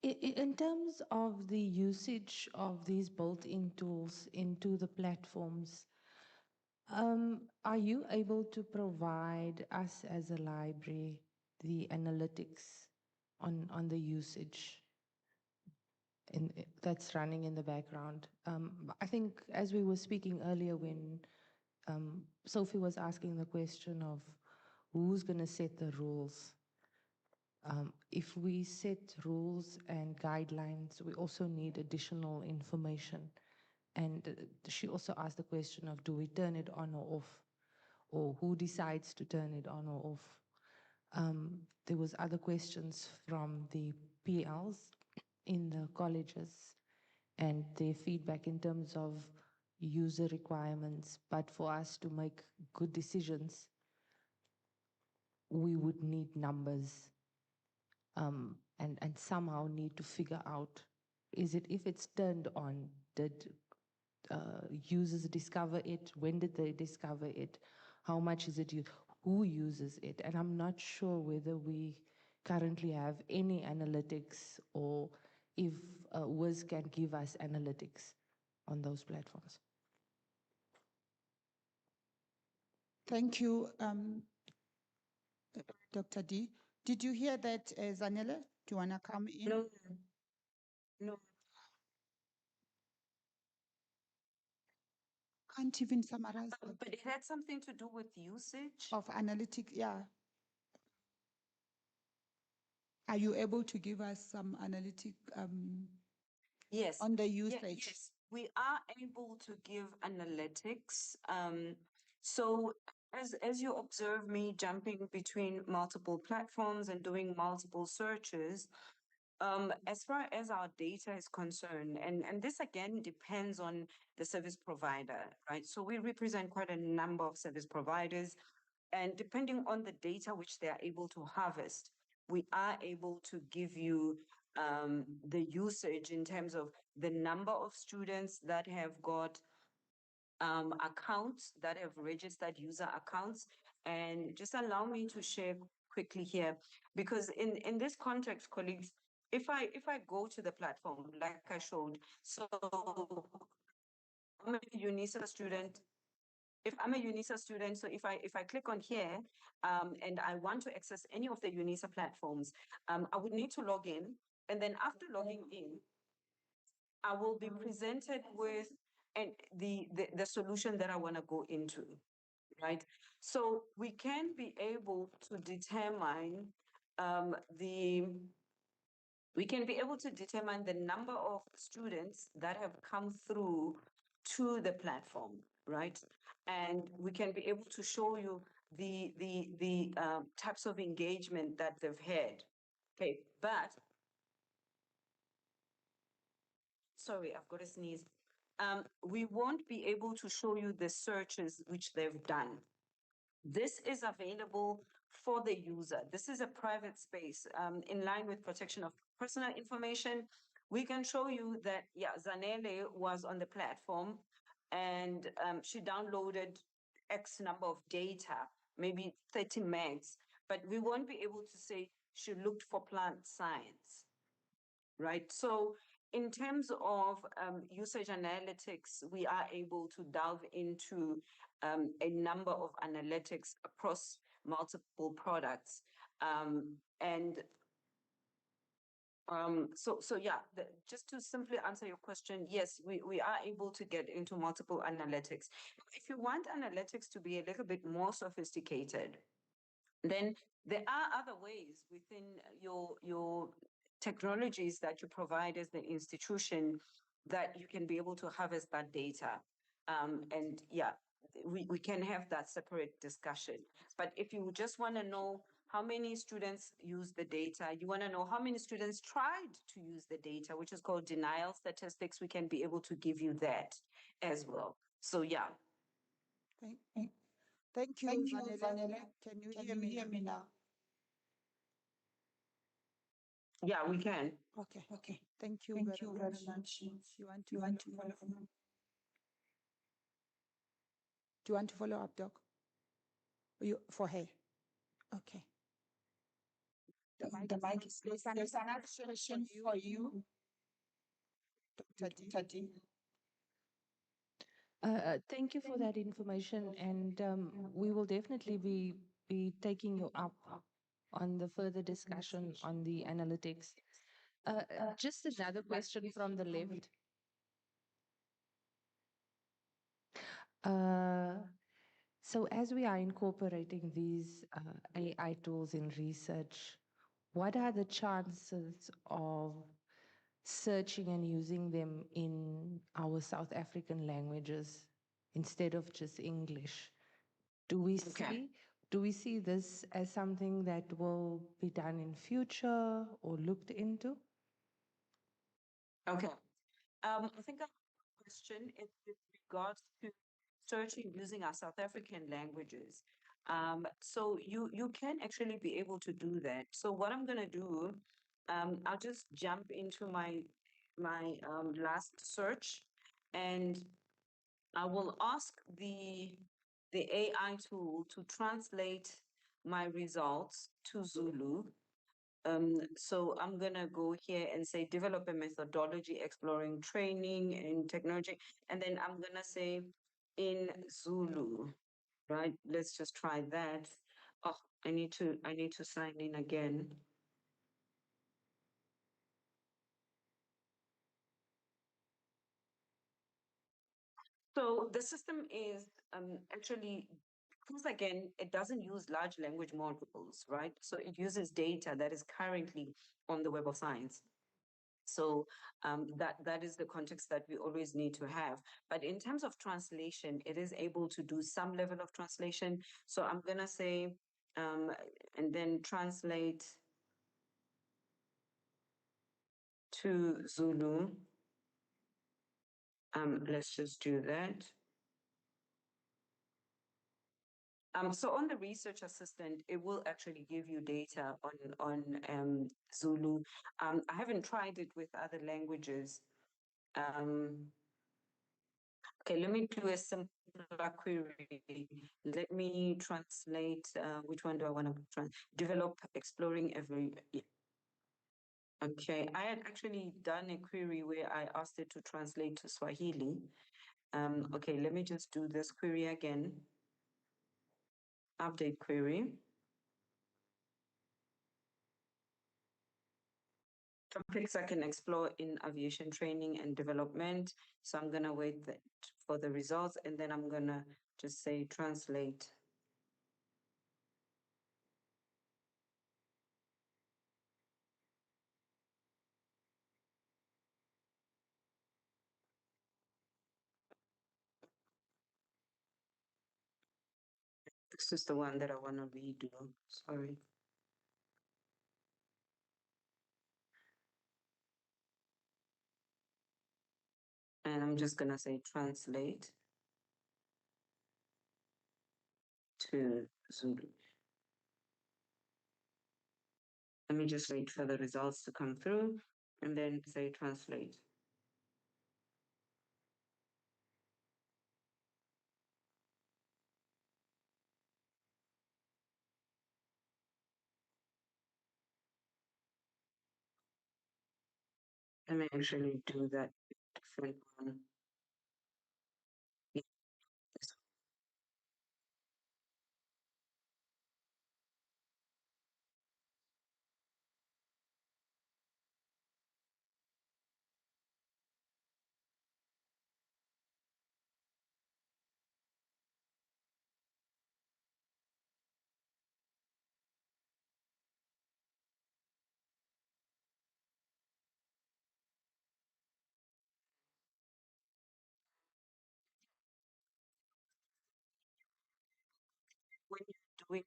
S3: In terms of the usage of these built-in tools into the platforms, are you able to provide us as a library the analytics on the usage that's running in the background? I think as we were speaking earlier when Sophie was asking the question of who's going to set the rules. If we set rules and guidelines, we also need additional information. And she also asked the question of, do we turn it on or off? Or who decides to turn it on or off? There was other questions from the PLs in the colleges and their feedback in terms of user requirements. But for us to make good decisions, we would need numbers and somehow need to figure out, is it, if it's turned on, did users discover it? When did they discover it? How much is it used? Who uses it? And I'm not sure whether we currently have any analytics or if WIS can give us analytics on those platforms.
S2: Thank you, Dr. D. Did you hear that, Zanele? Do you want to come in?
S8: No. No.
S2: Can't even summarize that.
S8: But it had something to do with usage.
S2: Of analytic, yeah. Are you able to give us some analytic
S8: Yes.
S2: on the
S8: Yeah,
S2: usage?
S8: yes, we are able to give analytics. So as you observe me jumping between multiple platforms and doing multiple searches, as far as our data is concerned, and this again depends on the service provider, right? So we represent quite a number of service providers, and depending on the data which they are able to harvest, we are able to give you the usage in terms of the number of students that have got accounts, that have registered user accounts. And just allow me to share quickly here, because in this context, colleagues, if I go to the platform like I showed, so I'm a Unisa student. If I'm a Unisa student, so if I click on here and I want to access any of the Unisa platforms, I would need to log in, and then after logging in, I will be presented with the solution that I want to go into, right? So we can be able to determine the we can be able to determine the number of students that have come through to the platform, right? And we can be able to show you the types of engagement that they've had. Okay, but sorry, I've got a sneeze. We won't be able to show you the searches which they've done. This is available for the user. This is a private space in line with protection of personal information. We can show you that, yeah, Zanele was on the platform and she downloaded X number of data, maybe 30 megs, but we won't be able to say she looked for plant science, right? So in terms of usage analytics, we are able to delve into a number of analytics across multiple products. So yeah, just to simply answer your question, yes, we are able to get into multiple analytics. If you want analytics to be a little bit more sophisticated, then there are other ways within your technologies that you provide as the institution that you can be able to harvest that data. And yeah, we can have that separate discussion. But if you just want to know how many students use the data, you want to know how many students tried to use the data, which is called denial statistics, we can be able to give you that as well. So yeah.
S2: Thank, thank you, Vanilla. Can you hear me now?
S8: Yeah, we can.
S2: Okay. Thank you very much. You want to follow? Do you want to follow up, Doc? You for her? Okay. The mic is closed. There's another question for you, Dr. D.
S3: Thank you for that information, and we will definitely be taking you up on the further discussion on the analytics. Just another question from the left. So as we are incorporating these AI tools in research, what are the chances of searching and using them in our South African languages instead of just English? Do we see this as something that will be done in future or looked into?
S8: Okay. I think our question is with regards to searching using our South African languages. So you can actually be able to do that. So what I'm gonna do, I'll just jump into my last search, and I will ask the AI tool to translate my results to Zulu. So I'm gonna go here and say develop a methodology exploring training and technology, and then I'm gonna say in Zulu, right? Let's just try that. Oh, I need to sign in again. So the system is actually, because again, it doesn't use large language models, right? So it uses data that is currently on the Web of Science. So that is the context that we always need to have. But in terms of translation, it is able to do some level of translation. So I'm gonna say, and then translate to Zulu. Let's just do that. So on the research assistant, it will actually give you data on Zulu. I haven't tried it with other languages. Okay, let me do a simpler query. Let me translate. Which one do I want to develop? Exploring every. Yeah. Okay, I had actually done a query where I asked it to translate to Swahili. Okay, let me just do this query again. Update query. Topics I can explore in aviation training and development. So I'm gonna wait for the results, and then I'm gonna just say translate. This is the one that I wanna redo. Sorry. And I'm just gonna say translate to Zulu. Let me just wait for the results to come through and then say translate. Let me actually do that different one. Yeah, this when you're doing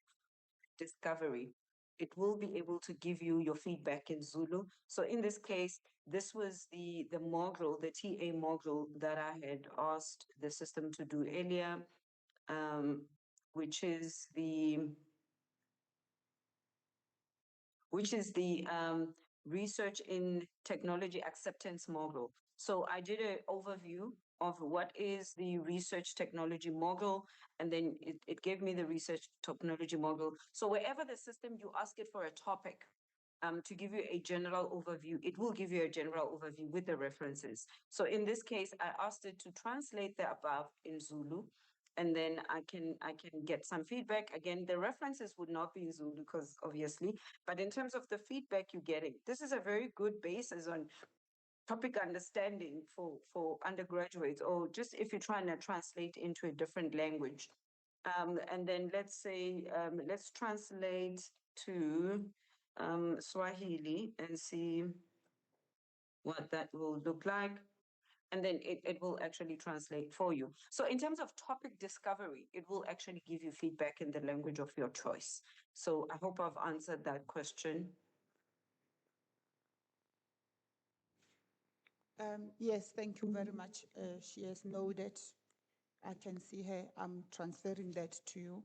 S8: discovery, it will be able to give you your feedback in Zulu. So in this case, this was the module, the TA module that I had asked the system to do earlier, um, which is the research in technology acceptance model. So I did an overview of what is the research technology model, and then it gave me the research technology model. So wherever the system, you ask it for a topic, to give you a general overview, it will give you a general overview with the references. So in this case, I asked it to translate the above in Zulu, and then I can get some feedback. Again, the references would not be in Zulu because obviously, but in terms of the feedback you're getting, this is a very good basis on topic understanding for undergraduates, or just if you're trying to translate into a different language. And then let's say, let's translate to Swahili and see what that will look like. And then it will actually translate for you. So in terms of topic discovery, it will actually give you feedback in the language of your choice. So I hope I've answered that question.
S2: Yes, thank you very much. She has noted. I can see her. I'm transferring that to you,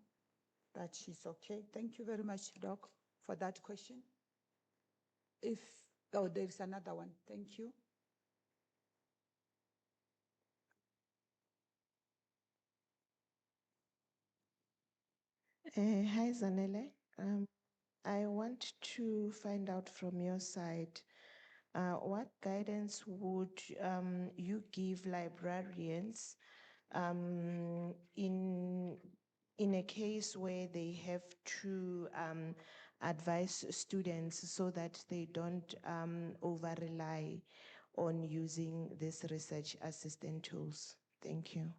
S2: that she's okay. Thank you very much, Doc, for that question. Oh, there's another one. Thank you.
S6: Hi, Zanele. I want to find out from your side, what guidance would you give librarians in a case where they have to advise students so that they don't over rely on using this research assistant tools? Thank you.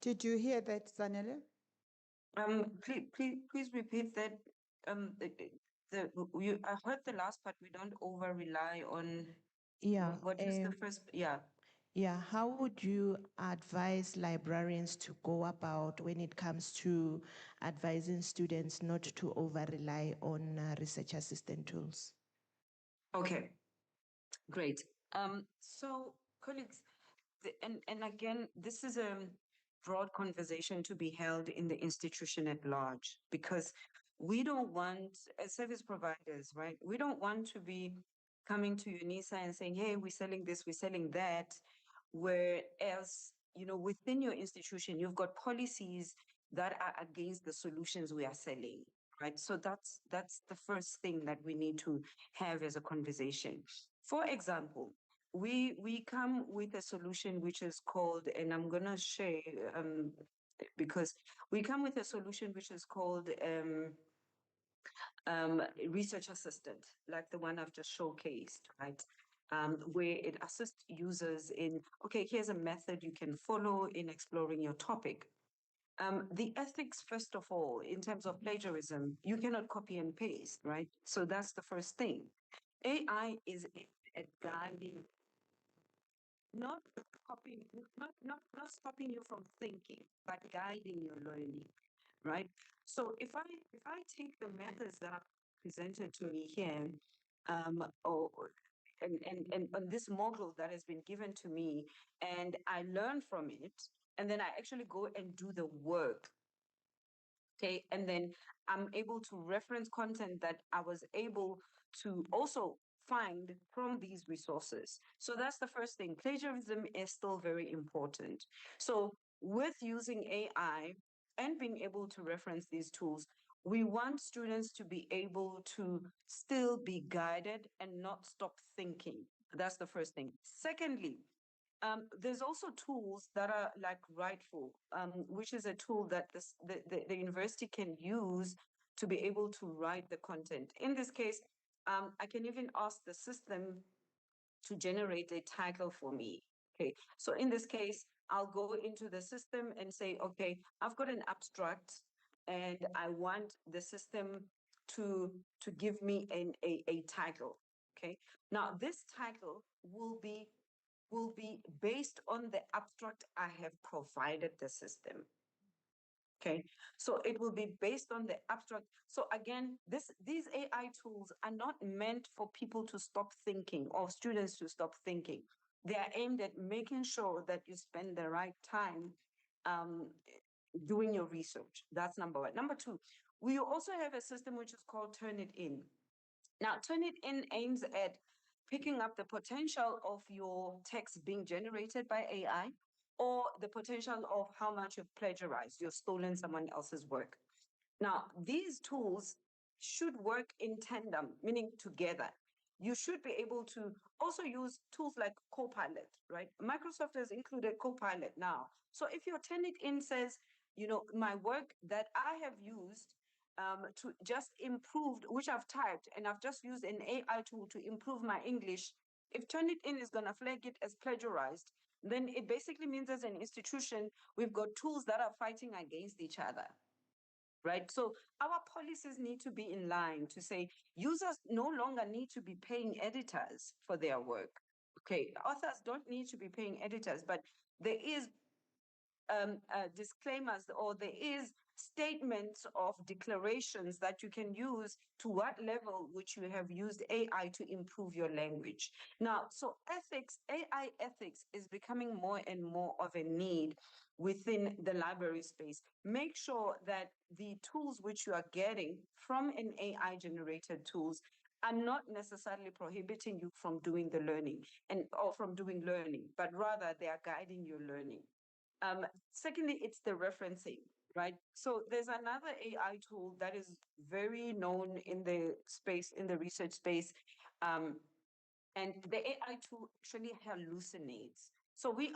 S2: Did you hear that, Zanele?
S8: Please repeat that. I heard the last part. We don't over rely on.
S6: Yeah.
S8: What is the first? Yeah.
S6: Yeah, how would you advise librarians to go about when it comes to advising students not to over rely on research assistant tools?
S8: Okay, great. So colleagues, and again, this is a broad conversation to be held in the institution at large, because we don't want, as service providers, right? We don't want to be coming to Unisa and saying, hey, we're selling this, we're selling that, whereas, within your institution, you've got policies that are against the solutions we are selling, right? So that's the first thing that we need to have as a conversation. For example, we come with a solution which is called, and I'm gonna share, because we come with a solution which is called research assistant, like the one I've just showcased, right? Where it assists users in, okay, here's a method you can follow in exploring your topic. The ethics, first of all, in terms of plagiarism, you cannot copy and paste, right? So that's the first thing. AI is a guiding, not copying, not stopping you from thinking, but guiding your learning, right? So if I take the methods that are presented to me here, or and on this model that has been given to me, and I learn from it, and then I actually go and do the work. Okay, and then I'm able to reference content that I was able to also find from these resources. So that's the first thing. Plagiarism is still very important. So with using AI, and being able to reference these tools, we want students to be able to still be guided and not stop thinking. That's the first thing. Secondly, there's also tools that are like Rightful, which is a tool that the university can use to be able to write the content. In this case, I can even ask the system to generate a title for me. Okay, so in this case, I'll go into the system and say, okay, I've got an abstract and I want the system to give me a title. Okay, now this title will be based on the abstract I have provided the system. Okay, so it will be based on the abstract. So again, these AI tools are not meant for people to stop thinking or students to stop thinking. They are aimed at making sure that you spend the right time um, doing your research. That's number one. Number two, we also have a system which is called Turnitin. Now, Turnitin aims at picking up the potential of your text being generated by AI or the potential of how much you've plagiarized, you've stolen someone else's work. Now, these tools should work in tandem, meaning together. You should be able to also use tools like Copilot, right? Microsoft has included Copilot now. So if your Turnitin says, you know, my work that I have used to just improved, which I've typed, and I've just used an AI tool to improve my English, if Turnitin is going to flag it as plagiarized, then it basically means as an institution, we've got tools that are fighting against each other, right? So our policies need to be in line to say users no longer need to be paying editors for their work. Okay, authors don't need to be paying editors, but there is disclaimers or there is statements of declarations that you can use to what level which you have used AI to improve your language. Now, so ethics, AI ethics is becoming more and more of a need within the library space. Make sure that the tools which you are getting from an AI generated tools are not necessarily prohibiting you from doing the learning or from doing learning, but rather they are guiding your learning. Secondly, it's the referencing, right? So there's another AI tool that is very known in the space, in the research space. And the AI tool actually hallucinates. So we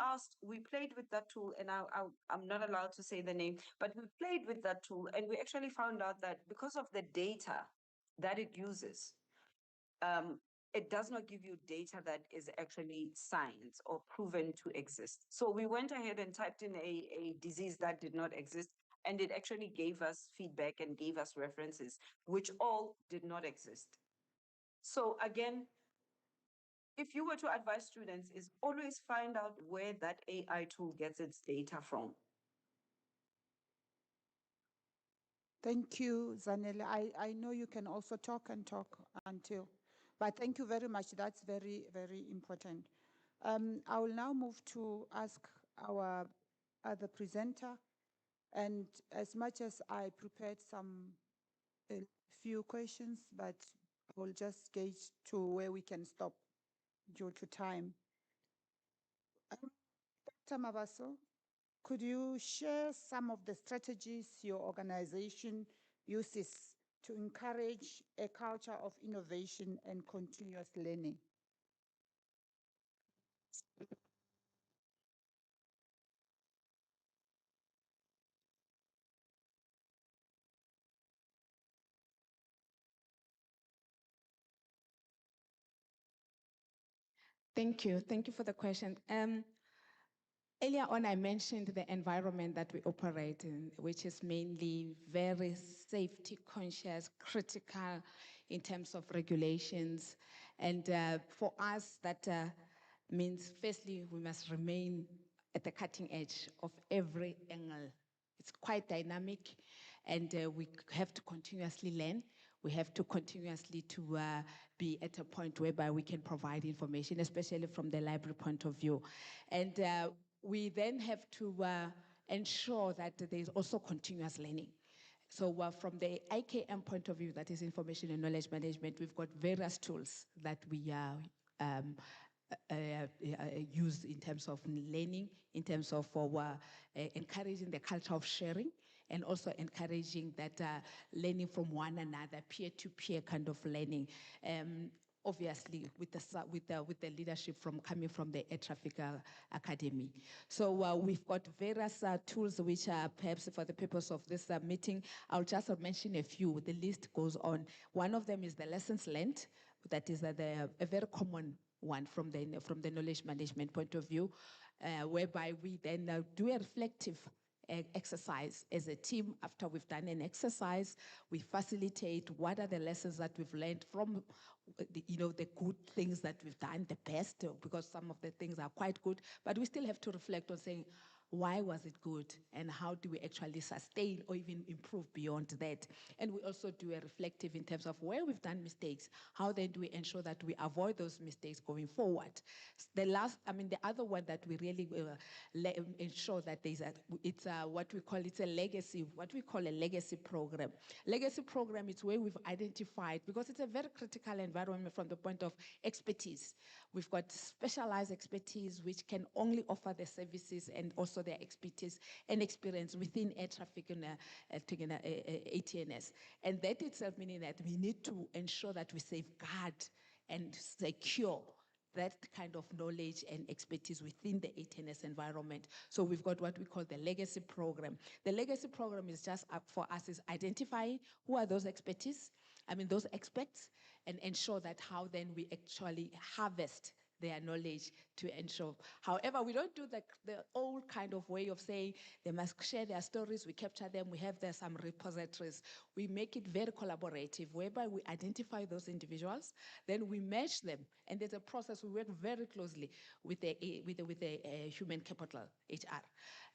S8: played with that tool, and I'm not allowed to say the name, but we played with that tool, and we actually found out that because of the data that it uses, it does not give you data that is actually science or proven to exist. So we went ahead and typed in a disease that did not exist, and it actually gave us feedback and gave us references, which all did not exist. So again, if you were to advise students, is always find out where that AI tool gets its data from.
S2: Thank you, Zanele. I know you can also talk and talk until, but thank you very much. That's very, very important. I will now move to ask our other presenter. And as much as I prepared a few questions, but I will just gauge to where we can stop due to time. Dr. Mabaso, could you share some of the strategies your organization uses to encourage a culture of innovation and continuous learning?
S7: Thank you. Thank you for the question. Earlier on, I mentioned the environment that we operate in, which is mainly very safety conscious, critical in terms of regulations. And for us, that means firstly, we must remain at the cutting edge of every angle. It's quite dynamic, and we have to continuously learn. We have to continuously to be at a point whereby we can provide information, especially from the library point of view. And we then have to ensure that there is also continuous learning. So from the IKM point of view, that is information and knowledge management, we've got various tools that we use in terms of learning, in terms of encouraging the culture of sharing,
S9: and also encouraging that learning from one another, peer-to-peer kind of learning. Obviously, with the leadership coming from the Air Traffic Academy. So we've got various tools which are perhaps for the purpose of this meeting. I'll just mention a few. The list goes on. One of them is the lessons learned. That is a very common one from the knowledge management point of view, whereby we then do a reflective exercise as a team. After we've done an exercise, we facilitate what are the lessons that we've learned from the good things that we've done, the best, because some of the things are quite good, but we still have to reflect on saying, why was it good, and how do we actually sustain or even improve beyond that? And we also do a reflective in terms of where we've done mistakes. How then do we ensure that we avoid those mistakes going forward? The other one that we really ensure that it's what we call a legacy program. Legacy program is where we've identified, because it's a very critical environment from the point of expertise. We've got specialized expertise which can only offer the services and also their expertise and experience within air traffic and ATNS. And that itself meaning that we need to ensure that we safeguard and secure that kind of knowledge and expertise within the ATNS environment. So we've got what we call the legacy program. The legacy program is just for us is identifying who are those those experts, and ensure that how then we actually harvest their knowledge to ensure. However, we don't do the old kind of way of saying they must share their stories, we capture them, we have there some repositories. We make it very collaborative, whereby we identify those individuals, then we match them, and there's a process. We work very closely with the human capital, HR.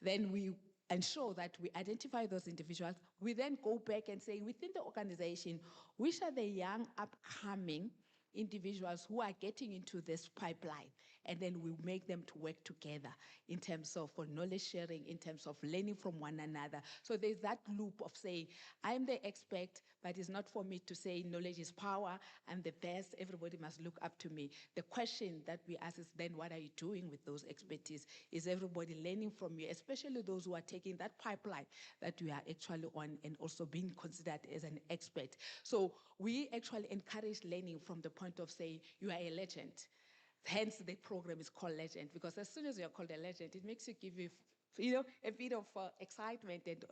S9: Then we ensure that we identify those individuals. We then go back and say, within the organization, which are the young upcoming individuals who are getting into this pipeline, and then we make them to work together in terms of knowledge sharing, in terms of learning from one another. So there's that loop of saying, I'm the expert, but it's not for me to say knowledge is power, I'm the best, everybody must look up to me. The question that we ask is then, what are you doing with those expertise? Is everybody learning from you, especially those who are taking that pipeline that we are actually on and also being considered as an expert? So we actually encourage learning from the point of saying, you are a legend. Hence, the program is called Legend, because as soon as you're called a legend, it makes you give you a bit of excitement and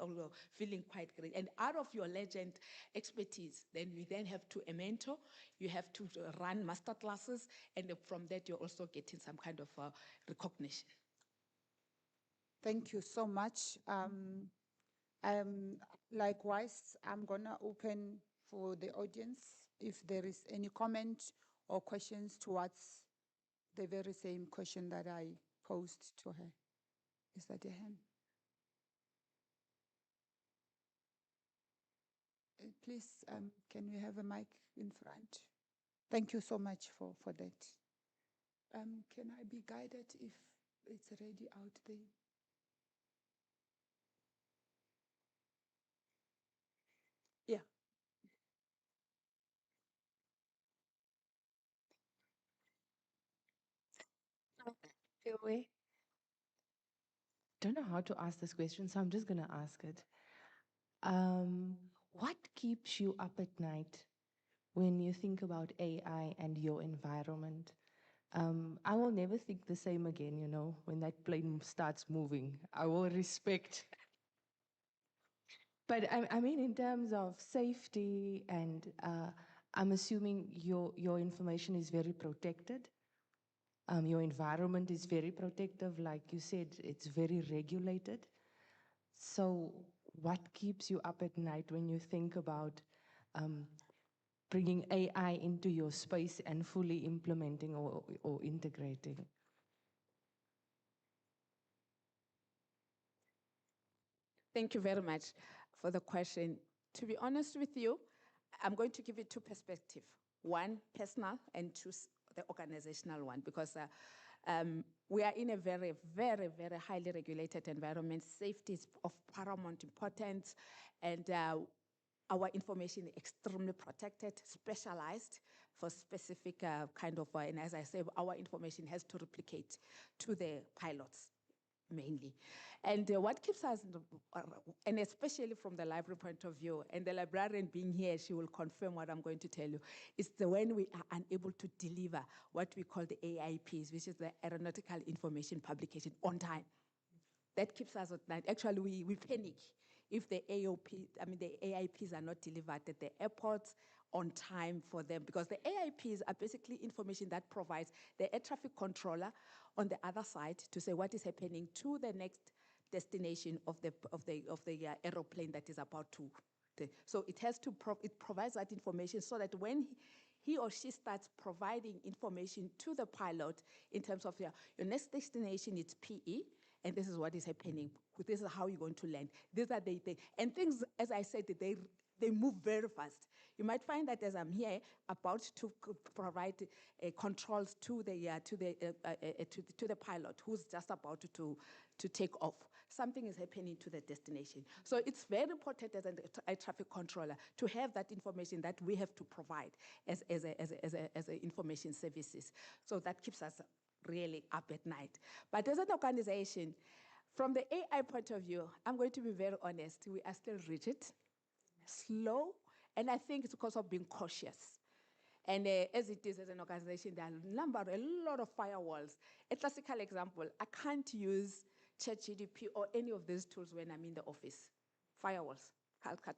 S9: feeling quite great. And out of your legend expertise, then you then have to a mentor, you have to run master classes, and from that you're also getting some kind of recognition.
S2: Thank you so much. Likewise, I'm gonna open for the audience if there is any comment or questions towards the very same question that I posed to her. Is that a hand? Please, can we have a mic in front? Thank you so much for that. Can I be guided if it's already out there? Yeah.
S3: Don't know how to ask this question, so I'm just going to ask it. What keeps you up at night when you think about AI and your environment? I will never think the same again, when that plane starts moving. I will respect. But I mean, in terms of safety, and I'm assuming your information is very protected. Your environment is very protective. Like you said, it's very regulated. So what keeps you up at night when you think about bringing AI into your space and fully implementing or integrating?
S7: Thank you very much for the question. To be honest with you, I'm going to give it two perspectives. One, personal, and two, the organizational one, because we are in a very, very, very highly regulated environment. Safety is of paramount importance, and our information is extremely protected, specialized for specific kind of, and as I say, our information has to replicate to the pilots.
S9: mainly. And what keeps us, and especially from the library point of view, and the librarian being here, she will confirm what I'm going to tell you, is when we are unable to deliver what we call the AIPs, which is the Aeronautical Information Publication, on time. That keeps us at night. Actually, we panic if the the AIPs are not delivered at the airports on time for them, because the AIPs are basically information that provides the air traffic controller on the other side to say what is happening to the next destination of the aeroplane that is about to. So it has to it provides that information so that when he or she starts providing information to the pilot in terms of your next destination, it's PE, and this is what is happening. This is how you're going to land. These are the things. And things, as I said, they move very fast. You might find that as I'm here about to provide controls to the pilot who's just about to take off, something is happening to the destination. So it's very important as a traffic controller to have that information that we have to provide as information services. So that keeps us really up at night. But as an organization, from the AI point of view, I'm going to be very honest, we are still rigid, slow, and I think it's because of being cautious. And as it is as an organization, there are a lot of firewalls. A classical example, I can't use ChatGPT or any of these tools when I'm in the office. Firewalls, cut.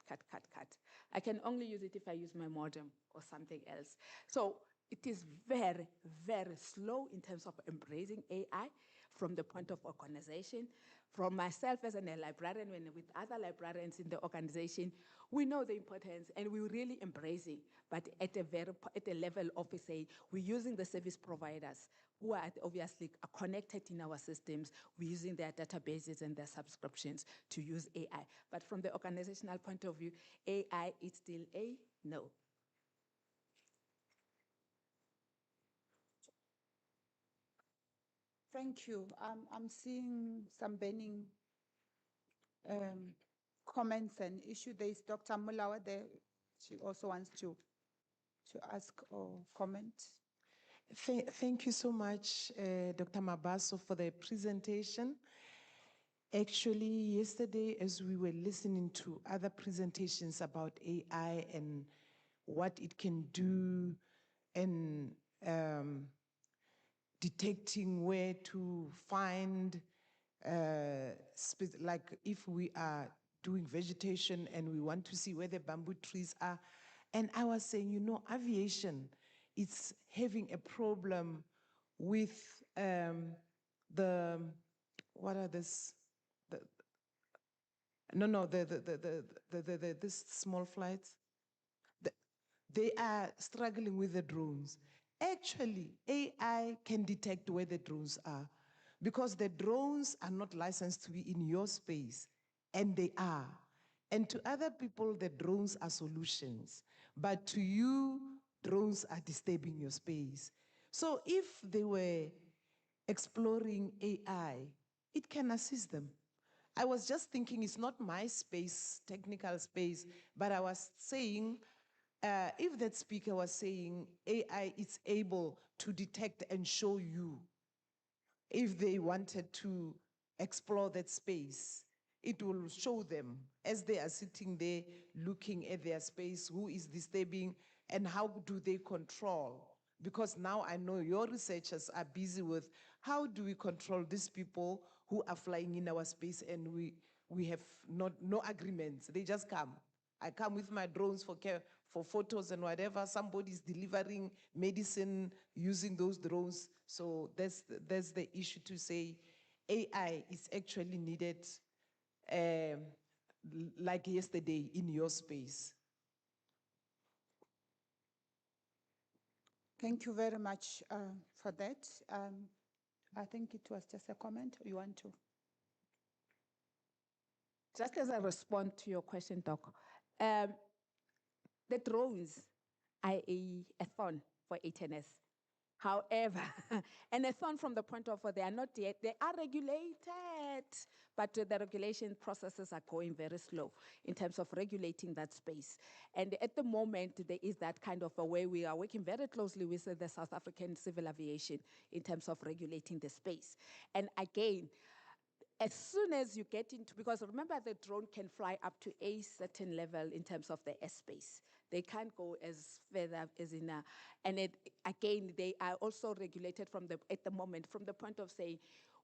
S9: I can only use it if I use my modem or something else. So it is very, very slow in terms of embracing AI from the point of organization. From myself as a librarian, when with other librarians in the organization, we know the importance and we're really embracing, but at a level of, say, we're using the service providers who are obviously connected in our systems. We're using their databases and their subscriptions to use AI. But from the organizational point of view, AI is still a no.
S2: Thank you. I'm seeing some burning comments and issue. There is Dr. Mulawa there. She also wants to ask or comment.
S10: Thank you so much, Dr. Mabaso, for the presentation. Actually, yesterday, as we were listening to other presentations about AI and what it can do and detecting where to find, like if we are doing vegetation and we want to see where the bamboo trees are. And I was saying, aviation, it's having a problem with what are this? This small flights. They are struggling with the drones. Actually, AI can detect where the drones are because the drones are not licensed to be in your space, and they are. And to other people, the drones are solutions. But to you, drones are disturbing your space. So if they were exploring AI, it can assist them. I was just thinking it's not my space, technical space, but I was saying, if that speaker was saying AI is able to detect and show you if they wanted to explore that space, it will show them as they are sitting there looking at their space, who is disturbing and how do they control? Because now I know your researchers are busy with how do we control these people who are flying in our space and we have no agreements. They just come. I come with my drones for photos and whatever. Somebody's delivering medicine using those drones. So that's the issue to say AI is actually needed like yesterday in your space.
S2: Thank you very much for that. I think it was just a comment. You want to?
S9: Just as a response to your question, Doc, the drones are a thorn for HNS. However, and a thorn from the point of they are not yet, they are regulated, but the regulation processes are going very slow in terms of regulating that space. And at the moment, there is that kind of a way we are working very closely with the South African Civil Aviation in terms of regulating the space. And again, as soon as you get into, because remember the drone can fly up to a certain level in terms of the airspace. They can't go as further as in a, and it, again, they are also regulated from the, at the moment, from the point of saying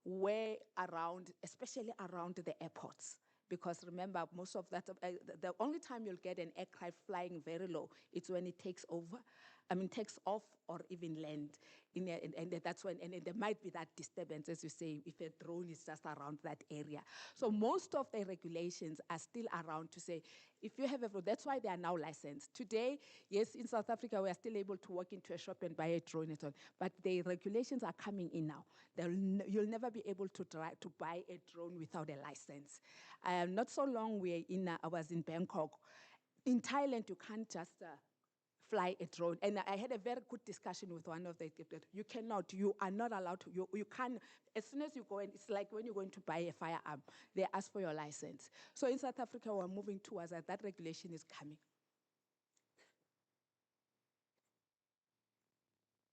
S9: where around, especially around the airports. Because remember, most of that, the only time you'll get an aircraft flying very low, it's when it takes over, takes off or even land. And that's when, and there might be that disturbance, as you say, if a drone is just around that area. So most of the regulations are still around to say, if you have a, that's why they are now licensed. Today, yes, in South Africa, we are still able to walk into a shop and buy a drone and so on, but the regulations are coming in now. You'll never be able to buy a drone without a license. Not so long, I was in Bangkok. In Thailand, you can't just fly a drone. And I had a very good discussion with one of the, you cannot, you are not allowed to, you can't, as soon as you go in, it's like when you're going to buy a firearm, they ask for your license. So in South Africa, we're moving towards that. That regulation is coming.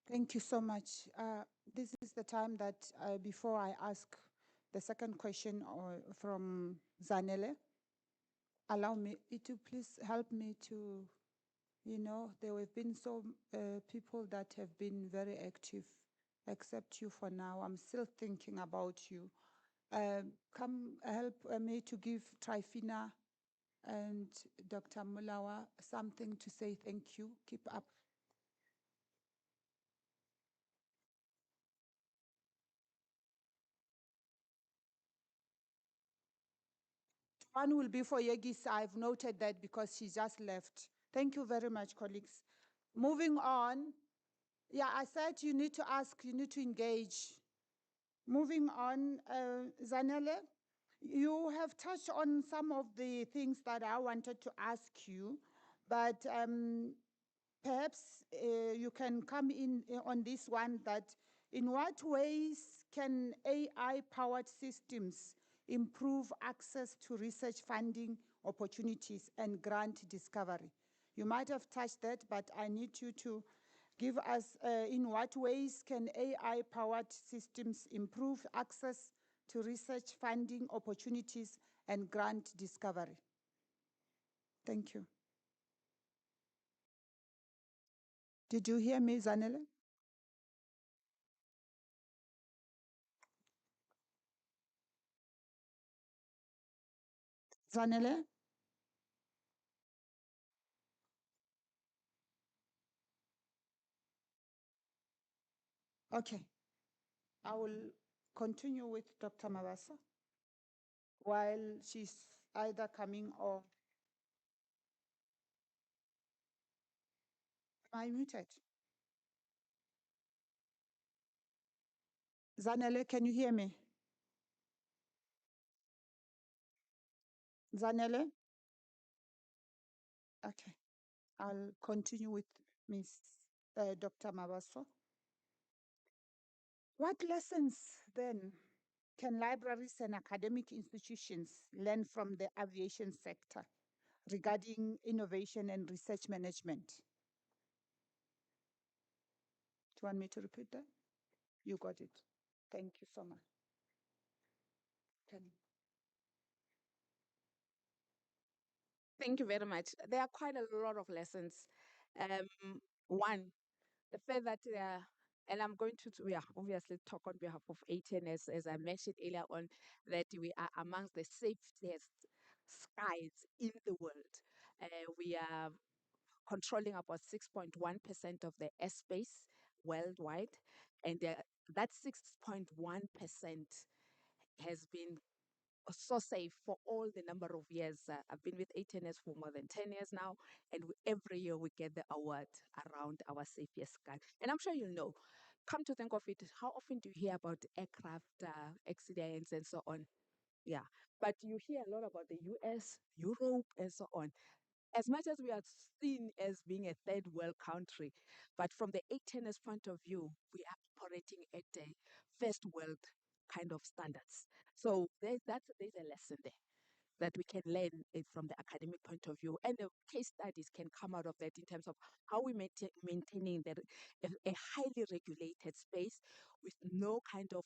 S2: Thank you so much. This is the time that before I ask the second question from Zanele, allow me to please help me to, there have been some people that have been very active, except you for now. I'm still thinking about you. Come help me to give Trifina and Dr. Mulawa something to say thank you. Keep up. One will be for Yegis. I've noted that because she just left. Thank you very much, colleagues. Moving on. Yeah, I said you need to ask, you need to engage. Moving on, Zanele, you have touched on some of the things that I wanted to ask you, but perhaps you can come in on this one, that in what ways can AI-powered systems improve access to research funding opportunities and grant discovery? You might have touched that, but I need you to give us in what ways can AI-powered systems improve access to research funding opportunities and grant discovery? Thank you. Did you hear me, Zanele? Zanele? Okay. I will continue with Dr. Mabasa while she's either coming or. Am I muted? Zanele, can you hear me? Zanele? Okay. I'll continue with Miss Dr. Mabaso. What lessons then can libraries and academic institutions learn from the aviation sector regarding innovation and research management? Do you want me to repeat that? You got it. Thank you so much. Can
S9: Thank you very much. There are quite a lot of lessons. One, the fact that, and I'm going to, yeah, obviously talk on behalf of ATN, as I mentioned earlier on, that we are amongst the safest skies in the world. We are controlling about 6.1% of the airspace worldwide, and that 6.1% has been so safe for all the number of years. I've been with ATNS for more than 10 years now, and every year we get the award around our safest sky. And I'm sure you'll know, come to think of it, how often do you hear about aircraft accidents and so on? Yeah, but you hear a lot about the US, Europe, and so on. As much as we are seen as being a third world country, but from the ATNS point of view, we are operating at a first world kind of standards. So there's a lesson there. that we can learn from the academic point of view, and the case studies can come out of that in terms of how we maintaining a highly regulated space with no kind of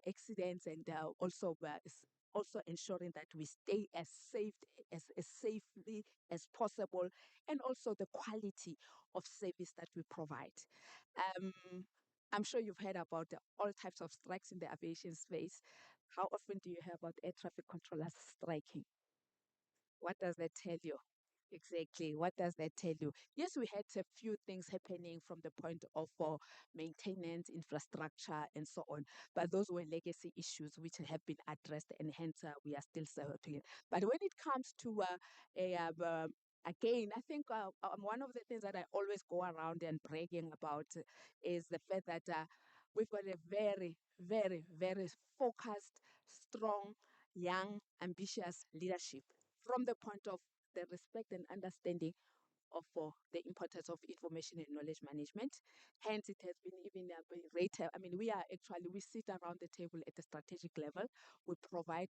S9: accidents, and also ensuring that we stay as safely as possible, and also the quality of service that we provide. Um, I'm sure you've heard about all types of strikes in the aviation space. How often do you hear about air traffic controllers striking? What does that tell you? Exactly. What does that tell you? Yes, we had a few things happening from the point of maintenance, infrastructure, and so on. But those were legacy issues which have been addressed, and hence we are still settling. But when it comes to again, I think one of the things that I always go around and bragging about is the fact that we've got a very, very, very focused, strong, young, ambitious leadership from the point of the respect and understanding of the importance of information and knowledge management. Hence, it has been even been rated. I mean, we sit around the table at the strategic level. We provide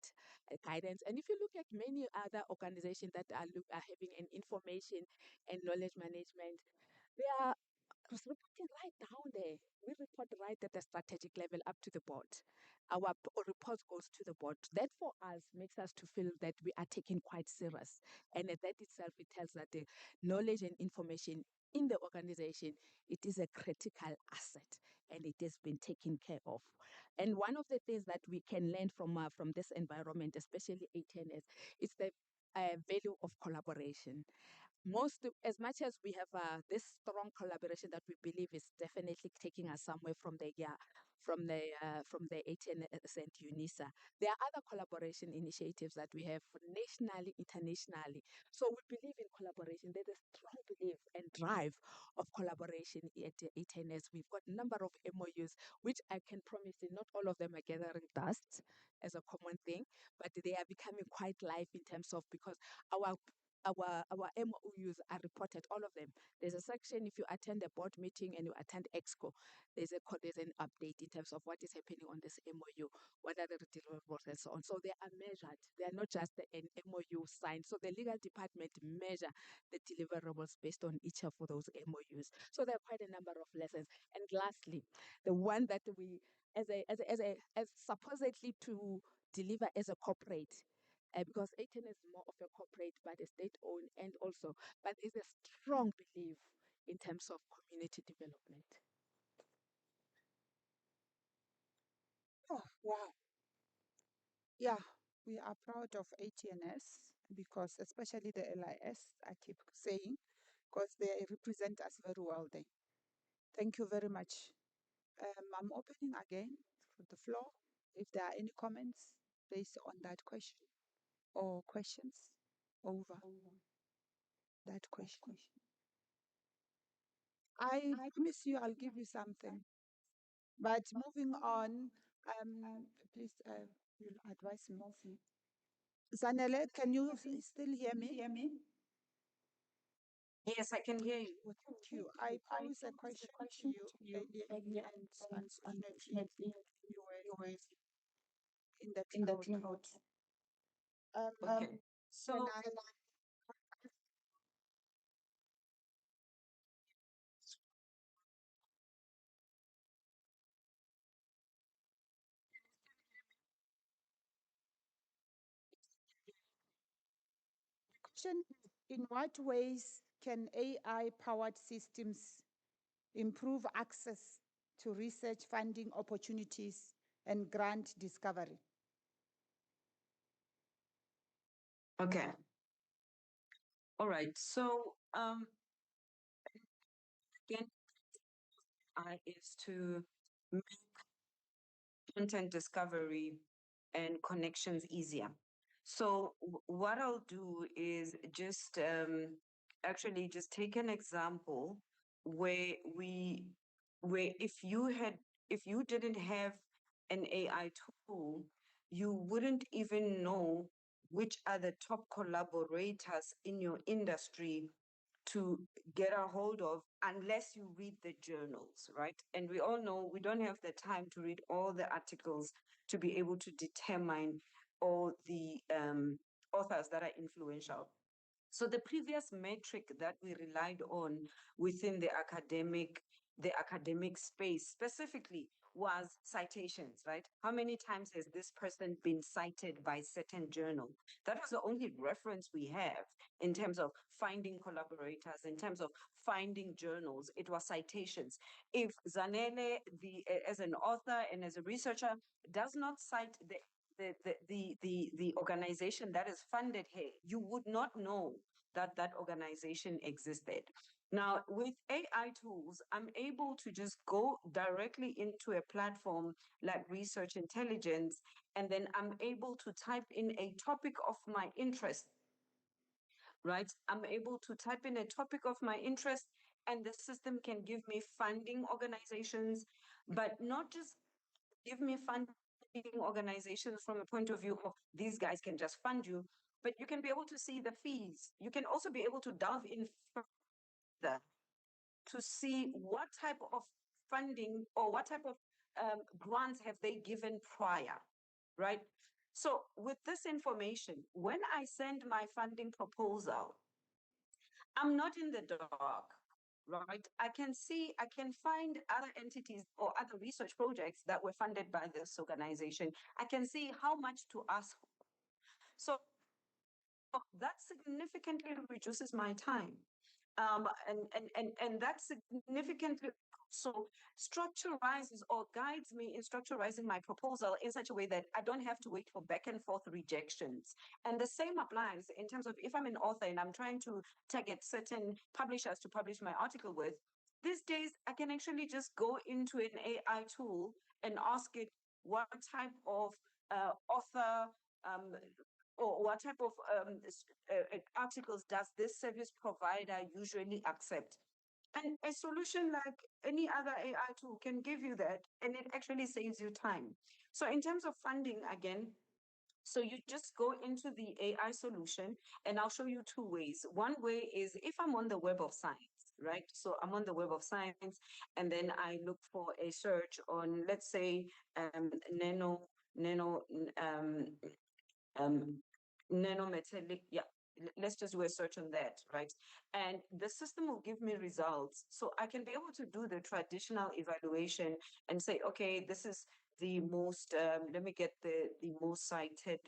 S9: guidance. And if you look at many other organizations that are having an information and knowledge management, they are reporting right down there. We report right at the strategic level up to the board. Our report goes to the board. That for us makes us to feel that we are taken quite serious. And that itself, it tells that the knowledge and information in the organization, it is a critical asset, and it has been taken care of. And one of the things that we can learn from this environment, especially ATNS, is the value of collaboration. As much as we have this strong collaboration that we believe is definitely taking us somewhere from the 18% UNISA, there are other collaboration initiatives that we have nationally, internationally. So we believe in collaboration. There's a strong belief and drive of collaboration at the 18S. We've got a number of MOUs, which I can promise you, not all of them are gathering dust as a common thing, but they are becoming quite live in terms of, because our our MOUs are reported, all of them. There's a section if you attend a board meeting and you attend EXCO, there's an update in terms of what is happening on this MOU, what are the deliverables and so on. So they are measured. They are not just an MOU signed. So the legal department measure the deliverables based on each of those MOUs. So there are quite a number of lessons. And lastly, the one that we as supposedly to deliver as a corporate, because 18 is more of a corporate but a state-owned, and also, but is a strong belief in terms of community development.
S2: Oh, wow. Yeah, we are proud of ATNS because, especially the LIS, I keep saying, because they represent us very well there. Thank you very much. I'm opening again for the floor if there are any comments based on that question or questions over that question. I promise you I'll give you something. But moving on, please, you'll advise me. Zanele, can you still hear me?
S8: Yes, I can hear you.
S2: Well, thank you. I posed a question to you earlier, and unfortunately, you were in the cloud.
S8: Okay.
S2: Can
S8: So
S2: I question, in what ways can AI-powered systems improve access to research funding opportunities and grant discovery?
S8: okay. All right. So again, I is to make content discovery and connections easier. So what I'll do is just actually just take an example where where if you didn't have an AI tool, you wouldn't even know which are the top collaborators in your industry to get a hold of unless you read the journals, right? And we all know we don't have the time to read all the articles to be able to determine or the authors that are influential. So the previous metric that we relied on within the academic space specifically was citations, right? How many times has this person been cited by certain journal? That was the only reference we have in terms of finding collaborators, in terms of finding journals. It was citations. If Zanele, as an author and as a researcher, does not cite the organization that is funded here, you would not know that that organization existed. Now, with AI tools, I'm able to just go directly into a platform like Research Intelligence, and then I'm able to type in a topic of my interest, right? I'm able to type in a topic of my interest, and the system can give me funding organizations, but not just give me funding organizations from a point of view of these guys can just fund you, but you can be able to see the fees. You can also be able to delve in further to see what type of funding or what type of grants have they given prior, right? So with this information, when I send my funding proposal, I'm not in the dark, right? I can see, I can find other entities or other research projects that were funded by this organization. I can see how much to ask. So that significantly reduces my time. And that significantly so structurizes or guides me in structurizing my proposal in such a way that I don't have to wait for back and forth rejections. And the same applies in terms of if I'm an author and I'm trying to target certain publishers to publish my article with. These days, I can actually just go into an AI tool and ask it what type of author or what type of articles does this service provider usually accept? And a solution like any other AI tool can give you that, and it actually saves you time. So in terms of funding, again, so you just go into the AI solution, and I'll show you two ways. One way is if I'm on the Web of Science, right? So I'm on the Web of Science, and then I look for a search on, let's say, nano, um, nanometallic, yeah, let's just do a search on that, right? And the system will give me results. So I can be able to do the traditional evaluation and say, okay, this is the most, let me get the most cited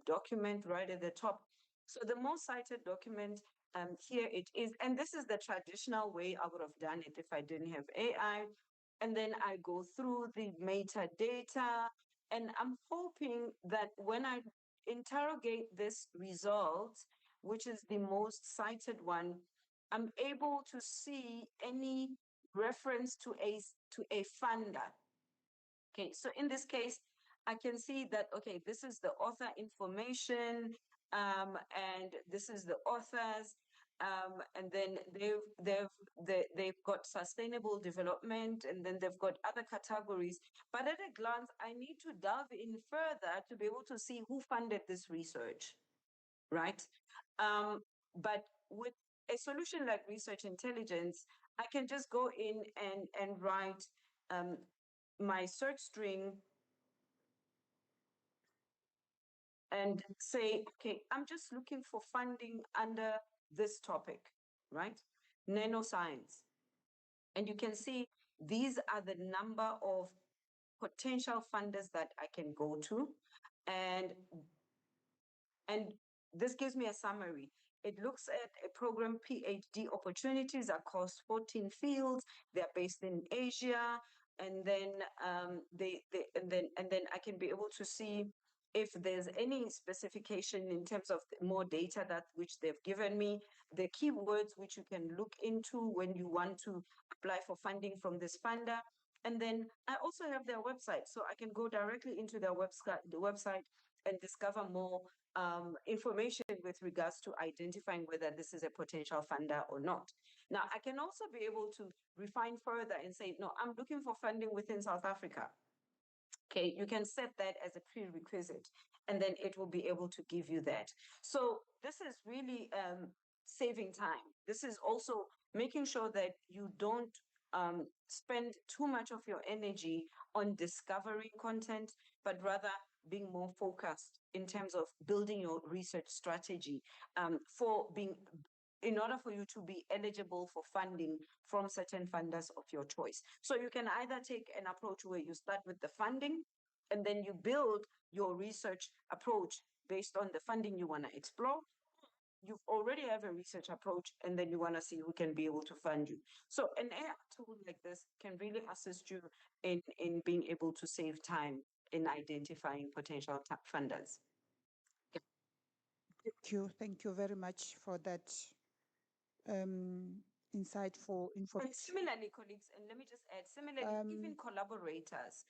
S8: document right at the top. So the most cited document, here it is. And this is the traditional way I would have done it if I didn't have AI. And then I go through the metadata, and I'm hoping that when I interrogate this result, which is the most cited one, I'm able to see any reference to a funder. Okay, so in this case, I can see that, okay, this is the author information, and this is the authors, and then they've got sustainable development, and then they've got other categories. But at a glance, I need to delve in further to be able to see who funded this research, right? But with a solution like Research Intelligence, I can just go in and write my search string and say, okay, I'm just looking for funding under this topic, right? Nanoscience. And you can see these are the number of potential funders that I can go to. And this gives me a summary. It looks at a program PhD opportunities across 14 fields. They're based in Asia, and then and then I can be able to see if there's any specification in terms of more data that which they've given me, the keywords which you can look into when you want to apply for funding from this funder. And then I also have their website, so I can go directly into their website and discover more information with regards to identifying whether this is a potential funder or not. Now, I can also be able to refine further and say, no, I'm looking for funding within South Africa. Okay, you can set that as a prerequisite, and then it will be able to give you that. So this is really saving time. This is also making sure that you don't spend too much of your energy on discovering content, but rather being more focused in terms of building your research strategy in order for you to be eligible for funding from certain funders of your choice. So you can either take an approach where you start with the funding and then you build your research approach based on the funding you want to explore. You already have a research approach and then you want to see who can be able to fund you. So an AI tool like this can really assist you in being able to save time in identifying potential funders.
S2: Thank you very much for that insightful
S8: And
S2: information.
S8: similarly, colleagues, and let me just add, similarly, even collaborators,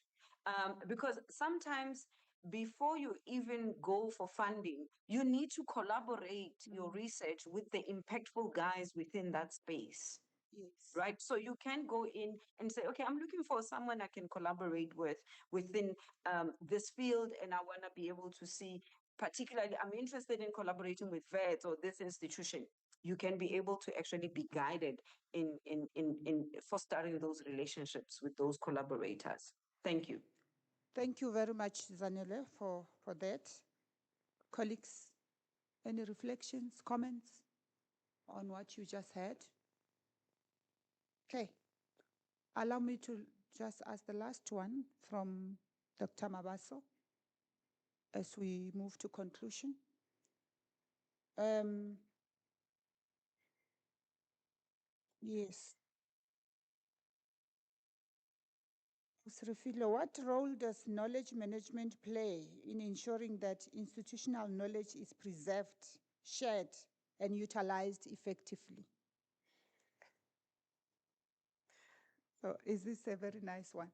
S8: because sometimes before you even go for funding, you need to collaborate your research with the impactful guys within that space.
S2: Yes.
S8: Right. So you can go in and say, okay, I'm looking for someone I can collaborate with within this field. And I want to be able to see, particularly, I'm interested in collaborating with VET or this institution. You can be able to actually be guided in fostering those relationships with those collaborators. Thank you.
S2: Thank you very much, Zanele, for that. Colleagues, any reflections, comments on what you just heard? Okay. Allow me to just ask the last one from Dr. Mabaso as we move to conclusion. Yes. Srefilo, what role does knowledge management play in ensuring that institutional knowledge is preserved, shared, and utilized effectively? So is this a very nice one?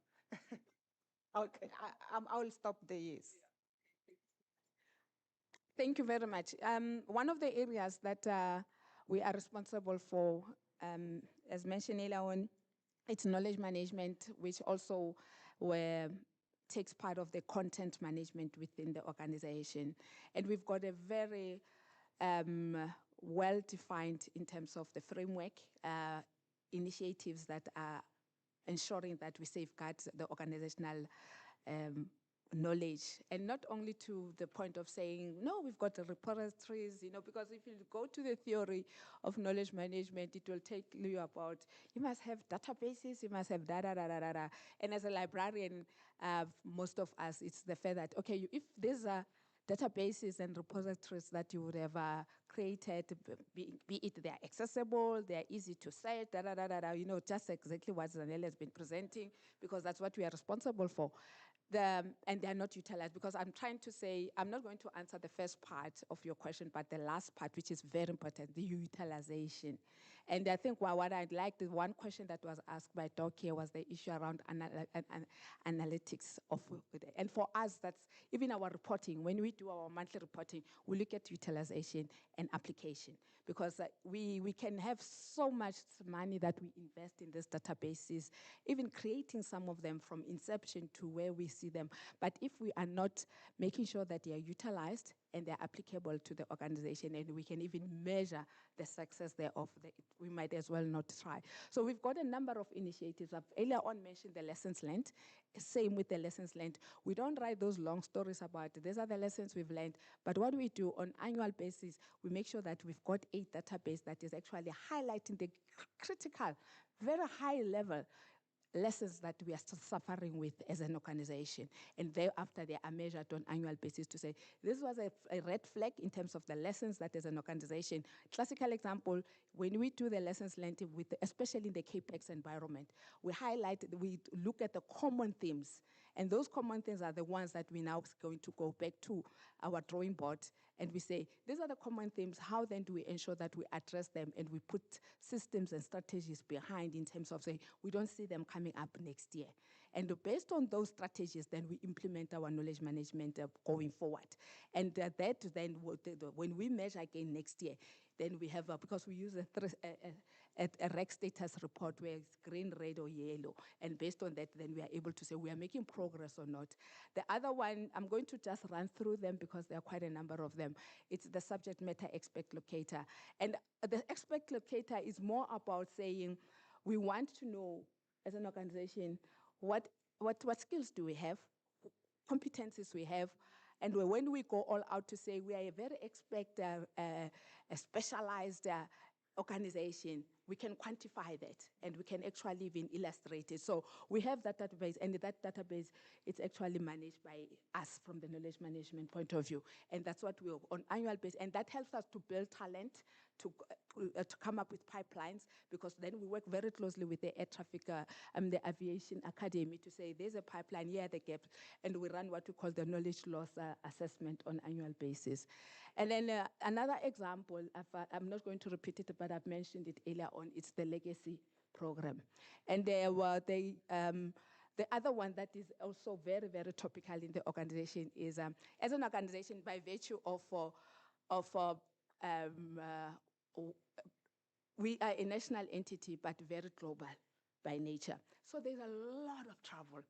S2: Okay, I'll stop there, yes.
S7: Thank you very much. One of the areas that we are responsible for, as mentioned earlier on, it's knowledge management, which also takes part of the content management within the organization. And we've got a very well-defined in terms of the framework, initiatives that are ensuring that we safeguard the organizational knowledge, and not only to the point of saying, no, we've got the repositories, because if you go to the theory of knowledge management, it will take you about, you must have databases, you must have da. And as a librarian, most of us, it's the fact that, okay, if there's a databases and repositories that you would have created, be it they're accessible, they're easy to search, just exactly what Zanele has been presenting, because that's what we are responsible for. And they're not utilized, because I'm trying to say, I'm not going to answer the first part of your question, but the last part, which is very important, the utilization. And I think what I'd like, the one question that was asked by Doc here was the issue around analytics of, and for us, that's even our reporting. When we do our monthly reporting, we look at utilization and application, because we can have so much money that we invest in these databases, even creating some of them from inception to where we see them. But if we are not making sure that they are utilized and they're applicable to the organization, and we can even measure the success thereof, we might as well not try. So we've got a number of initiatives. I've earlier on mentioned the lessons learned. Same with the lessons learned. We don't write those long stories about these are the lessons we've learned, but what we do on annual basis, we make sure that we've got a database that is actually highlighting the critical, very high level lessons that we are suffering with as an organization. And thereafter, they are measured on annual basis to say, this was a red flag in terms of the lessons that as an organization. Classical example, when we do the lessons learned, especially in the CAPEX environment, we look at the common themes. And those common themes are the ones that we're now going to go back to our drawing board, and we say, these are the common themes. How then do we ensure that we address them and we put systems and strategies behind in terms of saying, we don't see them coming up next year. And based on those strategies, then we implement our knowledge management going forward. And that then, when we measure again next year, then we have, because we use a REC status report where it's green, red, or yellow. And based on that, then we are able to say we are making progress or not. The other one, I'm going to just run through them because there are quite a number of them. It's the subject matter expert locator. And the expert locator is more about saying, we want to know as an organization, what skills do we have?
S9: competencies we have. And when we go all out to say we are a very a specialized organization, we can quantify that and we can actually even illustrate it. So we have that database, and that database is actually managed by us from the knowledge management point of view. And that's what we're on annual basis. And that helps us to build talent, to come up with pipelines, because then we work very closely with the air traffic, the aviation academy to say there's a pipeline, here are the gaps, and we run what we call the knowledge loss assessment on annual basis. And then another example, I'm not going to repeat it, but I've mentioned it earlier on, it's the legacy program. And there were the other one that is also very, very topical in the organization is, as an organization, by virtue of we are a national entity, but very global by nature. So there's a lot of travel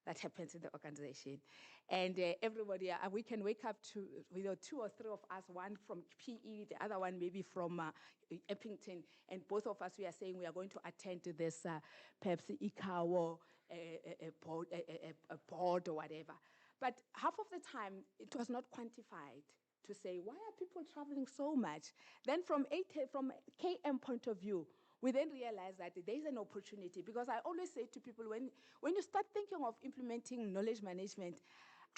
S9: that happens in the organization. And everybody, we can wake up to 2 or 3 of us, one from PE, the other one maybe from Eppington, and both of us, we are saying we are going to attend to this perhaps ICAO a board or whatever. But half of the time, it was not quantified to say, why are people traveling so much? Then from KM point of view, we then realize that there is an opportunity, because I always say to people, when you start thinking of implementing knowledge management,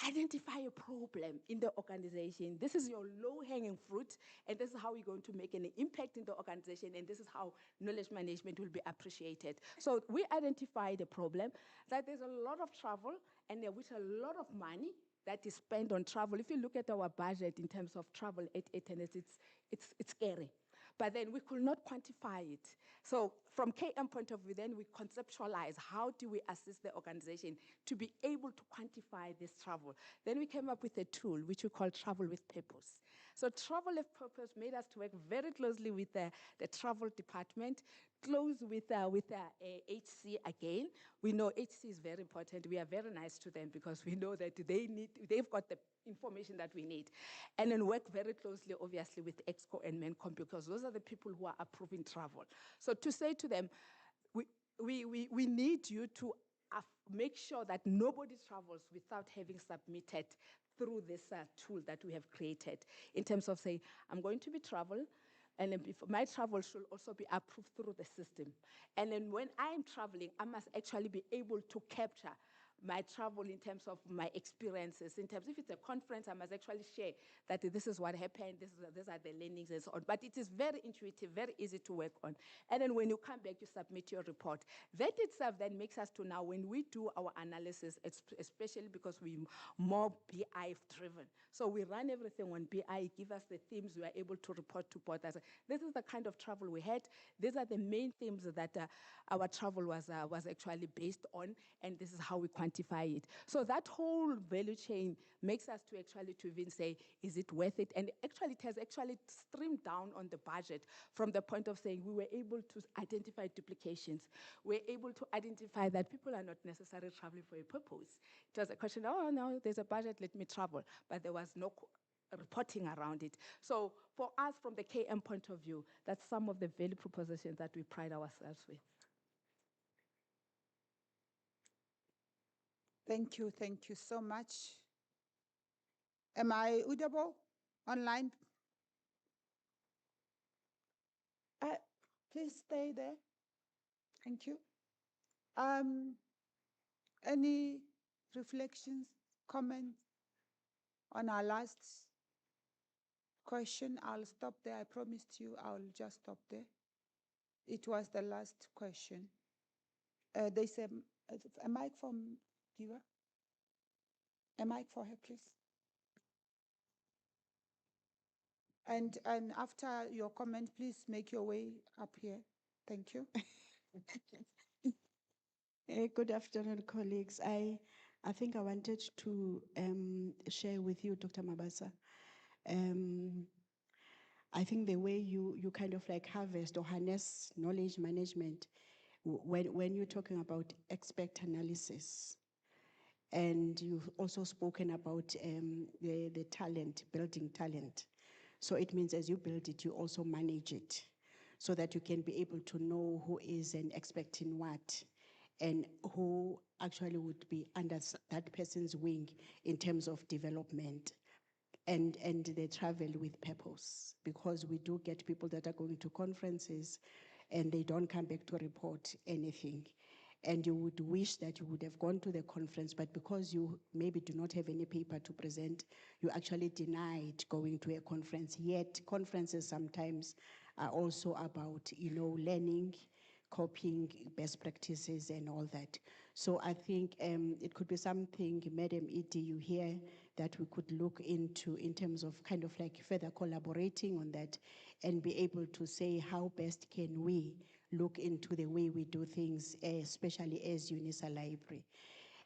S9: identify a problem in the organization. This is your low-hanging fruit, and this is how we're going to make an impact in the organization, and this is how knowledge management will be appreciated. So we identified a problem, that there's a lot of travel, and with a lot of money that is spent on travel. If you look at our budget in terms of travel at ATNS, it's scary. But then we could not quantify it. So from KM point of view, then we conceptualize how do we assist the organization to be able to quantify this travel. Then we came up with a tool which we call Travel with Purpose. So Travel with Purpose made us to work very closely with the travel department, close with HC again. We know HC is very important. We are very nice to them because we know that they've got the information that we need. And then work very closely, obviously, with EXCO and MENCOM, because those are the people who are approving travel. So to say to them, we need you to make sure that nobody travels without having submitted through this tool that we have created, in terms of saying, I'm going to be travel, and then my travel should also be approved through the system. And then when I'm traveling, I must actually be able to capture my travel in terms of my experiences. In terms, if it's a conference, I must actually share that this is what happened, these are the learnings and so on. But it is very intuitive, very easy to work on. And then when you come back, you submit your report. That itself then makes us to now, when we do our analysis, especially because we're more BI driven. So we run everything on BI, give us the themes we are able to report to board. This is the kind of travel we had. These are the main themes that our travel was actually based on, and this is how we quantify it. So that whole value chain makes us to actually to even say, is it worth it? And actually, it has actually streamed down on the budget from the point of saying we were able to identify duplications. We're able to identify that people are not necessarily traveling for a purpose. It was a question, oh, no, there's a budget, let me travel. But there was no reporting around it. So for us, from the KM point of view, that's some of the value propositions that we pride ourselves with.
S2: Thank you so much. Am I audible online? Please stay there. Thank you. Any reflections, comments on our last question? I'll stop there. I promised you I'll just stop there. It was the last question. There's a mic from Diva. A mic for her, please. And after your comment, please make your way up here. Thank you.
S11: Good afternoon, colleagues. I think I wanted to share with you, Dr. Mabasa. I think the way you kind of like harvest or harness knowledge management, when you're talking about expert analysis, and you've also spoken about the talent, building talent. So it means as you build it, you also manage it so that you can be able to know who is an expert in what. and who actually would be under that person's wing in terms of development. And they travel with purpose, because we do get people that are going to conferences and they don't come back to report anything. And you would wish that you would have gone to the conference, but because you maybe do not have any paper to present, you actually denied going to a conference. Yet conferences sometimes are also about, learning, copying best practices and all that. So I think it could be something, Madam Edie, you hear, that we could look into in terms of kind of like further collaborating on that and be able to say how best can we look into the way we do things, especially as Unisa Library.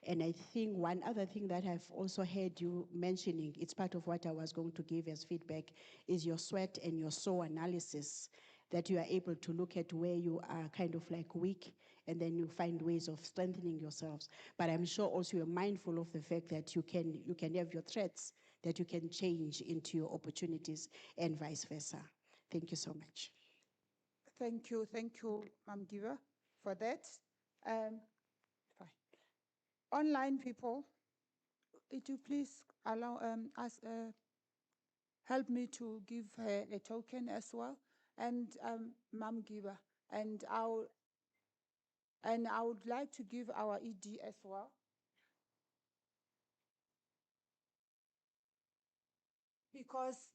S11: And I think one other thing that I've also heard you mentioning, it's part of what I was going to give as feedback, is your sweat and your soul analysis, that you are able to look at where you are kind of like weak, and then you find ways of strengthening yourselves. But I'm sure also you're mindful of the fact that you can have your threats that you can change into your opportunities and vice versa. Thank you so much.
S2: Thank you, Ma'am Giver, for that. Fine. Online people, would you please allow help me to give her a token as well, and Ma'am Giver, and I would like to give our ED as well.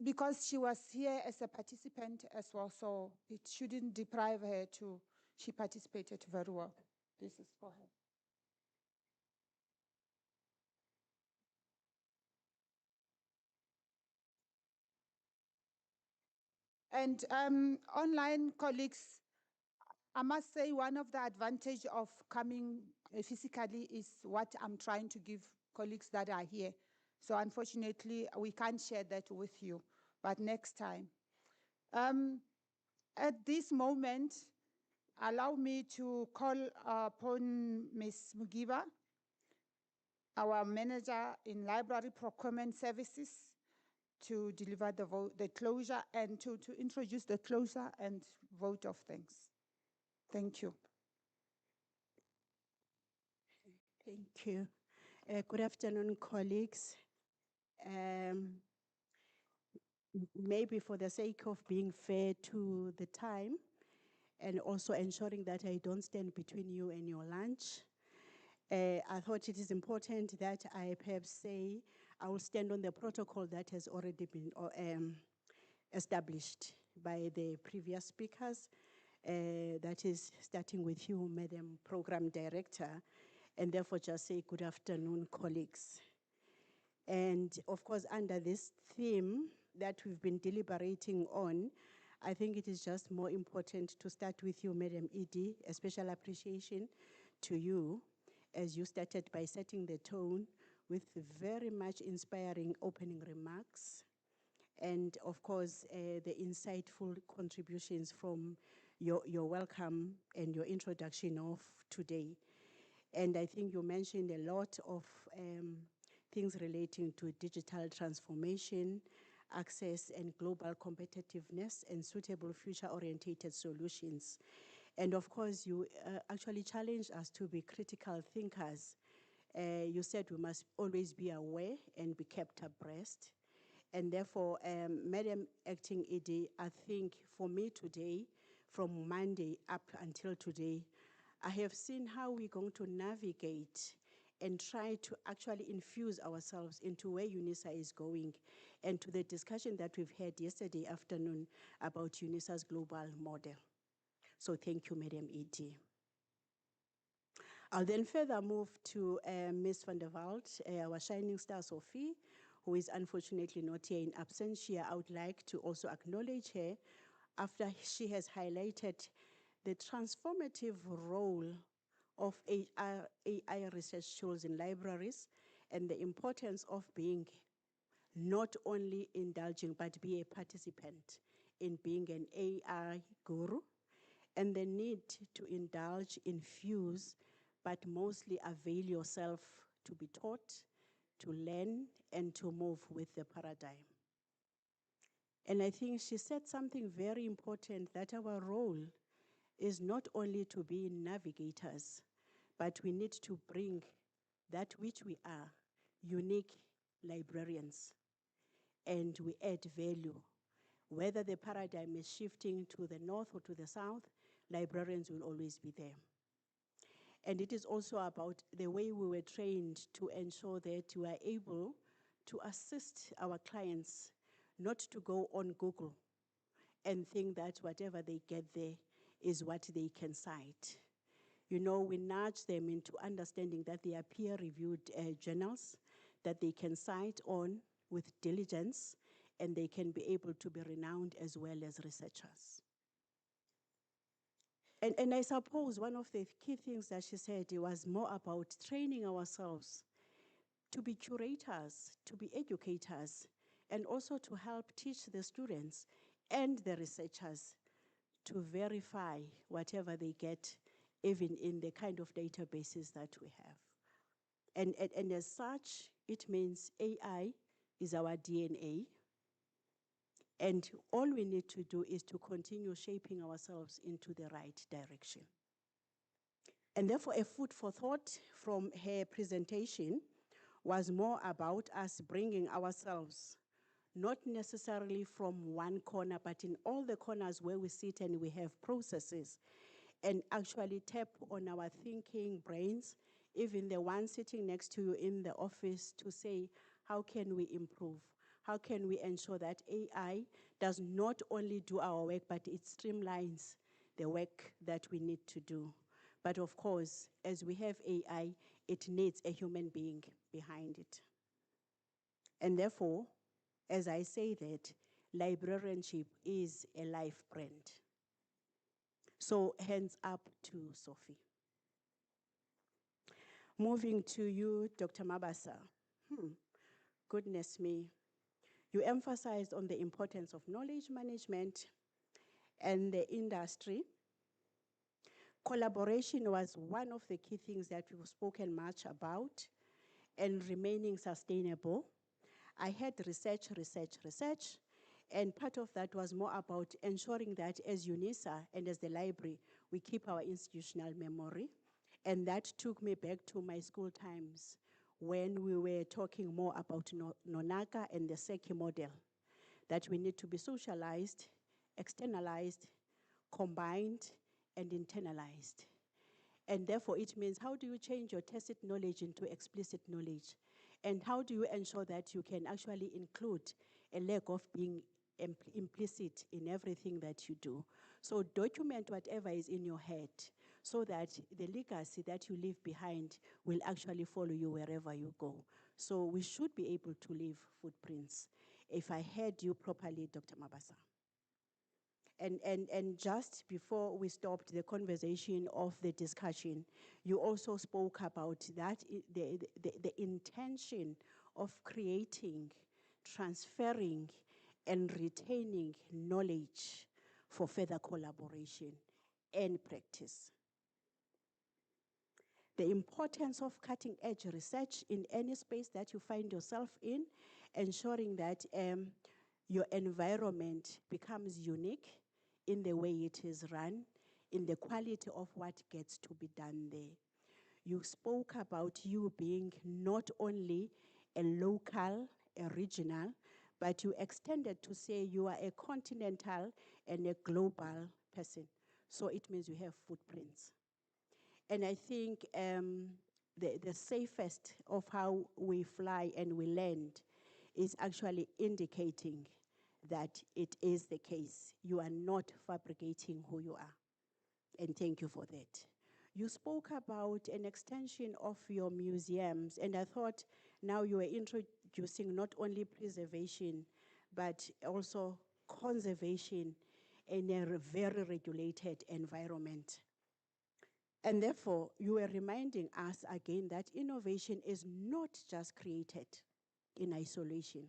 S2: Because she was here as a participant as well, so it shouldn't deprive her to, she participated very well. This is for her. And online colleagues, I must say one of the advantage of coming physically is what I'm trying to give colleagues that are here. So unfortunately, we can't share that with you, but next time. At this moment, allow me to call upon Ms. Mugiba, our manager in library procurement services, to deliver the closure and to introduce the closure and vote of thanks. Thank you.
S11: Thank you. Good afternoon, colleagues. Maybe for the sake of being fair to the time and also ensuring that I don't stand between you and your lunch, I thought it is important that I perhaps say I will stand on the protocol that has already been established by the previous speakers. That is starting with you, Madam Program Director, and therefore just say good afternoon, colleagues. And of course, under this theme that we've been deliberating on, I think it is just more important to start with you, Madam Edie. A special appreciation to you, as you started by setting the tone with very much inspiring opening remarks. And of course, the insightful contributions from your welcome and your introduction of today. And I think you mentioned a lot of things relating to digital transformation, access and global competitiveness, and suitable future-oriented solutions. And of course, you actually challenged us to be critical thinkers. You said we must always be aware and be kept abreast. And therefore, Madam Acting ED, I think for me today, from Monday up until today, I have seen how we're going to navigate and try to actually infuse ourselves into where Unisa is going and to the discussion that we've had yesterday afternoon about Unisa's global model. So thank you, Madam ED. I'll then further move to Ms. van der Walt, our shining star Sophie, who is unfortunately not here in absentia. I would like to also acknowledge her after she has highlighted the transformative role of AI research tools in libraries and the importance of being not only indulging, but be a participant in being an AI guru, and the need to indulge, infuse, but mostly avail yourself to be taught, to learn, and to move with the paradigm. And I think she said something very important, that our role is not only to be navigators, but we need to bring that which we are, unique librarians, and we add value. Whether the paradigm is shifting to the north or to the south, librarians will always be there. And it is also about the way we were trained to ensure that we are able to assist our clients not to go on Google and think that whatever they get there is what they can cite. You know, we nudge them into understanding that they are peer-reviewed journals that they can cite on with diligence, and they can be able to be renowned as well as researchers. And I suppose one of the key things that she said was more about training ourselves to be curators, to be educators, and also to help teach the students and the researchers to verify whatever they get, even in the kind of databases that we have. And as such, it means AI is our DNA. And all we need to do is to continue shaping ourselves into the right direction. And therefore, a food for thought from her presentation was more about us bringing ourselves, not necessarily from one corner, but in all the corners where we sit and we have processes, and actually tap on our thinking brains, even the one sitting next to you in the office, to say, how can we improve? How can we ensure that AI does not only do our work, but it streamlines the work that we need to do? But of course, as we have AI, it needs a human being behind it. And therefore, as I say that, librarianship is a life brand. So hands up to Sophie. Moving to you, Dr. Mabasa. Goodness me. You emphasized on the importance of knowledge management and the industry. Collaboration was one of the key things that we've spoken much about, and remaining sustainable. I had research, and part of that was more about ensuring that as Unisa and as the library, we keep our institutional memory. And that took me back to my school times when we were talking more about Nonaka and the Seki model, that we need to be socialized, externalized, combined, and internalized. And therefore, it means how do you change your tacit knowledge into explicit knowledge? And how do you ensure that you can actually include a leg of being implicit in everything that you do? So document whatever is in your head so that the legacy that you leave behind will actually follow you wherever you go. So we should be able to leave footprints. If I heard you properly, Dr. Mabasa. And just before we stopped the conversation of the discussion, you also spoke about that, the intention of creating, transferring, and retaining knowledge for further collaboration and practice. The importance of cutting-edge research in any space that you find yourself in, ensuring that your environment becomes unique in the way it is run, in the quality of what gets to be done there. You spoke about you being not only a local, a regional, but you extended to say you are a continental and a global person. So it means you have footprints. And I think the safest of how we fly and we land is actually indicating that it is the case. You are not fabricating who you are. And thank you for that. You spoke about an extension of your museums, and I thought now you are introducing not only preservation, but also conservation in a very regulated environment. And therefore, you are reminding us again that innovation is not just created in isolation.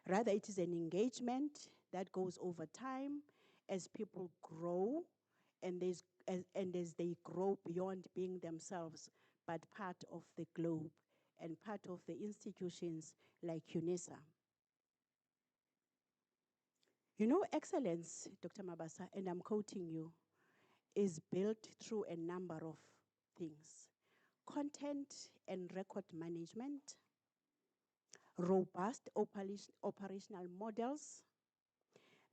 S11: Rather, it is an engagement that goes over time as people grow and as they grow beyond being themselves, but part of the globe and part of the institutions like Unisa. You know, excellence, Dr. Mabasa, and I'm quoting you, is built through a number of things: content and record management, robust operational models,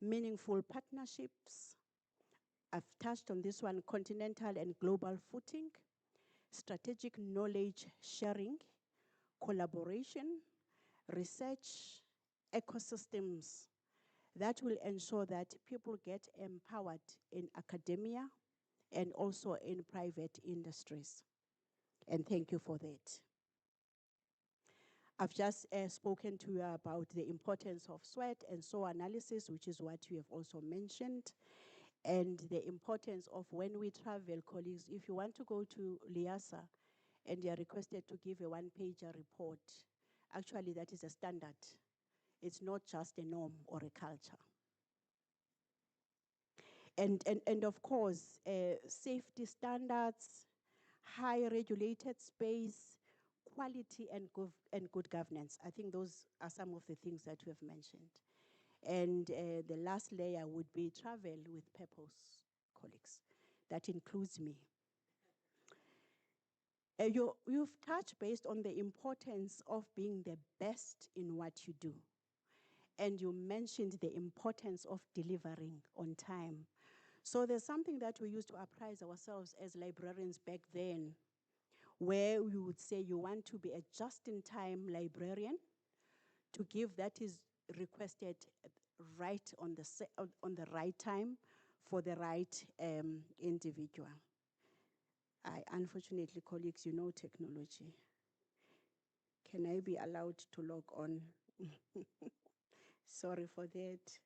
S11: meaningful partnerships. I've touched on this one: continental and global footing, strategic knowledge sharing, collaboration, research, ecosystems that will ensure that people get empowered in academia and also in private industries. And thank you for that. I've just spoken to you about the importance of sweat and SWOT analysis, which is what you have also mentioned, and the importance of when we travel, colleagues, if you want to go to Liasa and you are requested to give a one-pager report, actually that is a standard. It's not just a norm or a culture. And of course, safety standards, high regulated space, quality and good governance. I think those are some of the things that we have mentioned. And the last layer would be travel with purpose, colleagues. That includes me. You've touched based on the importance of being the best in what you do. And you mentioned the importance of delivering on time. So there's something that we used to apprise ourselves as librarians back then, where we would say you want to be a just-in-time librarian to give that is requested right on the right time for the right individual. Unfortunately, colleagues, you know technology. Can I be allowed to log on? Sorry for that.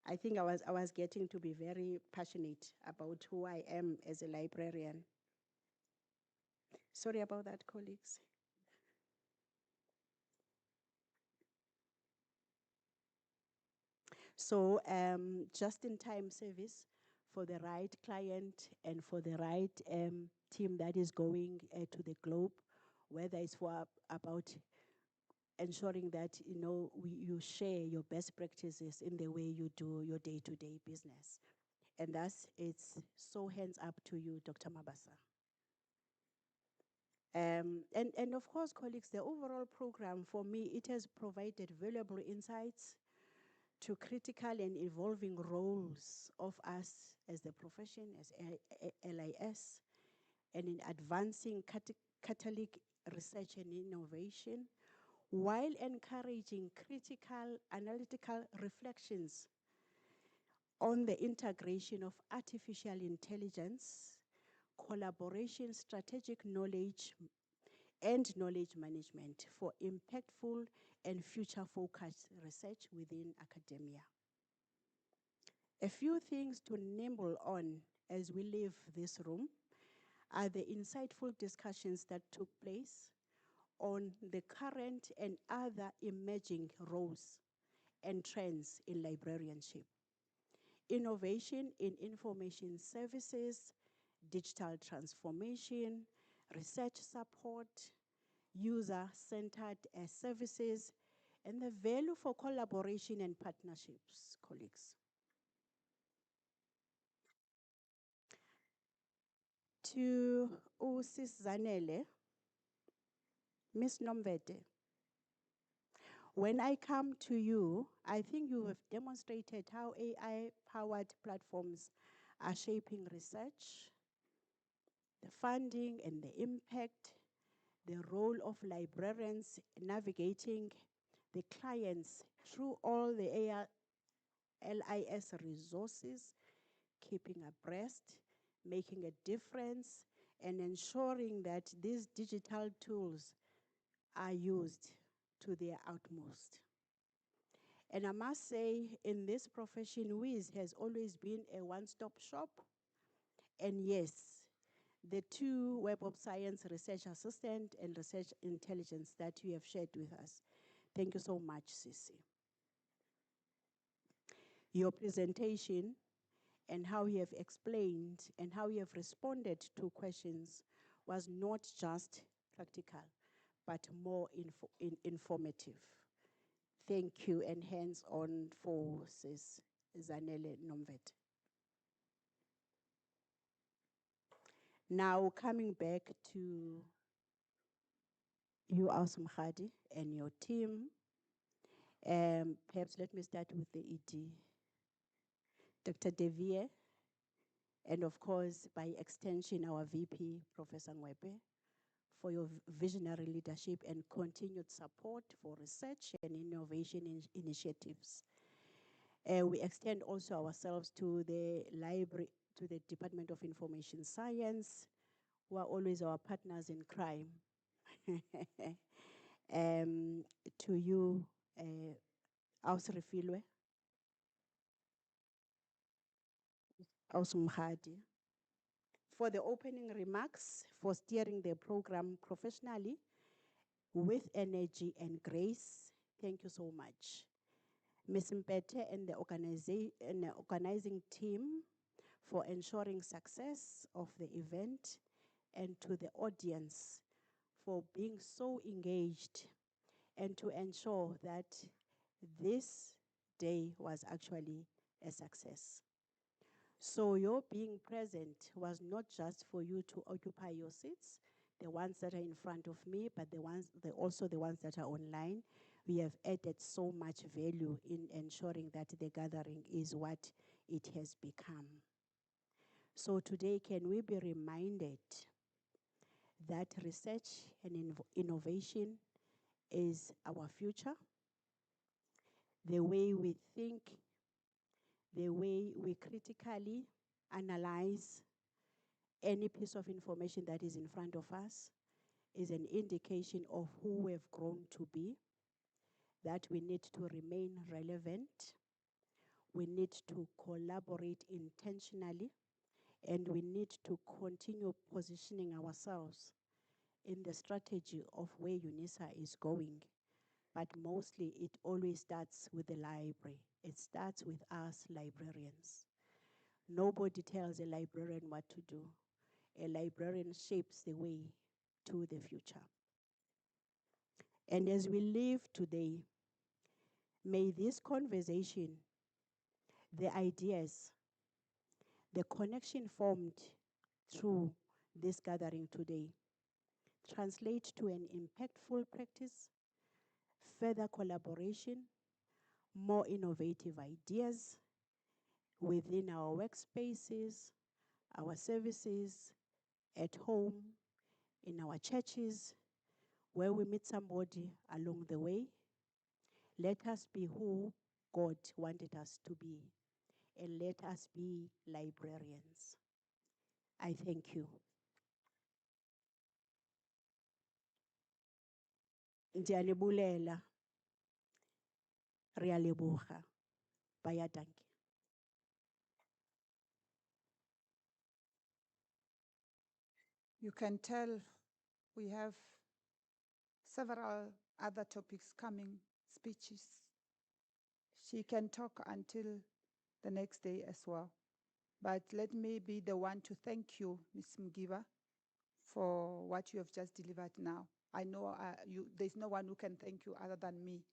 S11: I think I was getting to be very passionate about who I am as a librarian. Sorry about that, colleagues. So just-in-time service for the right client and for the right team that is going to the globe, whether it's for about ensuring that you share your best practices in the way you do your day-to-day business. And thus, it's so hands up to you, Dr. Mabasa. And of course, colleagues, the overall program, for me, it has provided valuable insights to critical and evolving roles of us as the profession, as LIS, and in advancing Catholic research and innovation, while encouraging critical analytical reflections on the integration of artificial intelligence, collaboration, strategic knowledge, and knowledge management for impactful and future-focused research within academia. A few things to nibble on as we leave this room are the insightful discussions that took place on the current and other emerging roles and trends in librarianship, innovation in information services, digital transformation, research support, user-centered services, and the value for collaboration and partnerships, colleagues. To Sis Zanele, Ms. Nomvete, when I come to you, I think you have demonstrated how AI-powered platforms are shaping research, the funding and the impact, the role of librarians navigating the clients through all the LIS resources, keeping abreast, making a difference, and ensuring that these digital tools are used to their utmost. And I must say, in this profession, WIS has always been a one-stop shop. And yes, the two Web of Science research assistant and research intelligence that you have shared with us. Thank you so much, Sisi. Your presentation and how you have explained and how you have responded to questions was not just practical, but more informative. Thank you, and hands on for Sis Zanele Nomvete. Now, coming back to you, Awesome Khadi, and your team, perhaps let me start with the ED. Dr. Devier, and of course, by extension, our VP, Professor Ngwebe, for your visionary leadership and continued support for research and innovation initiatives. We extend also ourselves to the library, to the Department of Information Science, who are always our partners in crime. To you, Ausrefilwe, Ausumhadi, for the opening remarks, for steering the program professionally with energy and grace. Thank you so much. Ms. Mpete and the organizing team for ensuring success of the event, and to the audience for being so engaged and to ensure that this day was actually a success. So your being present was not just for you to occupy your seats, the ones that are in front of me, but also the ones that are online. We have added so much value in ensuring that the gathering is what it has become. So today, can we be reminded that research and innovation is our future? The way we think, the way we critically analyze any piece of information that is in front of us is an indication of who we've grown to be, that we need to remain relevant, we need to collaborate intentionally, and we need to continue positioning ourselves in the strategy of where Unisa is going. But mostly it always starts with the library. It starts with us librarians. Nobody tells a librarian what to do. A librarian shapes the way to the future. And as we live today, may this conversation, the ideas, the connection formed through this gathering today, translate to an impactful practice, further collaboration, more innovative ideas within our workspaces, our services, at home, in our churches, where we meet somebody along the way. Let us be who God wanted us to be, and let us be librarians. I thank you. Ndiyanebulela. Re a leboga. Baya danke.
S2: You can tell we have several other topics coming, speeches. She can talk until the next day as well. But let me be the one to thank you, Ms. Mgiva, for what you have just delivered now. I know there's no one who can thank you other than me,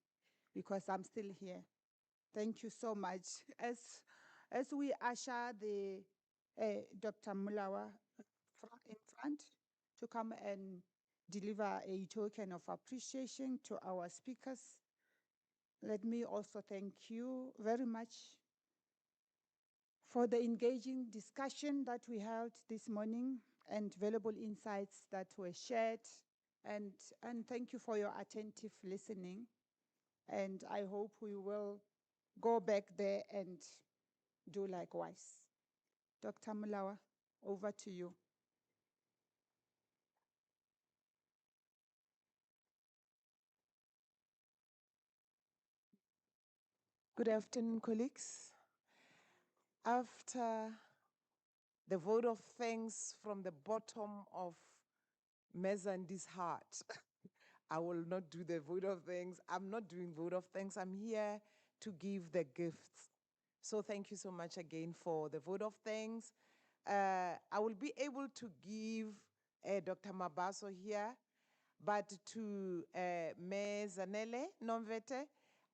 S2: because I'm still here. Thank you so much. As we usher the Dr. Mulawa in front to come and deliver a token of appreciation to our speakers, let me also thank you very much for the engaging discussion that we held this morning and valuable insights that were shared. And thank you for your attentive listening. And I hope we will go back there and do likewise. Dr. Mulawa, over to you.
S10: Good afternoon, colleagues. After the vote of thanks from the bottom of Mezandi's heart, I will not do the vote of thanks. I'm not doing vote of thanks. I'm here to give the gifts. So thank you so much again for the vote of thanks. I will be able to give Dr. Mabaso here, but to Mezanele Nomvete,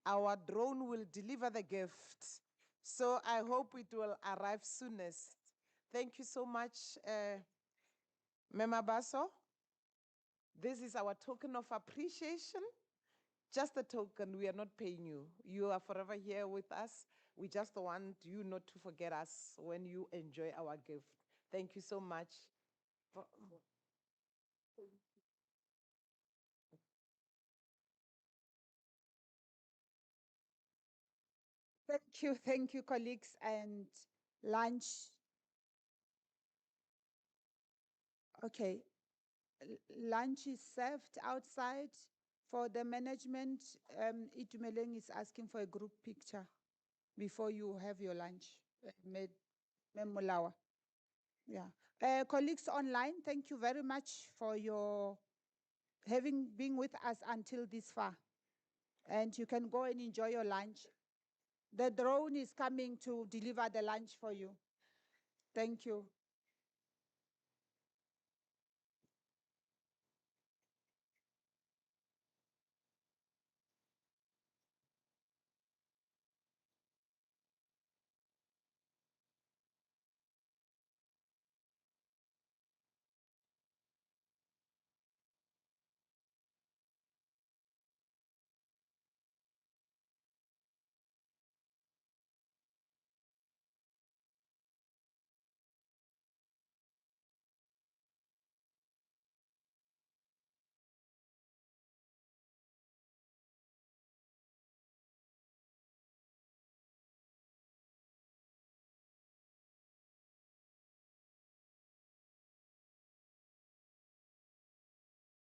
S10: our drone will deliver the gift. So I hope it will arrive soonest. Thank you so much. Mema Baso, this is our token of appreciation. Just a token, we are not paying you. You are forever here with us. We just want you not to forget us when you enjoy our gift. Thank you so much.
S2: Thank you, colleagues. And lunch. Okay, lunch is served outside. For the management, Itumeleng is asking for a group picture before you have your lunch. Molawa. Yeah. Colleagues online, thank you very much for your having been with us until this far. And you can go and enjoy your lunch. The drone is coming to deliver the lunch for you. Thank you.